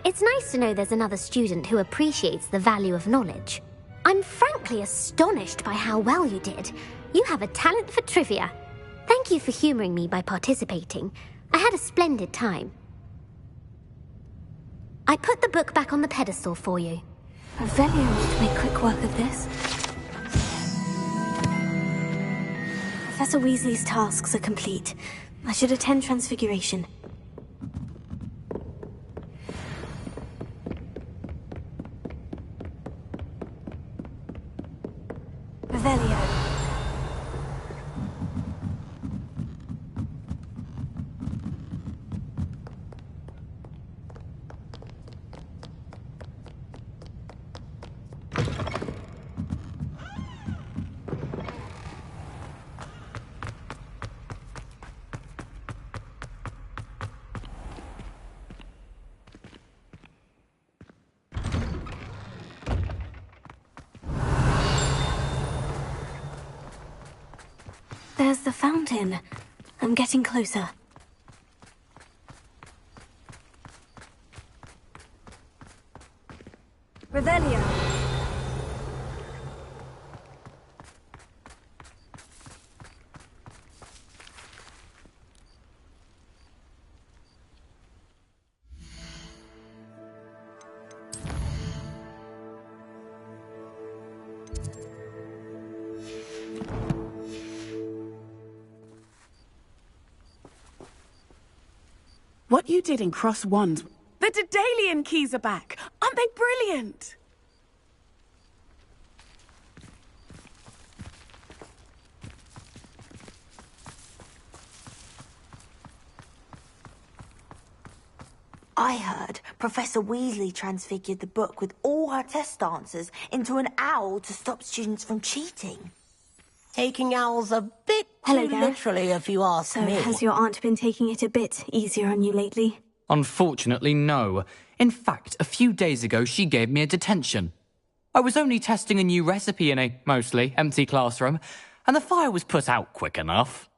It's nice to know there's another student who appreciates the value of knowledge. I'm frankly astonished by how well you did. You have a talent for trivia. Thank you for humouring me by participating. I had a splendid time. I put the book back on the pedestal for you. Revelio ought to make quick work of this. Professor Weasley's tasks are complete. I should attend Transfiguration. Revelio. There's the fountain. I'm getting closer. Revelio. What you did in Cross Wands... The Daedalian keys are back! Aren't they brilliant? I heard Professor Weasley transfigured the book with all her test answers into an owl to stop students from cheating. Taking owls a bit too literally, if you ask me. So, has your aunt been taking it a bit easier on you lately? Unfortunately, no. In fact, a few days ago, she gave me a detention. I was only testing a new recipe in a mostly empty classroom, and the fire was put out quick enough.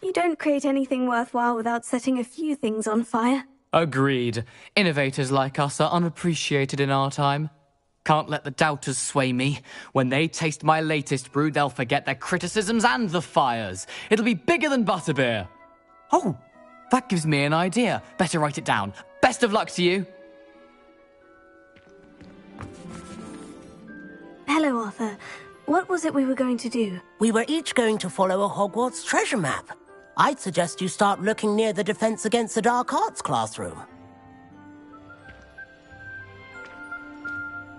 You don't create anything worthwhile without setting a few things on fire. Agreed. Innovators like us are unappreciated in our time. Can't let the doubters sway me. When they taste my latest brew, they'll forget their criticisms and the fires. It'll be bigger than butterbeer. Oh, that gives me an idea. Better write it down. Best of luck to you. Hello, Arthur. What was it we were going to do? We were each going to follow a Hogwarts treasure map. I'd suggest you start looking near the Defense Against the Dark Arts classroom.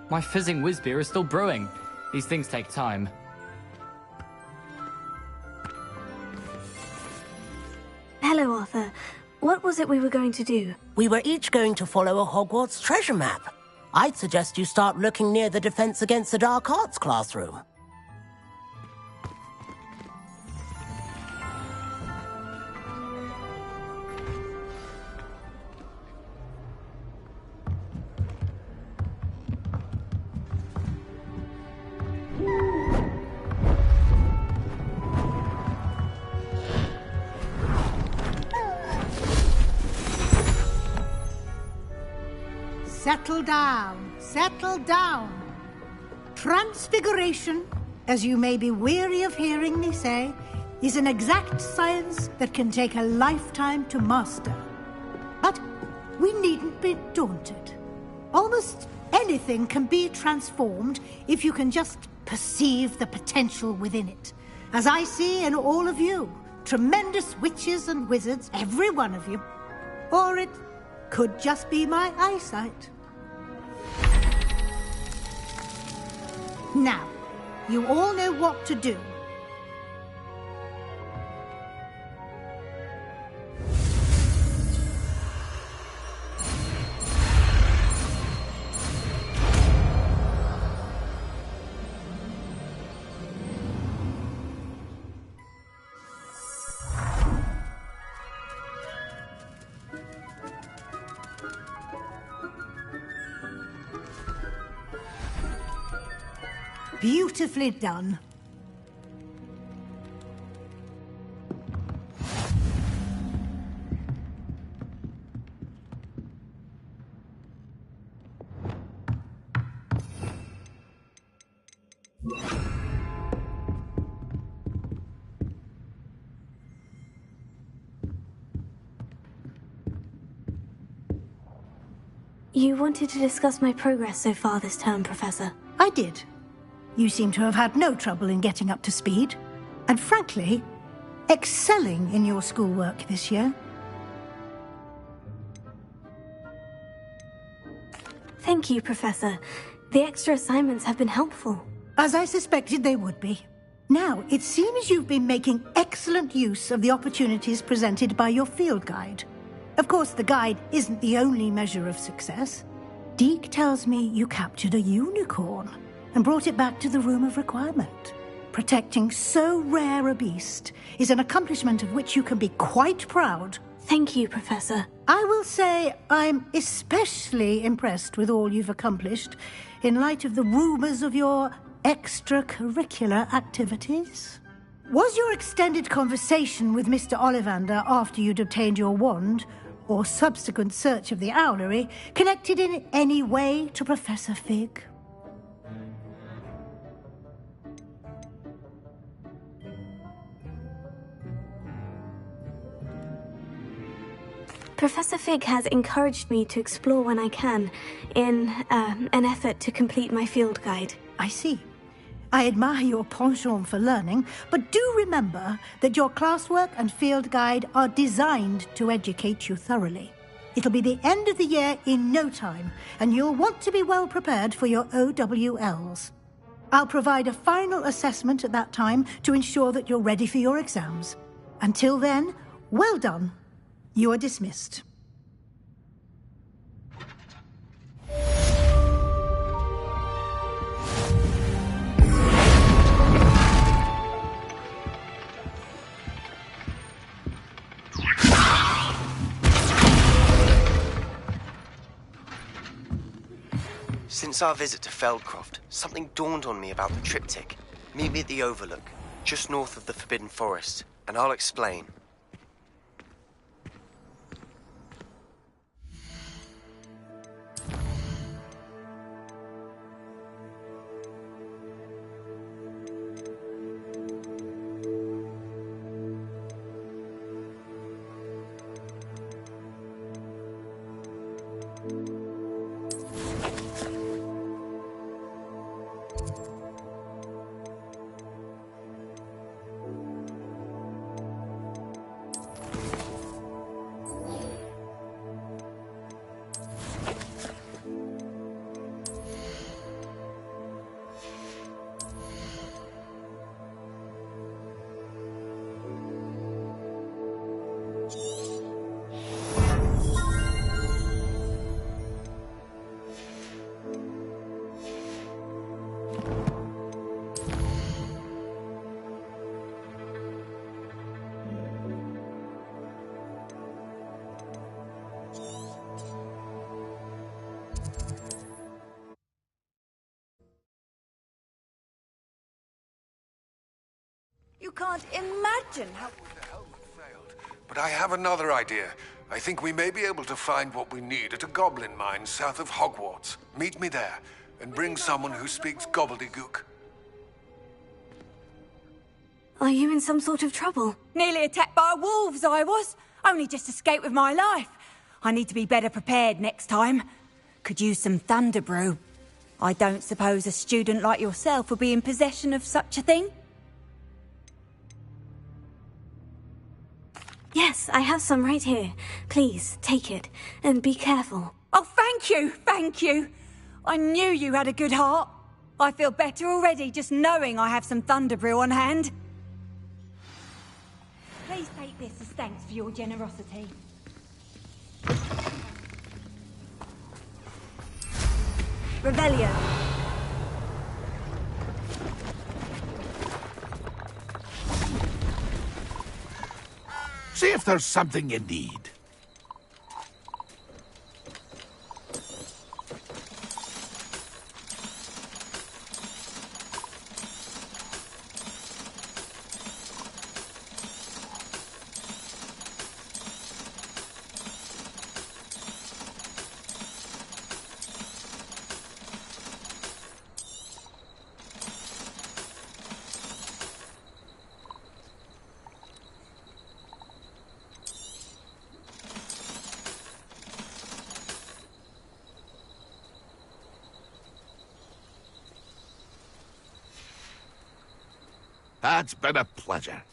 My fizzing whiz beer is still brewing. These things take time. Hello, Arthur. What was it we were going to do? We were each going to follow a Hogwarts treasure map. I'd suggest you start looking near the Defense Against the Dark Arts classroom. Settle down, settle down. Transfiguration, as you may be weary of hearing me say, is an exact science that can take a lifetime to master. But we needn't be daunted. Almost anything can be transformed if you can just perceive the potential within it. As I see in all of you, tremendous witches and wizards, every one of you. Or it could just be my eyesight. Now, you all know what to do. Beautifully done. You wanted to discuss my progress so far this term, Professor. I did. You seem to have had no trouble in getting up to speed, and frankly, excelling in your schoolwork this year. Thank you, Professor. The extra assignments have been helpful. As I suspected they would be. Now, it seems you've been making excellent use of the opportunities presented by your field guide. Of course, the guide isn't the only measure of success. Deke tells me you captured a unicorn and brought it back to the Room of Requirement. Protecting so rare a beast is an accomplishment of which you can be quite proud. Thank you, Professor. I will say I'm especially impressed with all you've accomplished in light of the rumours of your extracurricular activities. Was your extended conversation with Mr. Ollivander after you'd obtained your wand, or subsequent search of the owlery, connected in any way to Professor Fig? Professor Fig has encouraged me to explore when I can, in an effort to complete my field guide. I see. I admire your penchant for learning, but do remember that your classwork and field guide are designed to educate you thoroughly. It'll be the end of the year in no time, and you'll want to be well prepared for your OWLs. I'll provide a final assessment at that time to ensure that you're ready for your exams. Until then, well done. You are dismissed. Since our visit to Feldcroft, something dawned on me about the triptych. Meet me at the Overlook, just north of the Forbidden Forest, and I'll explain. You can't imagine how... But I have another idea. I think we may be able to find what we need at a goblin mine south of Hogwarts. Meet me there, and bring someone who speaks gobbledygook. Are you in some sort of trouble? Nearly attacked by wolves, I was. Only just escaped with my life. I need to be better prepared next time. Could use some thunder brew. I don't suppose a student like yourself would be in possession of such a thing? Yes, I have some right here. Please, take it, and be careful. Oh, thank you, thank you. I knew you had a good heart. I feel better already just knowing I have some thunder brew on hand. Please take this as thanks for your generosity. Rebellion. See if there's something you need. It's been a pleasure.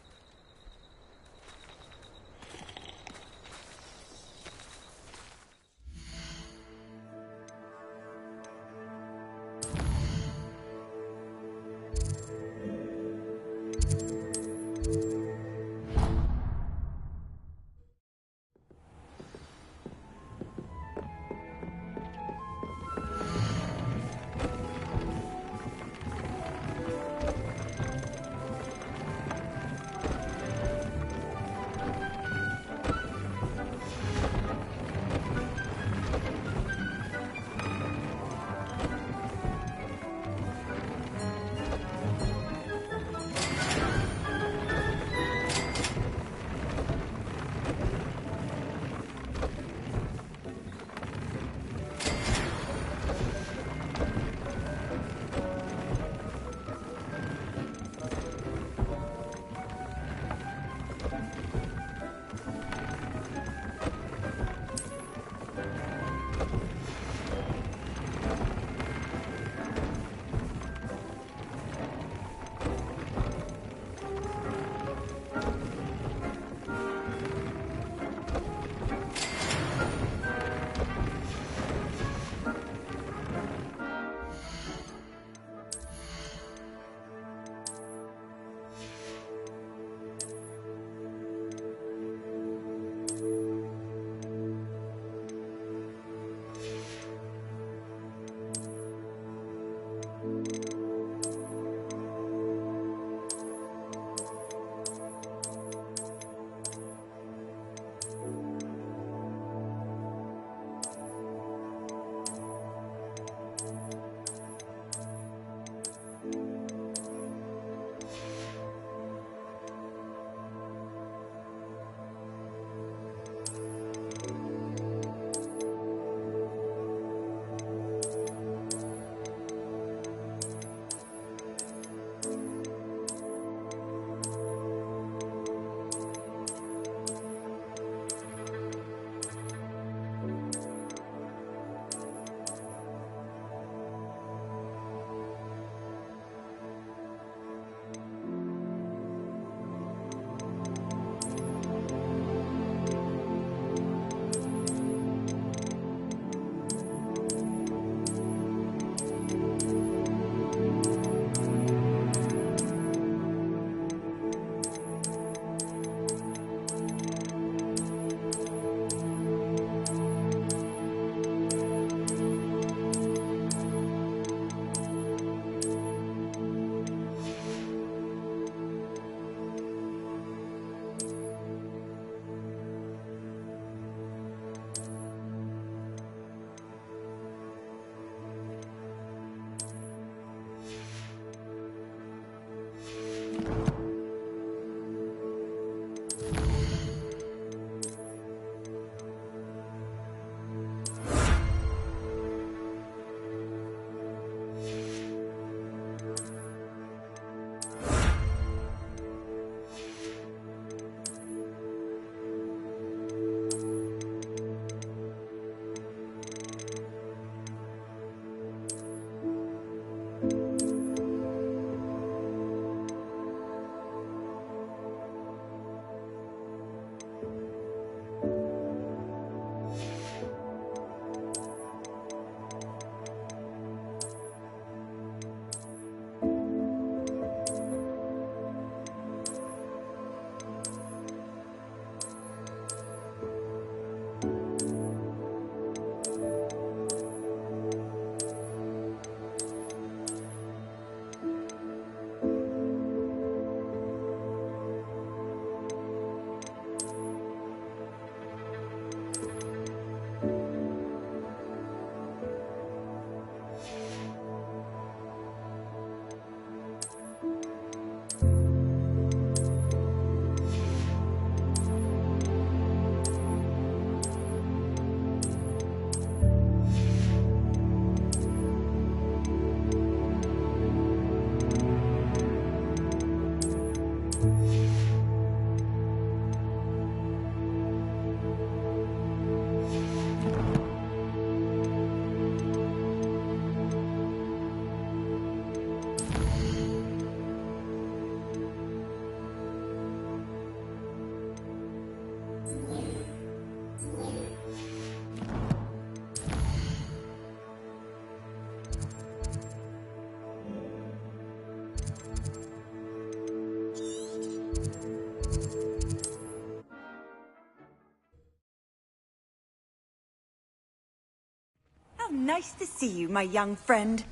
Nice to see you, my young friend.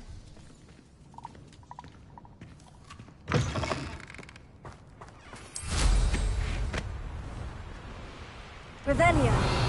Revelio.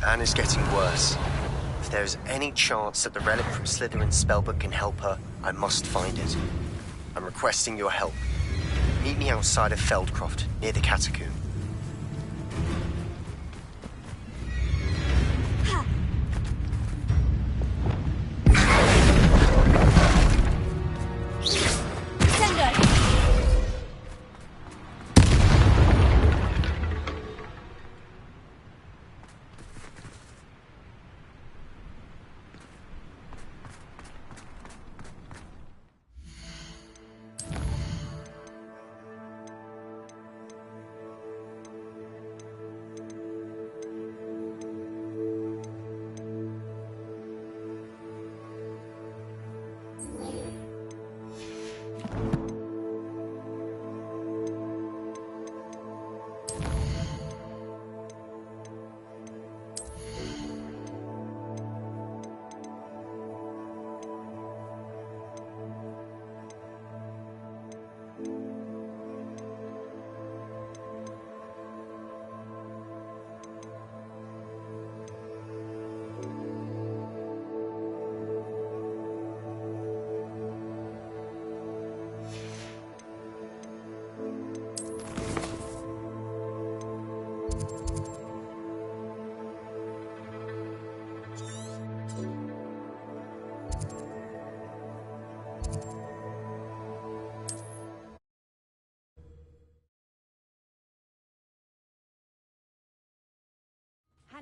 Anna's getting worse. If there is any chance that the relic from Slytherin's spellbook can help her, I must find it. I'm requesting your help. Meet me outside of Feldcroft, near the catacomb.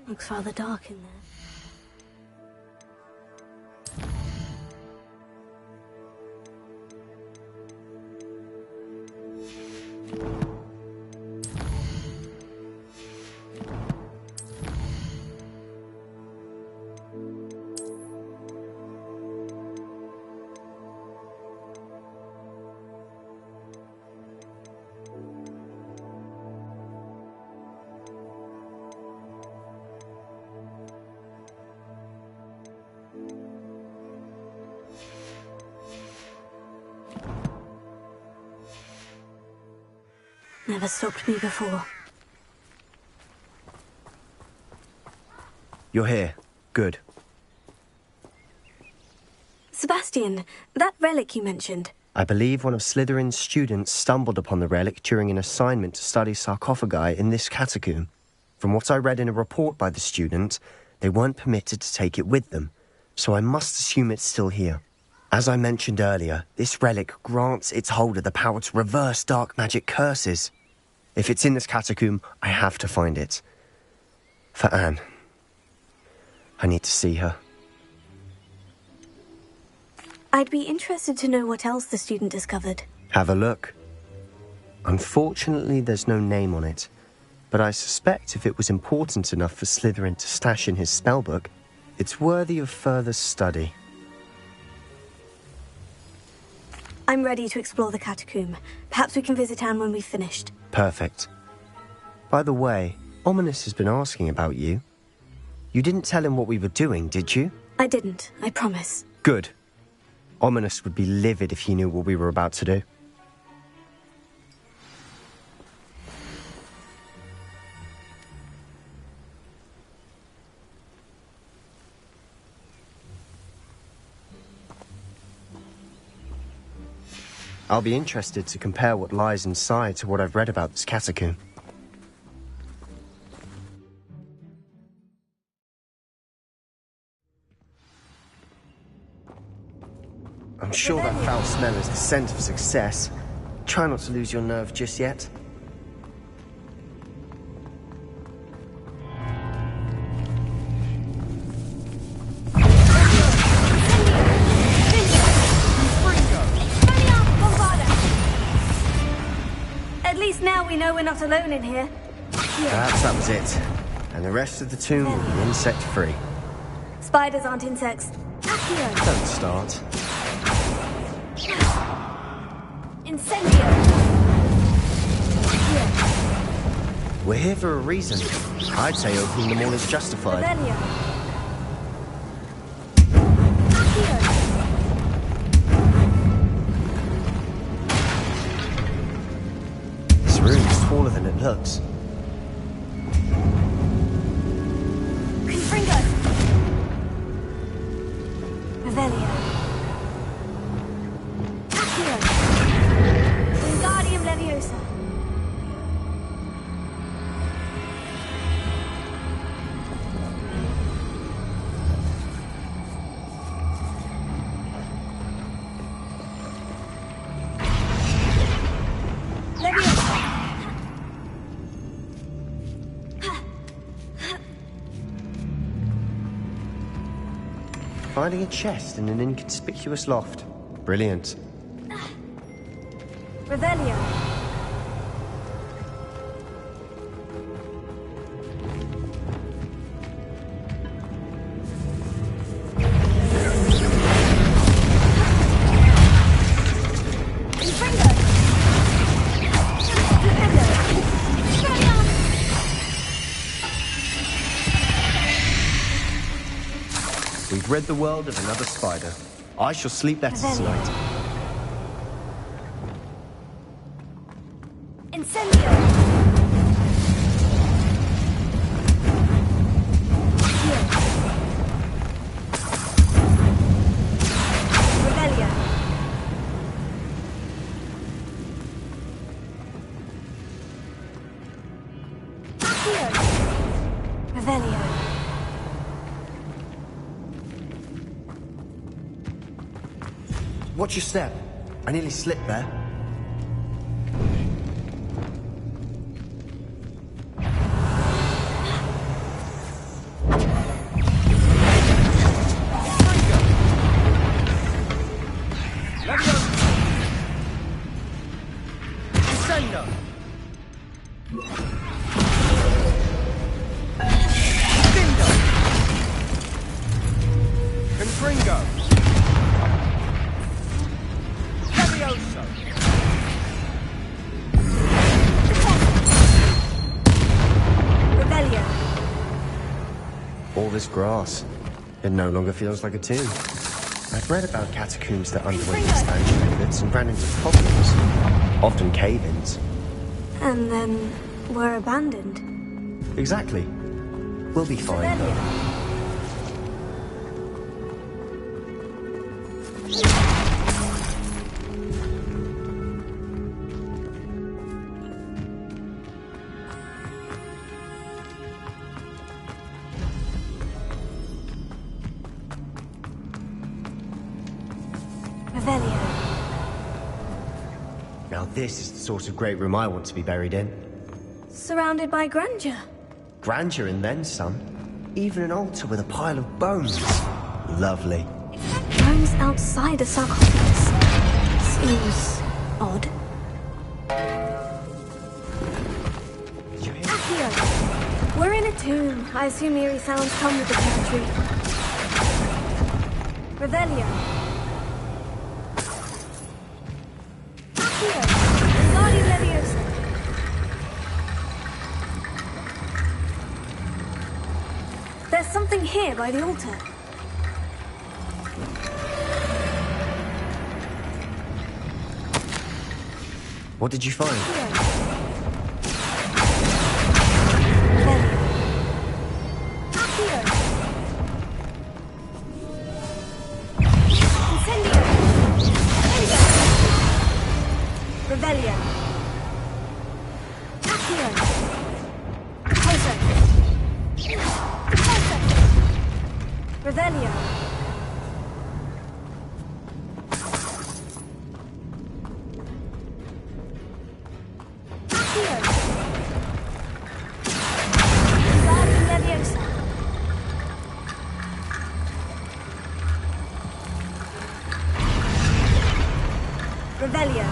Looks rather dark in there. Never stopped me before. You're here. Good. Sebastian, that relic you mentioned. I believe one of Slytherin's students stumbled upon the relic during an assignment to study sarcophagi in this catacomb. From what I read in a report by the student, they weren't permitted to take it with them, so I must assume it's still here. As I mentioned earlier, this relic grants its holder the power to reverse dark magic curses. If it's in this catacomb, I have to find it. For Anne. I need to see her. I'd be interested to know what else the student discovered. Have a look. Unfortunately, there's no name on it, but I suspect if it was important enough for Slytherin to stash in his spellbook, it's worthy of further study. I'm ready to explore the catacomb. Perhaps we can visit Anne when we've finished. Perfect. By the way, Ominous has been asking about you. You didn't tell him what we were doing, did you? I didn't, I promise. Good. Ominous would be livid if he knew what we were about to do. I'll be interested to compare what lies inside to what I've read about this catacomb. I'm sure that foul smell is the scent of success. Try not to lose your nerve just yet. At least now we know we're not alone in here. Perhaps that was it. And the rest of the tomb will be insect-free. Spiders aren't insects. Accio! Don't start. Incendio! We're here for a reason. I'd say opening them all is justified. Revelio. This room is taller than it looks. Confringo! Revelio. Wingardium Leviosa. Finding a chest in an inconspicuous loft. Brilliant. Revelio. We've rid the world of another spider. I shall sleep better tonight. Incendio! Revelio. Revelio. Watch your step. I nearly slipped there. All this grass. It no longer feels like a tomb. I've read about catacombs that underwent expansion efforts and ran into problems. Often cave-ins. And then we're abandoned. Exactly. We'll be fine, though. Now this is the sort of great room I want to be buried in. Surrounded by grandeur. Grandeur and then some. Even an altar with a pile of bones. Lovely. Bones outside a sarcophagus. Seems odd. Accio! We're in a tomb. I assume eerie sounds come with the territory. Revelio. Accio! Wingardium Leviosa. There's something here by the altar. What did you find? Revelio. Accio. Closer. Closer. Revelio. Accio. Wingardium Leviosa. Revelio.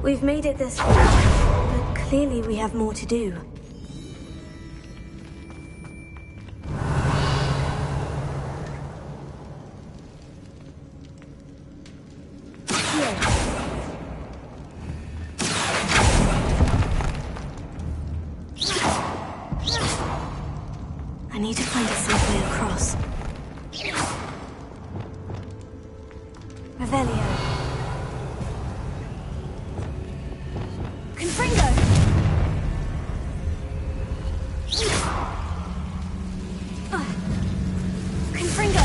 We've made it this far, but clearly we have more to do. I need to find a safe way across. Revelio. Confringo! Confringo!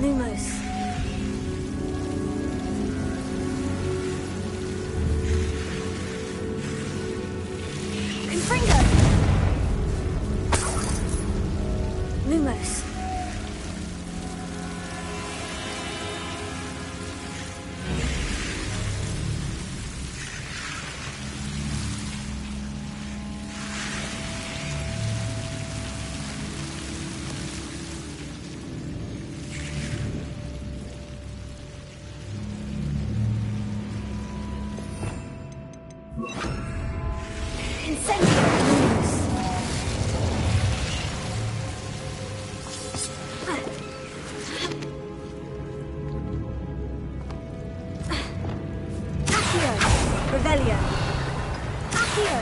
Lumos. Confringo! Lumos. Incendio! Lumos. Accio! Revelio. Accio!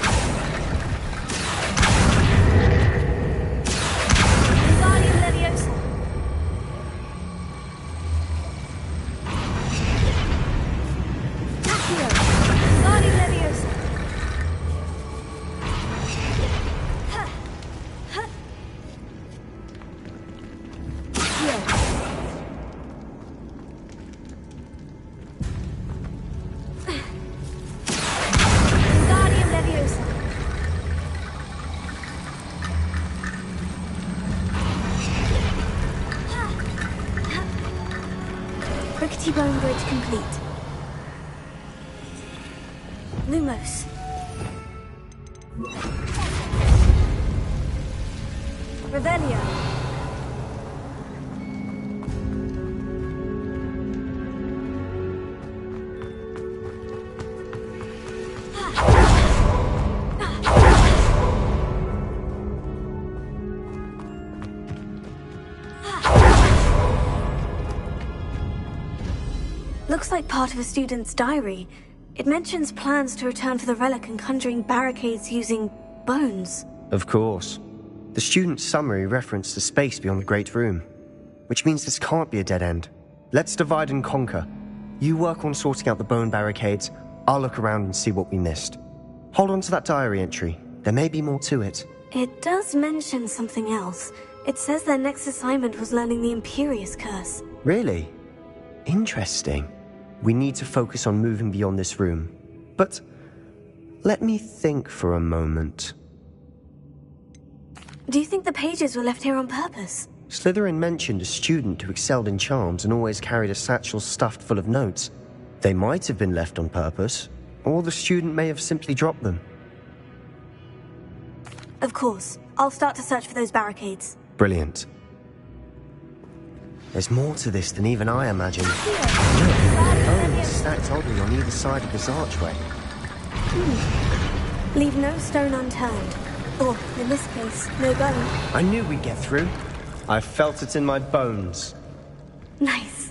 Wingardium Leviosa. Accio! Wingardium Leviosa. Wingardium Leviosa. Rickety bone bridge complete. Lumos. Revelio. Looks like part of a student's diary. It mentions plans to return for the relic and conjuring barricades using bones. Of course. The student's summary referenced the space beyond the Great Room, which means this can't be a dead end. Let's divide and conquer. You work on sorting out the bone barricades, I'll look around and see what we missed. Hold on to that diary entry. There may be more to it. It does mention something else. It says their next assignment was learning the Imperious Curse. Really? Interesting. We need to focus on moving beyond this room. But let me think for a moment. Do you think the pages were left here on purpose? Slytherin mentioned a student who excelled in charms and always carried a satchel stuffed full of notes. They might have been left on purpose, or the student may have simply dropped them. Of course. I'll start to search for those barricades. Brilliant. There's more to this than even I imagined. Bones stacked oddly on either side of this archway. Leave no stone unturned. Or, in this case, no bone. I knew we'd get through. I felt it in my bones. Nice.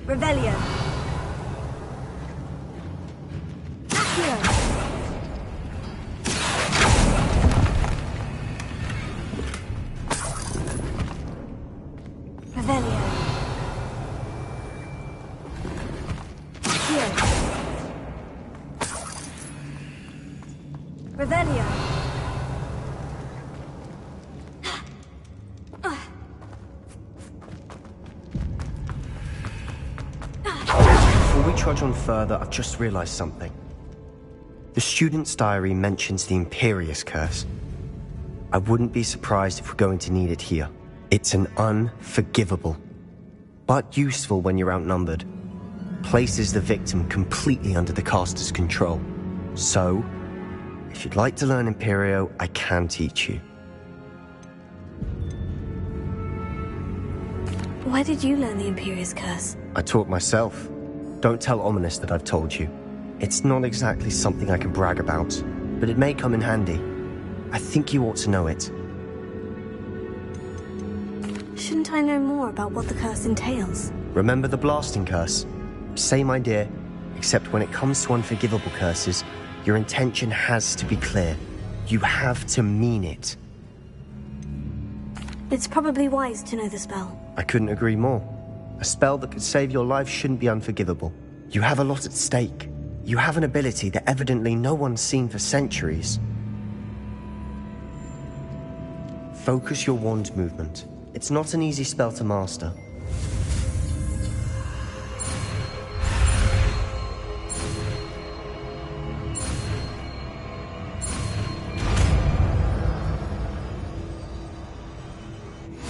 Revelio. Accio. Revelio. Accio. Revelio. Before we trudge on further, I've just realized something. The student's diary mentions the Imperious Curse. I wouldn't be surprised if we're going to need it here. It's an unforgivable, but useful when you're outnumbered. Places the victim completely under the caster's control. So, if you'd like to learn Imperio, I can teach you. Why did you learn the Imperious Curse? I taught myself. Don't tell Ominous that I've told you. It's not exactly something I can brag about, but it may come in handy. I think you ought to know it. Shouldn't I know more about what the curse entails? Remember the blasting curse? Same idea, except when it comes to unforgivable curses, your intention has to be clear. You have to mean it. It's probably wise to know the spell. I couldn't agree more. A spell that could save your life shouldn't be unforgivable. You have a lot at stake. You have an ability that evidently no one's seen for centuries. Focus your wand movement. It's not an easy spell to master.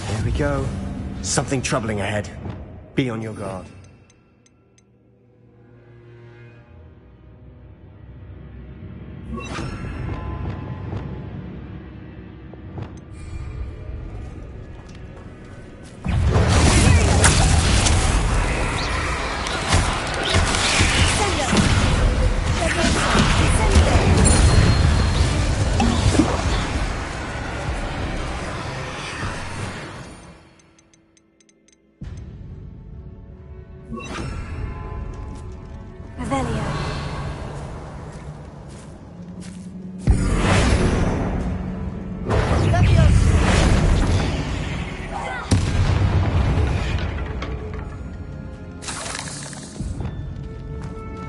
There we go. Something troubling ahead. Be on your guard. Revelio.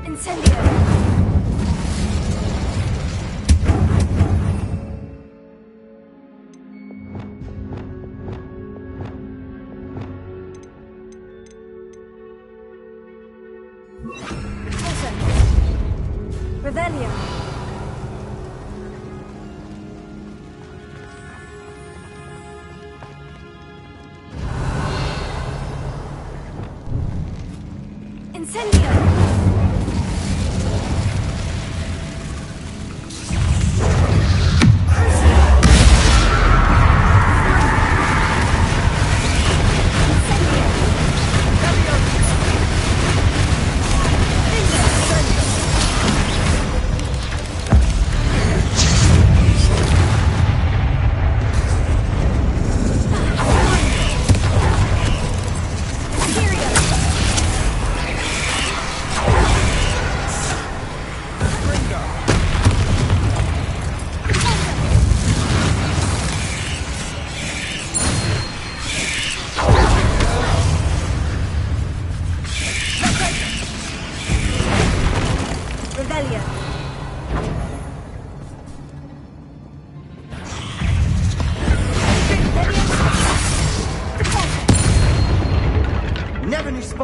Incendio. Revelio. Incendio.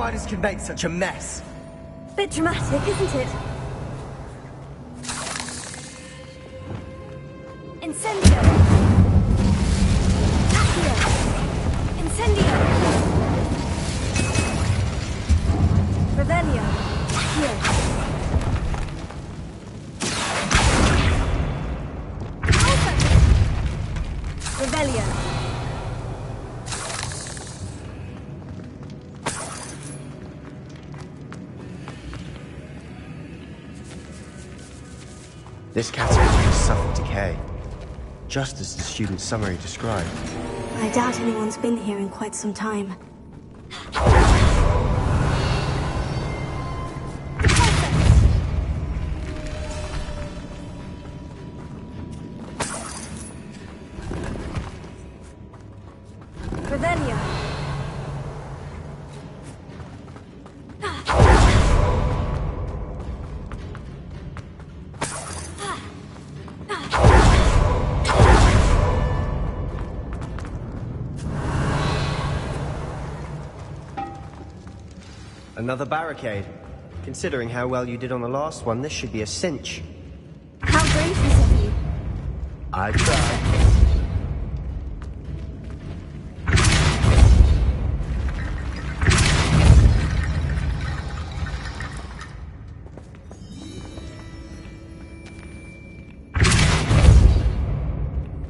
spiders can make such a mess. Bit dramatic, isn't it? Incendio! Accio! Incendio! Revelio! Accio! Revelio! This category has suffered decay, just as the student's summary described. I doubt anyone's been here in quite some time. Revelio! Another barricade. Considering how well you did on the last one, this should be a cinch. How gracious of you! I tried.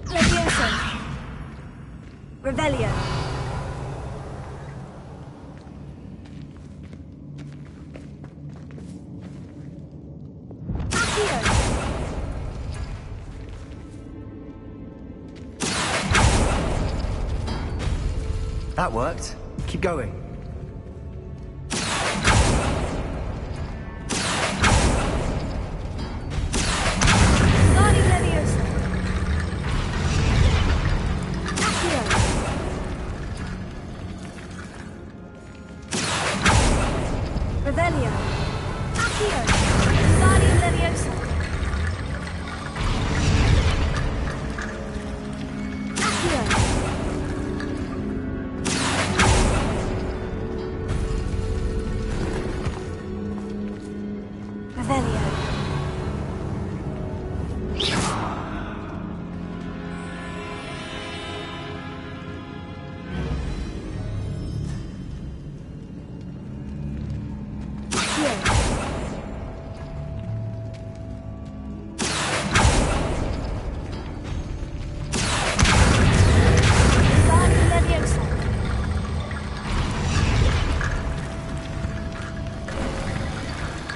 Levioso! Revelio! That worked. Keep going. Guardi Levioso! Accio! Revelio! Accio! Guardi Levioso! Accio! Revelio.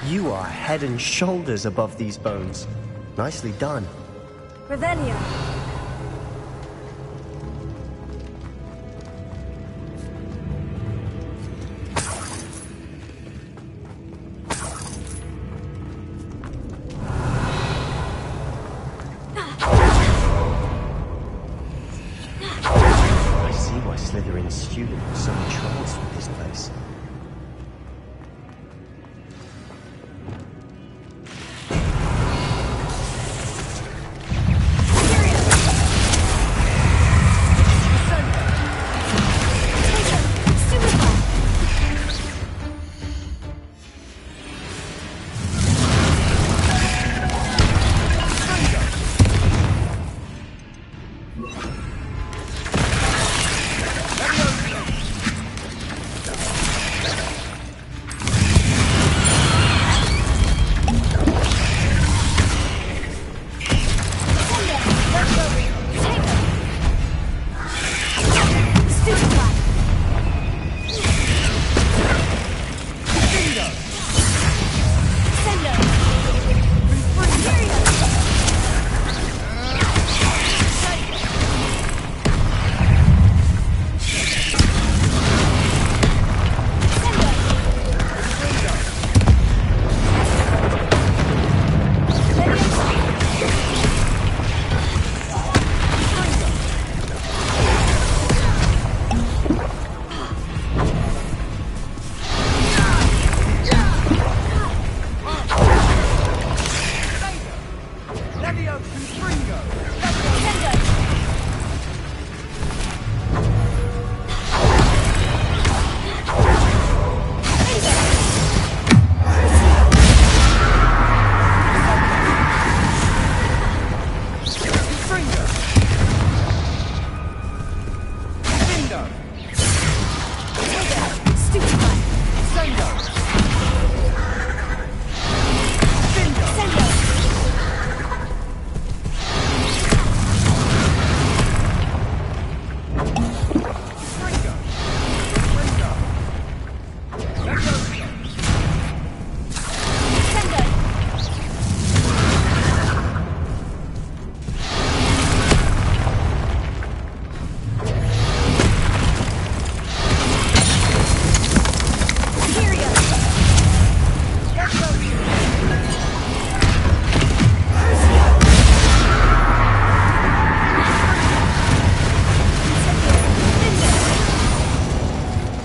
You are head and shoulders above these bones. Nicely done. Revelio. I see why Slytherin's student was so entranced with this place. Confringo! Findo! Stupefy! Sendo! Sendo!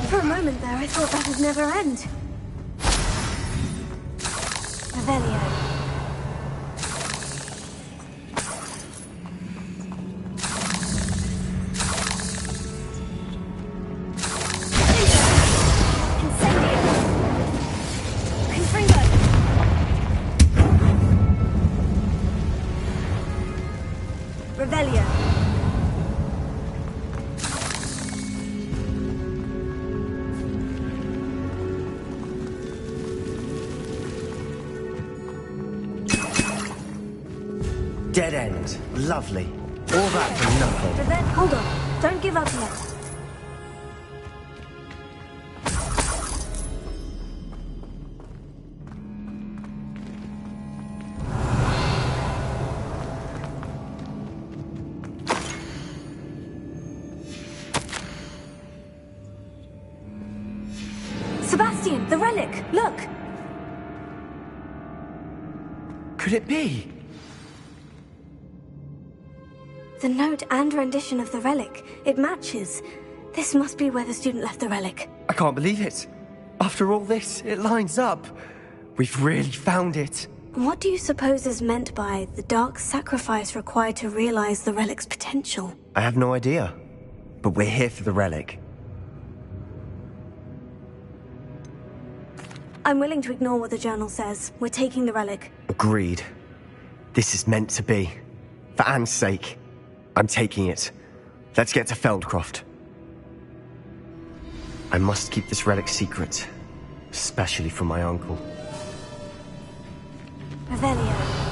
For a moment there, I thought that would never end. Revelio. Revelio. Dead end. Lovely. All that for nothing. But then, hold on. Don't give up yet. Sebastian, the relic! Look! Could it be? The note and rendition of the relic. It matches. This must be where the student left the relic. I can't believe it. After all this, it lines up. We've really found it. What do you suppose is meant by the dark sacrifice required to realize the relic's potential? I have no idea. But we're here for the relic. I'm willing to ignore what the journal says. We're taking the relic. Agreed. This is meant to be. For Anne's sake. I'm taking it. Let's get to Feldcroft. I must keep this relic secret. Especially from my uncle. Revelio.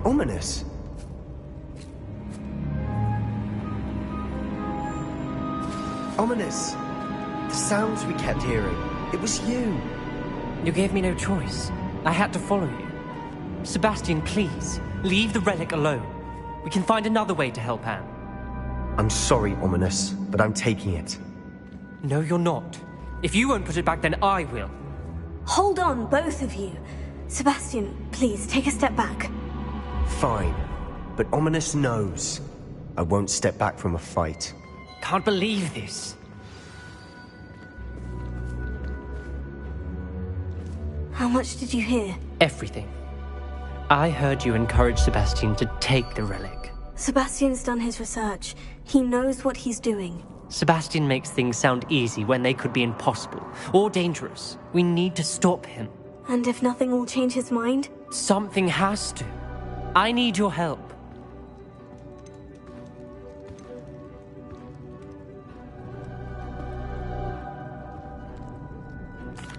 Ominous. Ominous. The sounds we kept hearing. It was you. You gave me no choice. I had to follow you. Sebastian, please, leave the relic alone. We can find another way to help Anne. I'm sorry, Ominous, but I'm taking it. No, you're not. If you won't put it back, then I will. Hold on, both of you. Sebastian, please, take a step back. Fine, but Ominous knows I won't step back from a fight. Can't believe this. How much did you hear? Everything. I heard you encourage Sebastian to take the relic. Sebastian's done his research. He knows what he's doing. Sebastian makes things sound easy when they could be impossible or dangerous. We need to stop him. And if nothing will change his mind? Something has to. I need your help.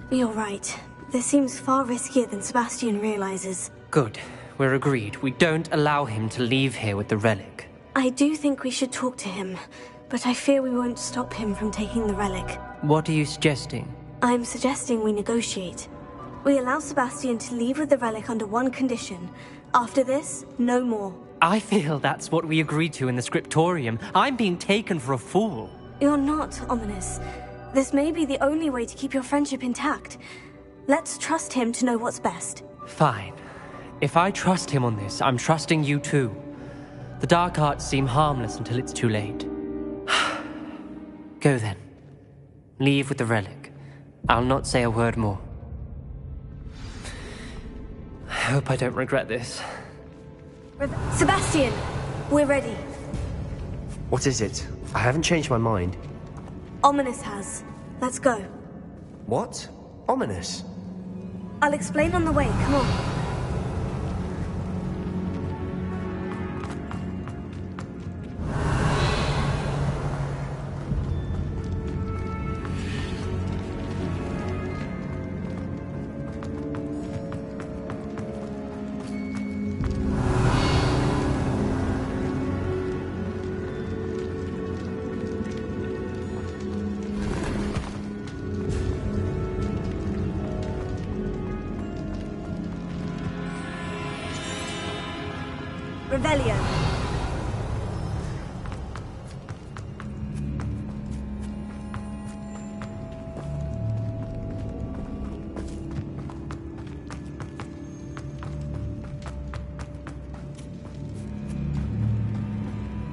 You're right. This seems far riskier than Sebastian realizes. Good. We're agreed. We don't allow him to leave here with the relic. I do think we should talk to him, but I fear we won't stop him from taking the relic. What are you suggesting? I'm suggesting we negotiate. We allow Sebastian to leave with the relic under one condition. After this, no more. I feel that's what we agreed to in the scriptorium. I'm being taken for a fool. You're not, Ominous. This may be the only way to keep your friendship intact. Let's trust him to know what's best. Fine. If I trust him on this, I'm trusting you too. The dark arts seem harmless until it's too late. Go then. Leave with the relic. I'll not say a word more. I hope I don't regret this. Sebastian, we're ready. What is it? I haven't changed my mind. Ominous has. Let's go. What? Ominous? I'll explain on the way. Come on. Revelio.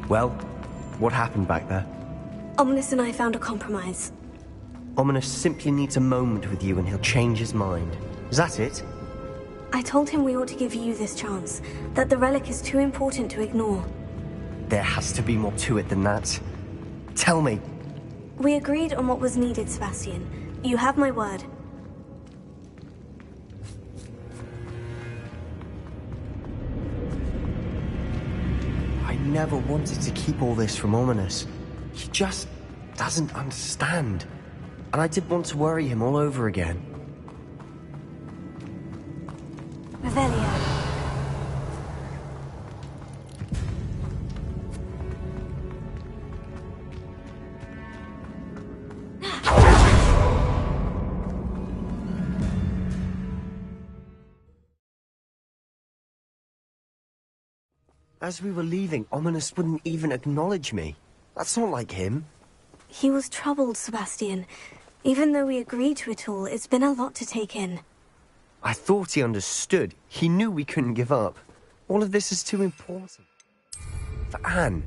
Well, what happened back there? Ominous and I found a compromise. Ominous simply needs a moment with you and he'll change his mind. Is that it? I told him we ought to give you this chance, that the relic is too important to ignore. There has to be more to it than that. Tell me. We agreed on what was needed, Sebastian. You have my word. I never wanted to keep all this from Ominous. He just doesn't understand. And I did want to worry him all over again. Revelio. As we were leaving, Ominous wouldn't even acknowledge me. That's not like him. He was troubled, Sebastian. Even though we agreed to it all, it's been a lot to take in. I thought he understood. He knew we couldn't give up. All of this is too important. For Anne.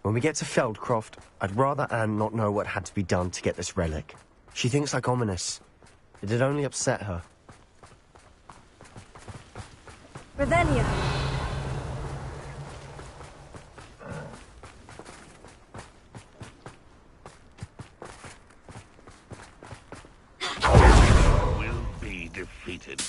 When we get to Feldcroft, I'd rather Anne not know what had to be done to get this relic. She thinks like Ominous. It'd only upset her. Revelio. defeated.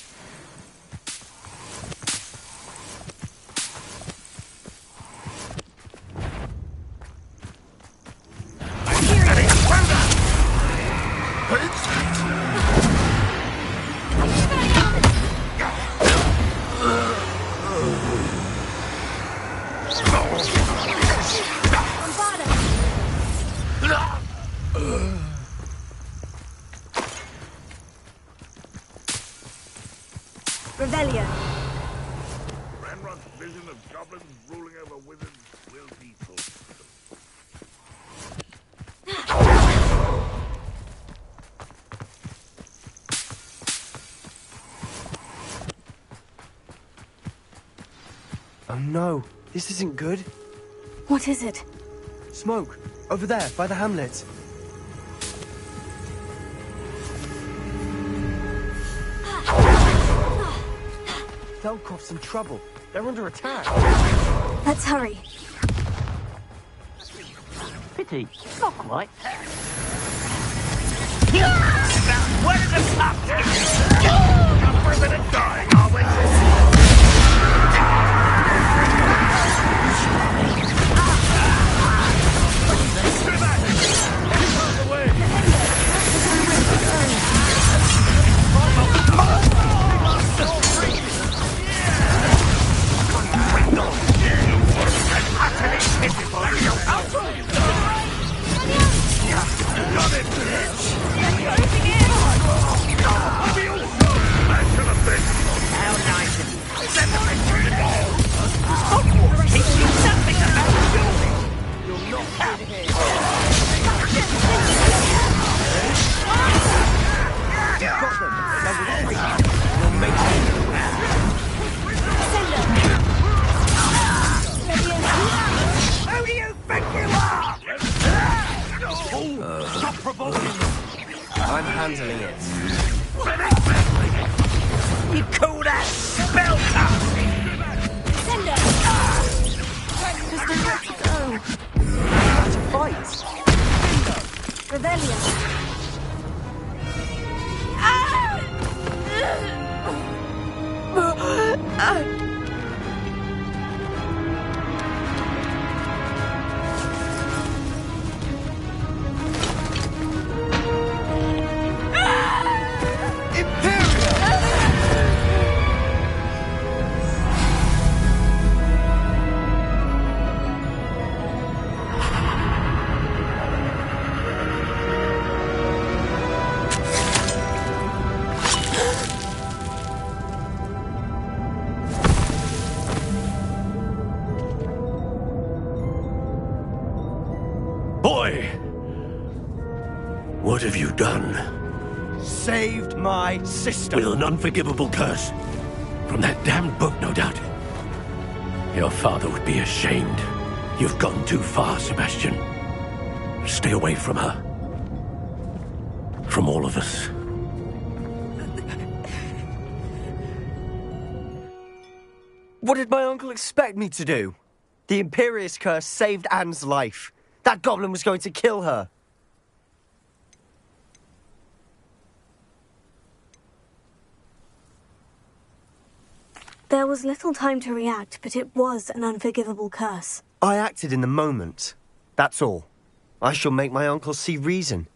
Revelio. Ranrock's vision of goblins ruling over wizards will be fulfilled. Oh no, this isn't good. What is it? Smoke, over there, by the hamlet. Velkov's in trouble. They're under attack. Let's hurry. Pity, not quite. Where is the top? Not for a bit of dying, are we? I'm handling it. You call that spell To fight. Revelio. Boy! What have you done? Saved my sister. With an unforgivable curse. From that damned book, no doubt. Your father would be ashamed. You've gone too far, Sebastian. Stay away from her. From all of us. What did my uncle expect me to do? The Imperious curse saved Anne's life. That goblin was going to kill her. There was little time to react, but it was an unforgivable curse. I acted in the moment. That's all. I shall make my uncle see reason.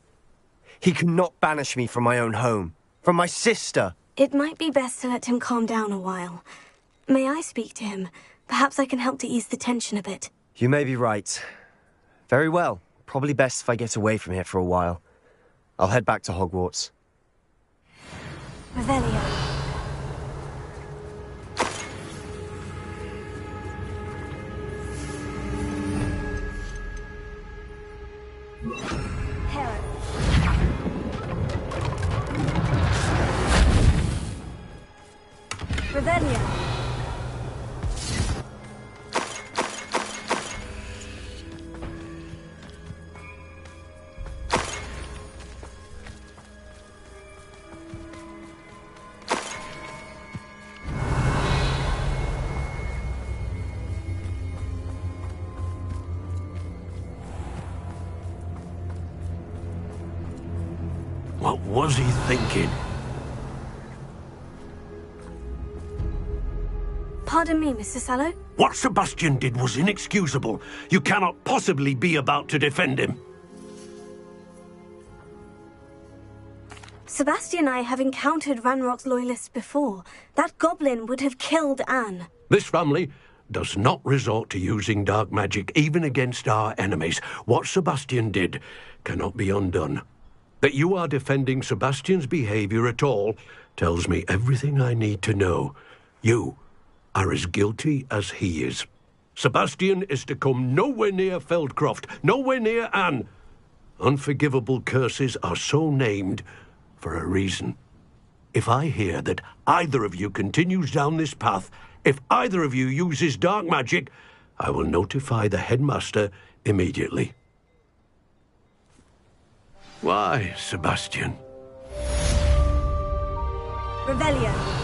He cannot banish me from my own home, from my sister. It might be best to let him calm down a while. May I speak to him? Perhaps I can help to ease the tension a bit. You may be right. Very well. Probably best if I get away from here for a while. I'll head back to Hogwarts. Revelio. Revelio. What was he thinking? Pardon me, Mr. Sallow? What Sebastian did was inexcusable. You cannot possibly be about to defend him. Sebastian and I have encountered Ranrock's loyalists before. That goblin would have killed Anne. This family does not resort to using dark magic even against our enemies. What Sebastian did cannot be undone. That you are defending Sebastian's behavior at all tells me everything I need to know. You are as guilty as he is. Sebastian is to come nowhere near Feldcroft, nowhere near Anne. Unforgivable curses are so named for a reason. If I hear that either of you continues down this path, if either of you uses dark magic, I will notify the headmaster immediately. Why, Sebastian? Revelio.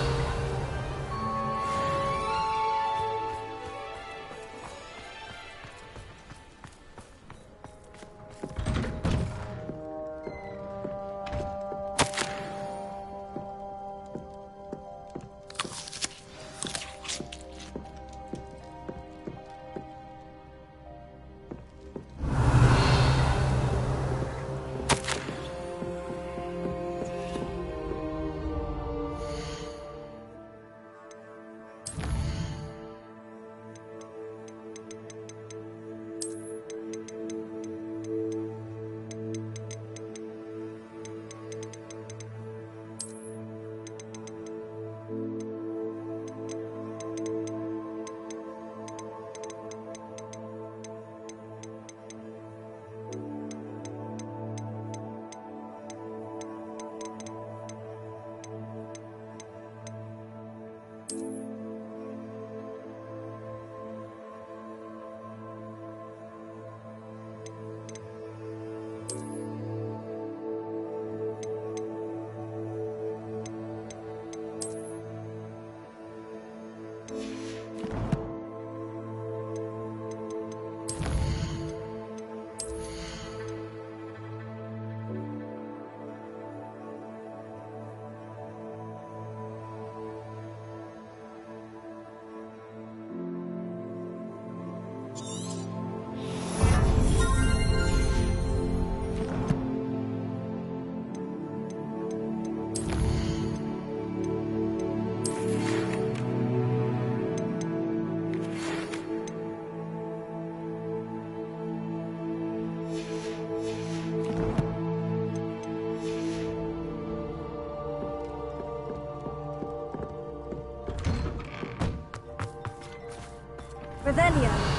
Revelio.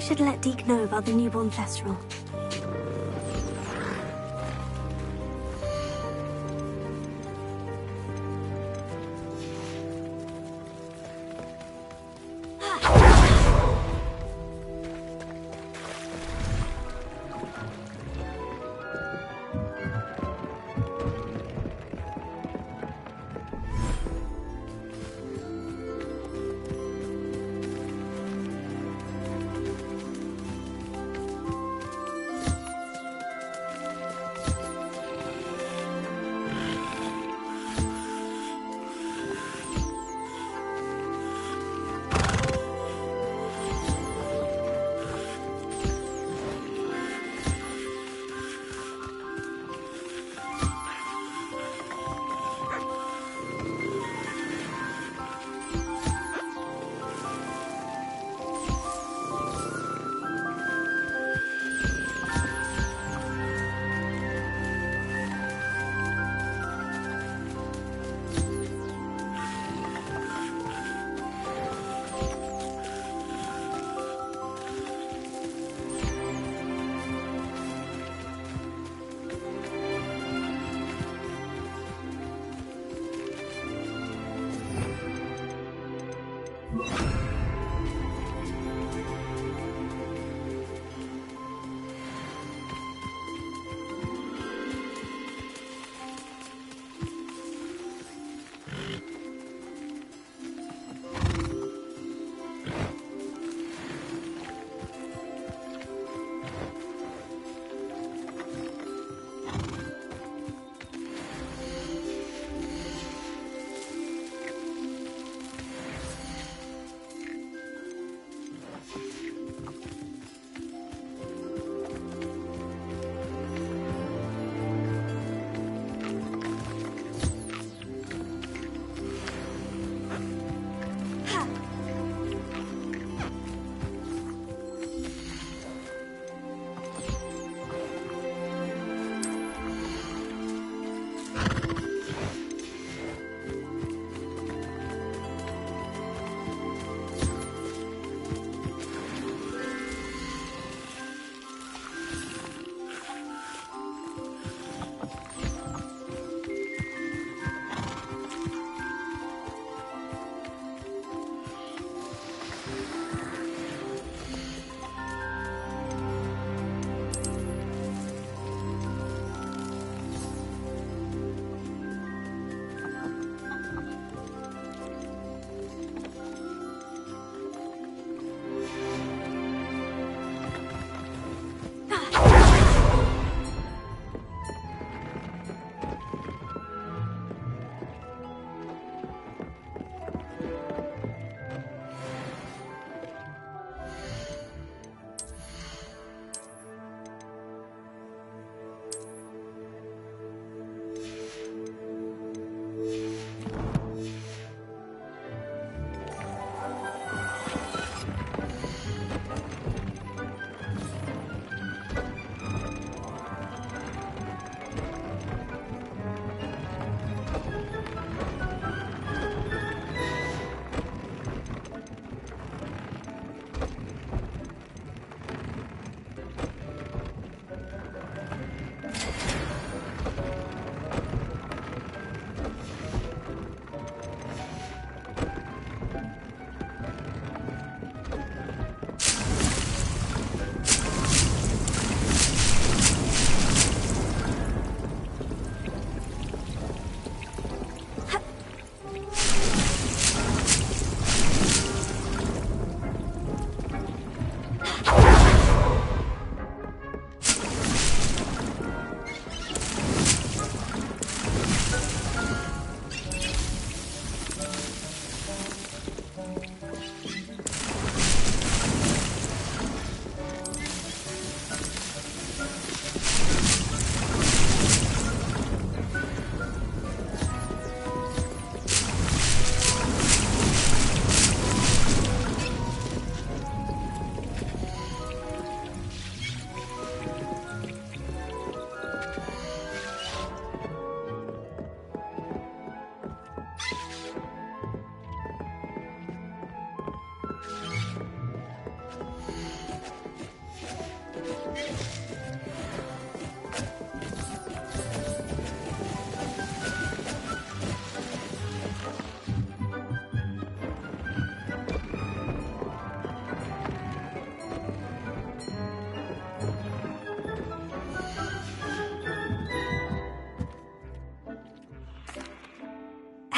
should let Deke know about the newborn festival.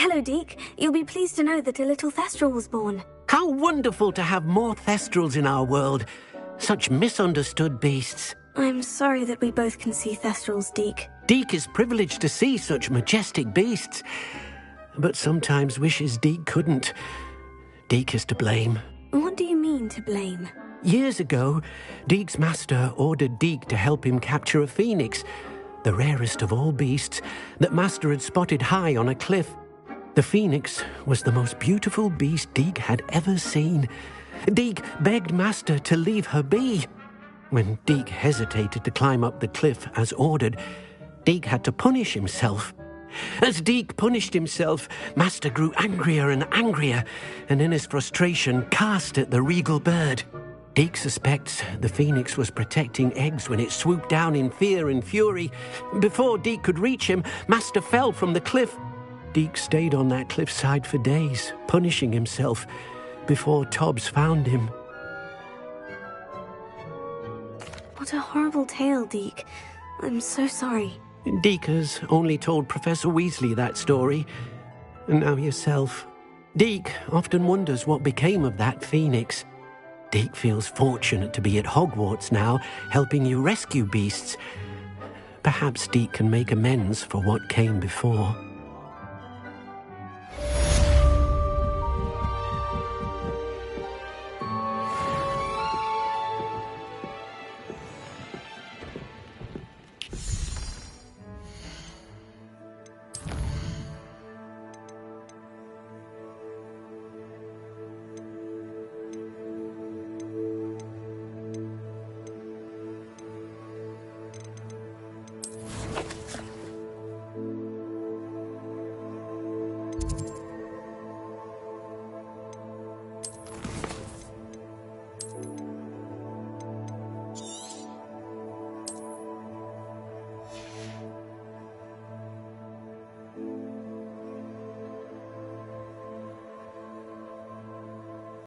Hello, Deke. You'll be pleased to know that a little Thestral was born. How wonderful to have more Thestrals in our world. Such misunderstood beasts. I'm sorry that we both can see Thestrals, Deke. Deke is privileged to see such majestic beasts, but sometimes wishes Deke couldn't. Deke is to blame. What do you mean, to blame? Years ago, Deke's master ordered Deke to help him capture a phoenix, the rarest of all beasts, that master had spotted high on a cliff. The phoenix was the most beautiful beast Deke had ever seen. Deke begged master to leave her be. When Deke hesitated to climb up the cliff as ordered, Deke had to punish himself. As Deke punished himself, master grew angrier and angrier, and in his frustration cast at the regal bird. Deke suspects the phoenix was protecting eggs when it swooped down in fear and fury. Before Deke could reach him, master fell from the cliff. Deke stayed on that cliffside for days, punishing himself, before Tobbs found him. What a horrible tale, Deke. I'm so sorry. Deke has only told Professor Weasley that story, and now yourself. Deke often wonders what became of that phoenix. Deke feels fortunate to be at Hogwarts now, helping you rescue beasts. Perhaps Deke can make amends for what came before.